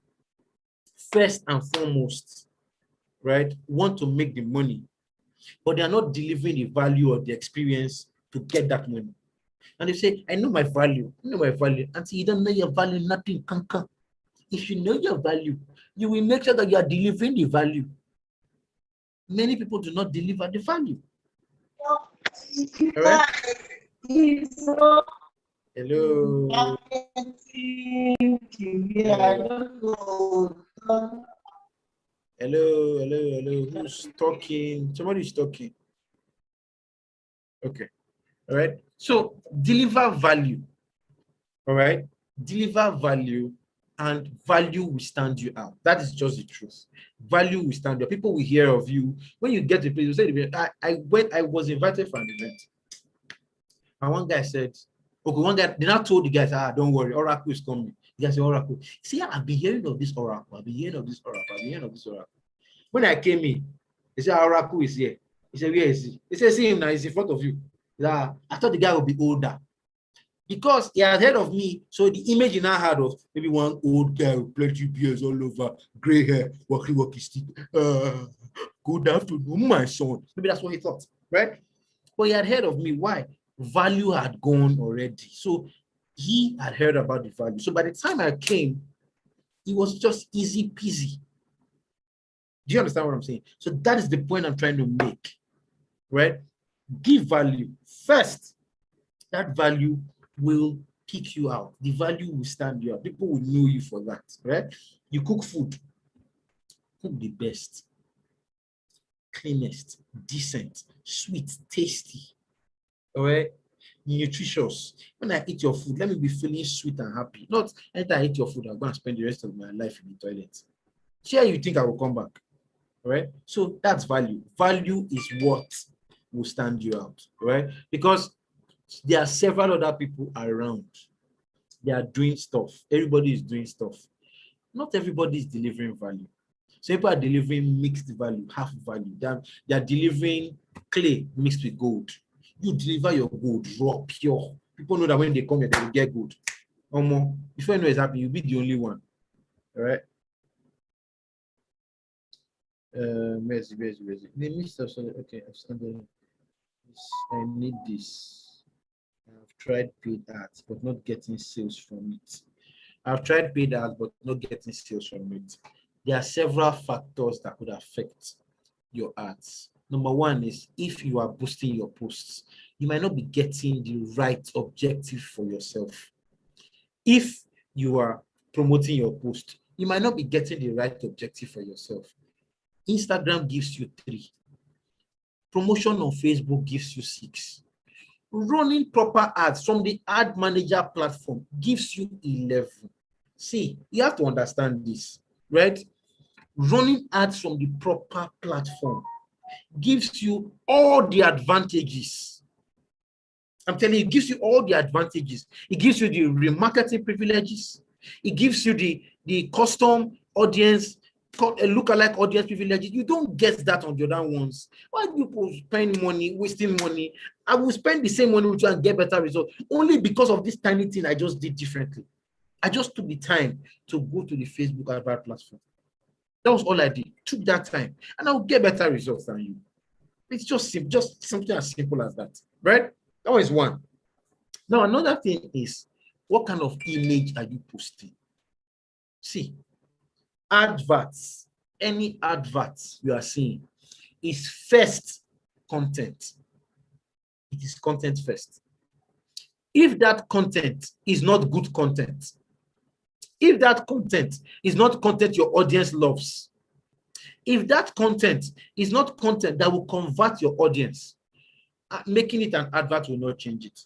first and foremost, right, want to make the money, but they are not delivering the value or the experience to get that money. And they say, I know my value. Until you don't know your value, nothing can come. If you know your value, you will make sure that you are delivering the value. Many people do not deliver the value. All right? Hello. Hello. Who's talking? Somebody's talking. Okay. All right. So deliver value. All right. Deliver value, and value will stand you out. That is just the truth. Value will stand you out. People will hear of you. When you get to a place, you say, I was invited for an event. And one guy said, okay, they now told the guys, don't worry, Oracle is coming. The guy said, Oracle. See, I've been hearing of this Oracle. When I came in, they said, Oracle is here. He said, where is he? He said, see him now, he's in front of you. Yeah, I thought the guy would be older. Because he had heard of me, so the image he now had of maybe one old guy with plenty beards all over, gray hair, walkie stick. Good afternoon, my son. Maybe that's what he thought, right? But he had heard of me. Why? Value had gone already. So he had heard about the value. So by the time I came, it was just easy peasy. Do you understand what I'm saying? So that is the point I'm trying to make, right? Give value first. That value will pick you out. The value will stand you out. People will know you for that, right? You cook food, cook the best, cleanest, decent, sweet, tasty, all right? Nutritious. When I eat your food, let me be feeling sweet and happy. Not anytime I eat your food, I'm going to spend the rest of my life in the toilet. Sure, you think I will come back, all right? So that's value. Value is what will stand you out, right? Because there are several other people around. They are doing stuff. Everybody is doing stuff. Not everybody is delivering value. Some people are delivering mixed value, half value. They are delivering clay mixed with gold. You deliver your gold raw, pure. People know that when they come here, they will get gold. Before you know it's happening, you'll be the only one. All right. Where's it? They mixed up. Okay, I need this. I've tried paid ads, but not getting sales from it. I've tried paid ads, but not getting sales from it. There are several factors that could affect your ads. Number one is if you are boosting your posts, you might not be getting the right objective for yourself. If you are promoting your post, you might not be getting the right objective for yourself. Instagram gives you 3. Promotion on Facebook gives you 6. Running proper ads from the ad manager platform gives you 11. See, you have to understand this, right? Running ads from the proper platform gives you all the advantages. I'm telling you, it gives you all the advantages. It gives you the remarketing privileges. It gives you the custom audience, lookalike audience privileges. You don't get that on the other ones. Why do people spend money, wasting money? I will spend the same money with you and get better results only because of this tiny thing I just did differently. I just took the time to go to the Facebook advert platform. That was all I did. Took that time, and I'll get better results than you. It's just something as simple as that, right? That was one. Now, another thing is, what kind of image are you posting? See, adverts, any adverts you are seeing is first content. It is content first. If that content is not good content, if that content is not content your audience loves, if that content is not content that will convert your audience, making it an advert will not change it.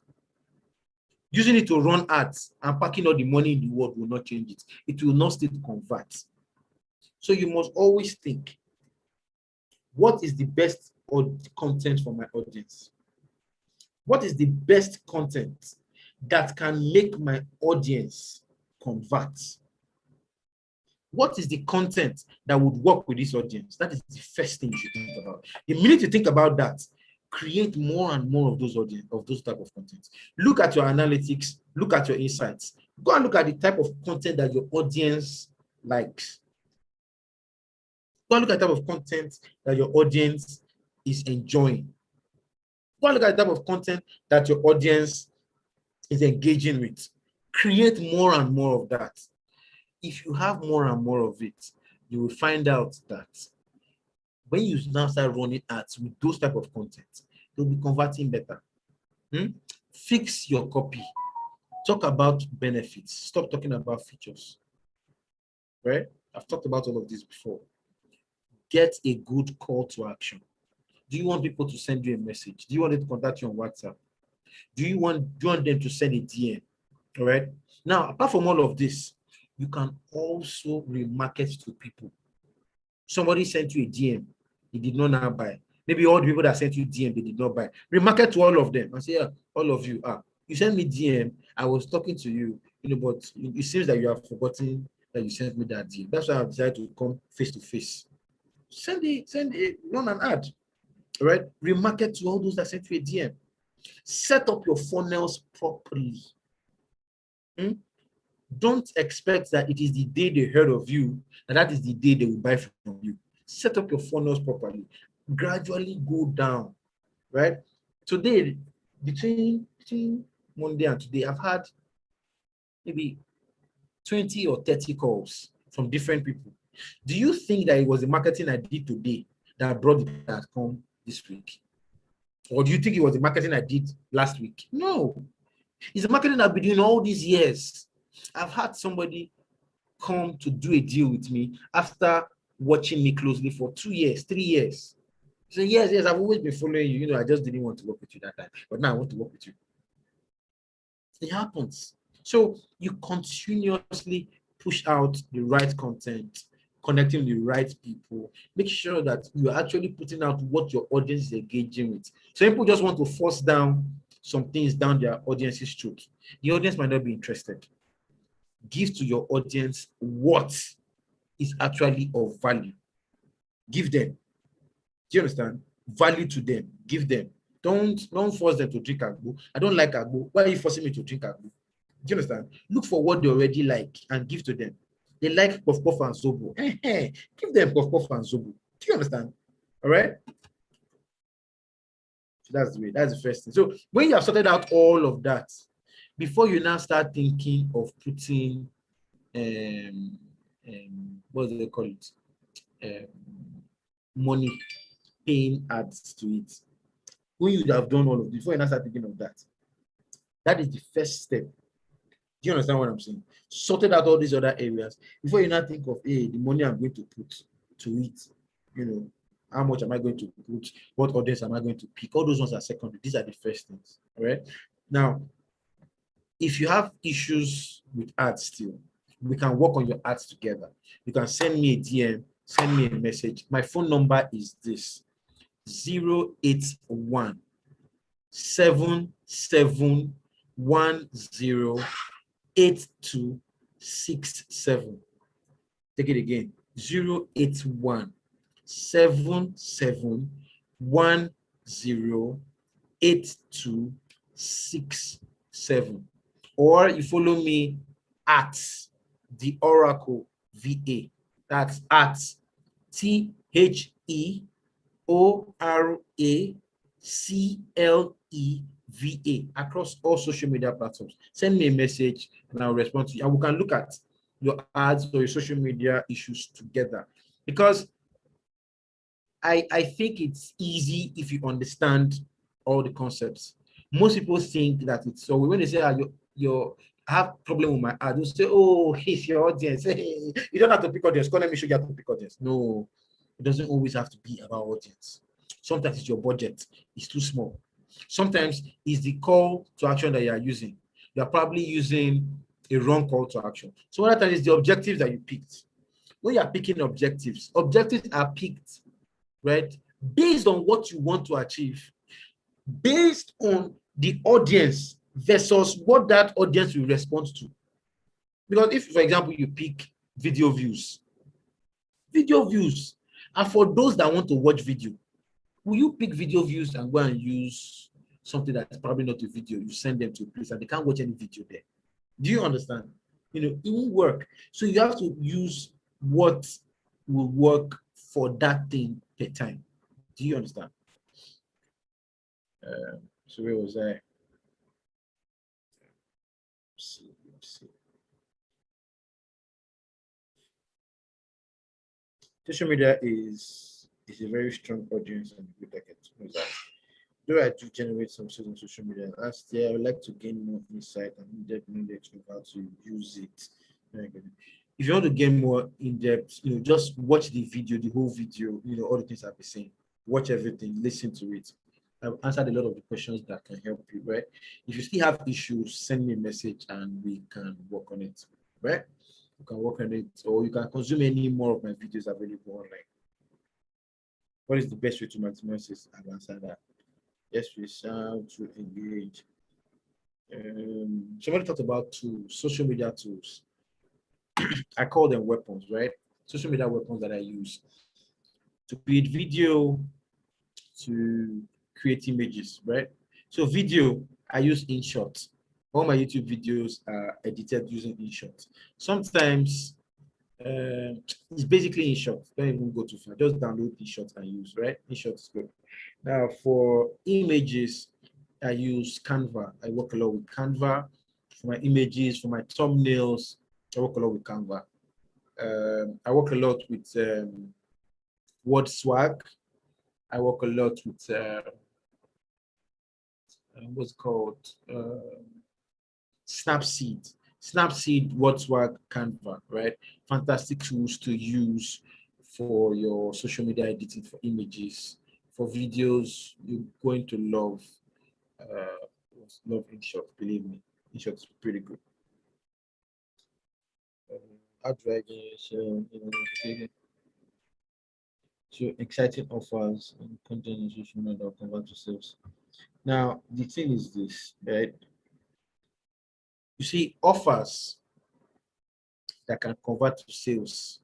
Using it to run ads and packing all the money in the world will not change it. It will not still convert. So you must always think, what is the best content for my audience? What is the best content that can make my audience convert? What is the content that would work with this audience? That is the first thing you should think about. The minute you think about that, create more and more of those audience, of those type of content. Look at your analytics, look at your insights. Go and look at the type of content that your audience likes. Go and look at the type of content that your audience is enjoying. Go and look at the type of content that your audience is engaging with. Create more and more of that. If you have more and more of it, you will find out that when you now start running ads with those type of content, they'll be converting better. Fix your copy. Talk about benefits. Stop talking about features. Right? I've talked about all of this before. Get a good call to action. Do you want people to send you a message? Do you want them to contact you on WhatsApp? Do you want them to send a DM? All right. Now, apart from all of this, you can also remarket to people. Somebody sent you a DM, he did not now buy. Maybe all the people that sent you DM, they did not buy. Remarket to all of them and say, yeah, all of you, you sent me DM, I was talking to you, but it seems that you have forgotten that you sent me that DM. That's why I decided to come face to face. Run an ad, all right? Remarket to all those that sent you a DM. Set up your funnels properly. Don't expect that it is the day they heard of you, and that is the day they will buy from you. Set up your funnels properly. Gradually go down, right? Today, between Monday and today, I've had maybe 20 or 30 calls from different people. Do you think that it was the marketing I did today that brought the people that come this week? Or do you think it was the marketing I did last week? No. It's the marketing I've been doing all these years. I've had somebody come to do a deal with me after watching me closely for 2 years, 3 years. So yes, I've always been following you. I just didn't want to work with you that time, but now I want to work with you. It happens. So you continuously push out the right content, connecting with the right people. Make sure that you're actually putting out what your audience is engaging with. So people just want to force down some things down their audience's throat. The audience might not be interested. Give to your audience what is actually of value. Give them. Do you understand? Value to them. Give them. Don't force them to drink agbo. I don't like agbo. Why are you forcing me to drink agbo? Do you understand? Look for what they already like and give to them. They like puff puff and zobo. Give them puff puff and zobo. Do you understand? All right. So that's the way. That's the first thing. So when you have sorted out all of that, before you now start thinking of putting what do they call it? Money, paying ads to it. When you have done all of this, before you now start thinking of that, that is the first step. Do you understand what I'm saying? Sorted out all these other areas before you now think of, hey, the money I'm going to put to it, how much am I going to put? What audience am I going to pick? All those ones are secondary. These are the first things. All right. Now, if you have issues with ads still, we can work on your ads together. You can send me a DM, send me a message. My phone number is this: 081 7710 8267. Take it again: 081 7710 8267. Or you follow me at the Oracle VA. That's at THEORACLEVA across all social media platforms. Send me a message and I'll respond to you. And we can look at your ads or your social media issues together. Because I think it's easy if you understand all the concepts. Most people think that it's so when they say you have problem with my ad, you say, oh, it's your audience. Hey, you don't have to pick audience. Let me show you how to pick audience. No, it doesn't always have to be about audience. Sometimes it's your budget, it's too small. Sometimes it's the call to action that you are using. You're probably using a wrong call to action. So what that is the objectives that you picked. When you are picking objectives are picked, right, based on what you want to achieve, based on the audience versus what that audience will respond to. Because if, for example, you pick video views are for those that want to watch video. Will you pick video views and go and use something that's probably not a video? You send them to a place and they can't watch any video there. Do you understand? It won't work. So you have to use what will work for that thing per time. Do you understand? So where was I? Let's see. Social media is a very strong audience and good target. Though I do generate some sales on social media, last year I would like to gain more insight and in-depth knowledge of how to use it. If you want to gain more in-depth, just watch the video, the whole video, all the things I've been saying. Watch everything, listen to it. I've answered a lot of the questions that can help you, right? If you still have issues, send me a message and we can work on it, right? You can work on it, or you can consume any more of my videos available online. What is the best way to maximize this? I've answered that. Yes, we shall to engage. Somebody talked about tools, social media tools. I call them weapons, right? Social media weapons that I use to create video, to create images, right? So video, I use InShot. All my YouTube videos are edited using InShot. Sometimes it's basically InShot. Don't even go too far. Just download InShot and use, right? InShot is good. Now for images, I use Canva. I work a lot with Canva. For my images, for my thumbnails, I work a lot with Canva. I work a lot with WordSwag. I work a lot with what's called Snapseed. Snapseed, WordSwag, Canva, right? Fantastic tools to use for your social media editing, for images, for videos. You're going to love InShot, believe me. InShot is pretty good. How do I so exciting offers and content in social media that convert to sales. Now, the thing is this, right? You see, offers that can convert to sales,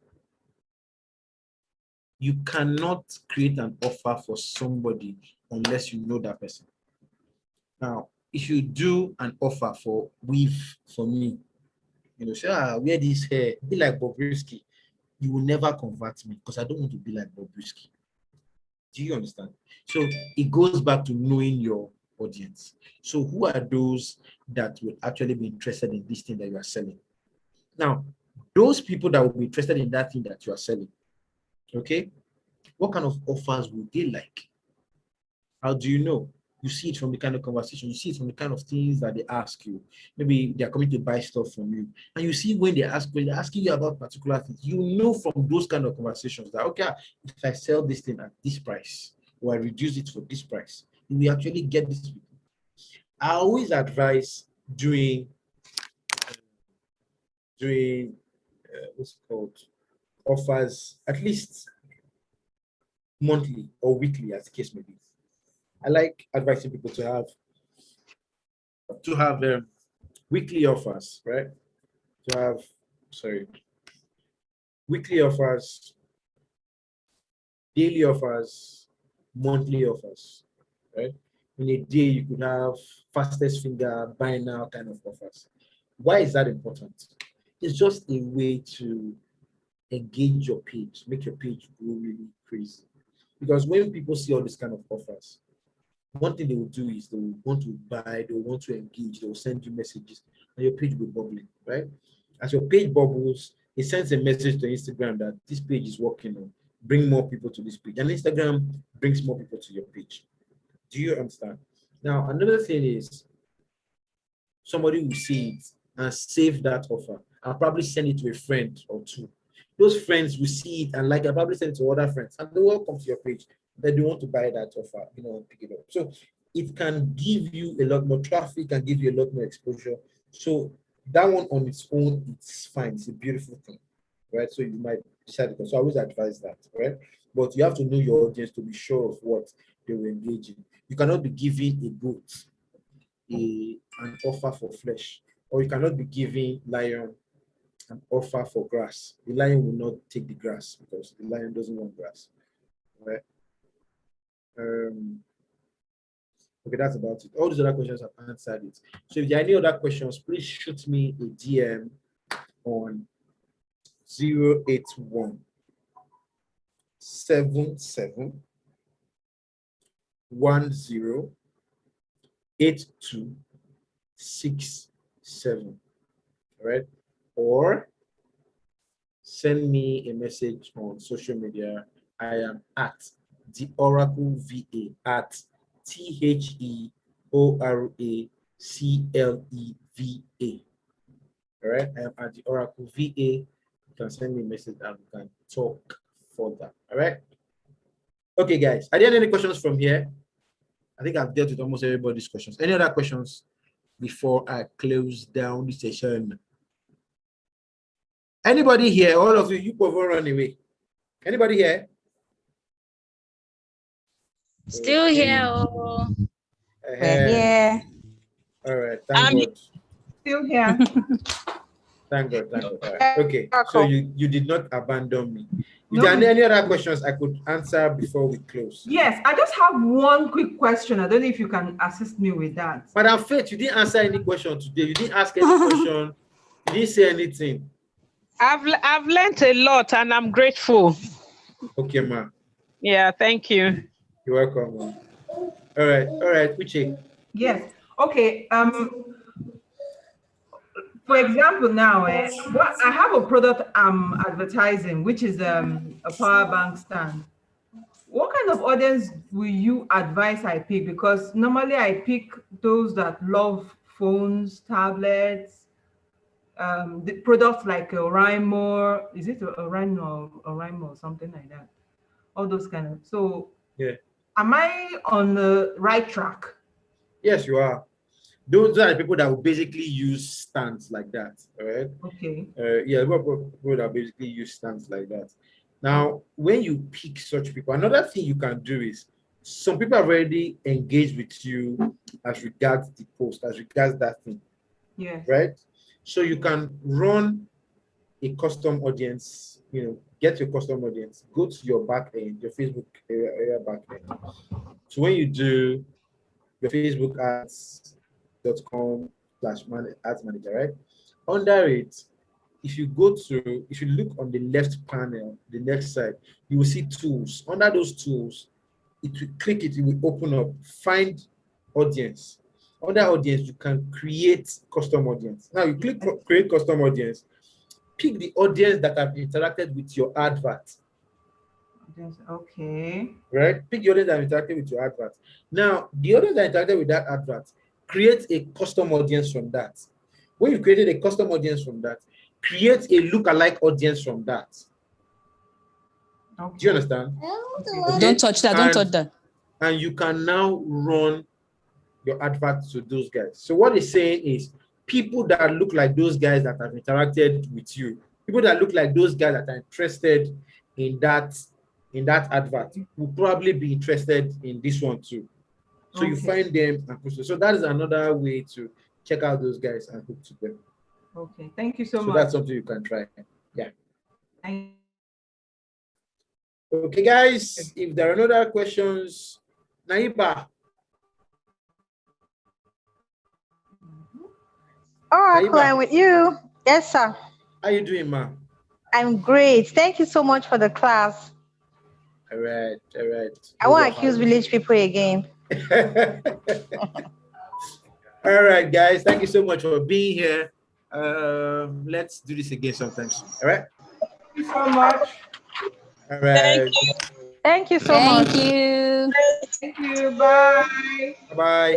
you cannot create an offer for somebody unless you know that person. Now, if you do an offer for weave for me, you know, say, wear this hair, be like Bobrisky, you will never convert me because I don't want to be like Bobrisky. Do you understand? So it goes back to knowing your audience. So who are those that will actually be interested in this thing that you are selling? Now, those people that will be interested in that thing that you are selling, okay, what kind of offers would they like? How do you know? You see it from the kind of conversation, you see it from the kind of things that they ask you. Maybe they're coming to buy stuff from you. And you see when they're asking you about particular things, you know from those kind of conversations that, okay, if I sell this thing at this price, or I reduce it for this price, we actually get this. I always advise doing what's it called, offers at least monthly or weekly, as the case may be. I like advising people to have weekly offers, right? To have, weekly offers, daily offers, monthly offers, right? In a day, you could have fastest finger, buy now kind of offers. Why is that important? It's just a way to engage your page, make your page go really crazy. Because when people see all these kind of offers, one thing they will do is they will want to buy, they will want to engage, they will send you messages, and your page will be bubbling, right? As your page bubbles, it sends a message to Instagram that this page is working on, bring more people to this page, and Instagram brings more people to your page. Do you understand? Now, another thing is somebody will see it and save that offer and probably send it to a friend or two. Those friends will see it and like, I probably send it to other friends, and they will come to your page. They do want to buy that offer, you know, pick it up. So it can give you a lot more traffic and give you a lot more exposure. So that one on its own, it's fine. It's a beautiful thing, right? So you might decide to. So I always advise that, right? But you have to know your audience to be sure of what they will engage in. You cannot be giving a goat an offer for flesh, or you cannot be giving lion an offer for grass. The lion will not take the grass because the lion doesn't want grass, right? Okay, that's about it. All these other questions I've answered it. So if there are any other questions, please shoot me a DM on 081 77 10 8267. All right, or send me a message on social media. I am at the Oracle VA at THEORACLEVA. All right, I am at the Oracle VA. You can send me a message and we can talk further. All right. Okay, guys. Are there any questions from here? I think I've dealt with almost everybody's questions. Any other questions before I close down the session? Anybody here? All of you, you can run away. Anybody here? Still here. Oh. We're here. All right. Thank God. Still here. Thank God. Thank God. All right. Okay. So you did not abandon me. If there are any other questions I could answer before we close. Yes, I just have one quick question. I don't know if you can assist me with that. Madam Faith, you didn't answer any question today. You didn't ask any question. You didn't say anything. I've learned a lot and I'm grateful. Okay, ma. Yeah, thank you. You're welcome, ma. All right, Uche. Yes. Okay. For example, now, I have a product I'm advertising, which is a power bank stand. What kind of audience will you advise I pick? Because normally I pick those that love phones, tablets, the products like Rhymo, is it a Rhymo or something like that? All those kind of. So yeah, am I on the right track? Yes, you are. Those are the people that will basically use stands like that. All right. Okay. Yeah, people that basically use stands like that. Now, when you pick such people, another thing you can do is some people have already engaged with you as regards the post, as regards that thing. Yes. Right? So you can run a custom audience, get your custom audience, go to your back end, your Facebook area back end. So when you do your Facebook ads.com/ads manager, right? Under it, if you look on the left panel, the left side, you will see tools. Under those tools, it will open up, find audience. Under audience, you can create custom audience. Now you click create custom audience, pick the audience that have interacted with your advert. Okay. Right? Pick the audience that have interacted with your advert. Now, the audience that interacted with that advert, create a custom audience from that. When you created a custom audience from that, create a lookalike audience from that. Okay. Do you understand? Okay. Don't touch that. Don't touch that. And you can now run your advert to those guys. So what it's saying is people that look like those guys that have interacted with you, people that look like those guys that are interested in that advert will probably be interested in this one too. So you find them and push them. So that is another way to check out those guys and hook to them. Okay, thank you so much. So that's something you can try. Yeah. Okay, guys, if there are no other questions, Naiba. All right, Naiba. With you. Yes, sir. How you doing, ma? I'm great. Thank you so much for the class. All right. I won't accuse village people again. All right, guys. Thank you so much for being here. Let's do this again sometimes. All right. Thank you so much. All right. Thank you so much. Thank you. Thank you. Bye. Bye.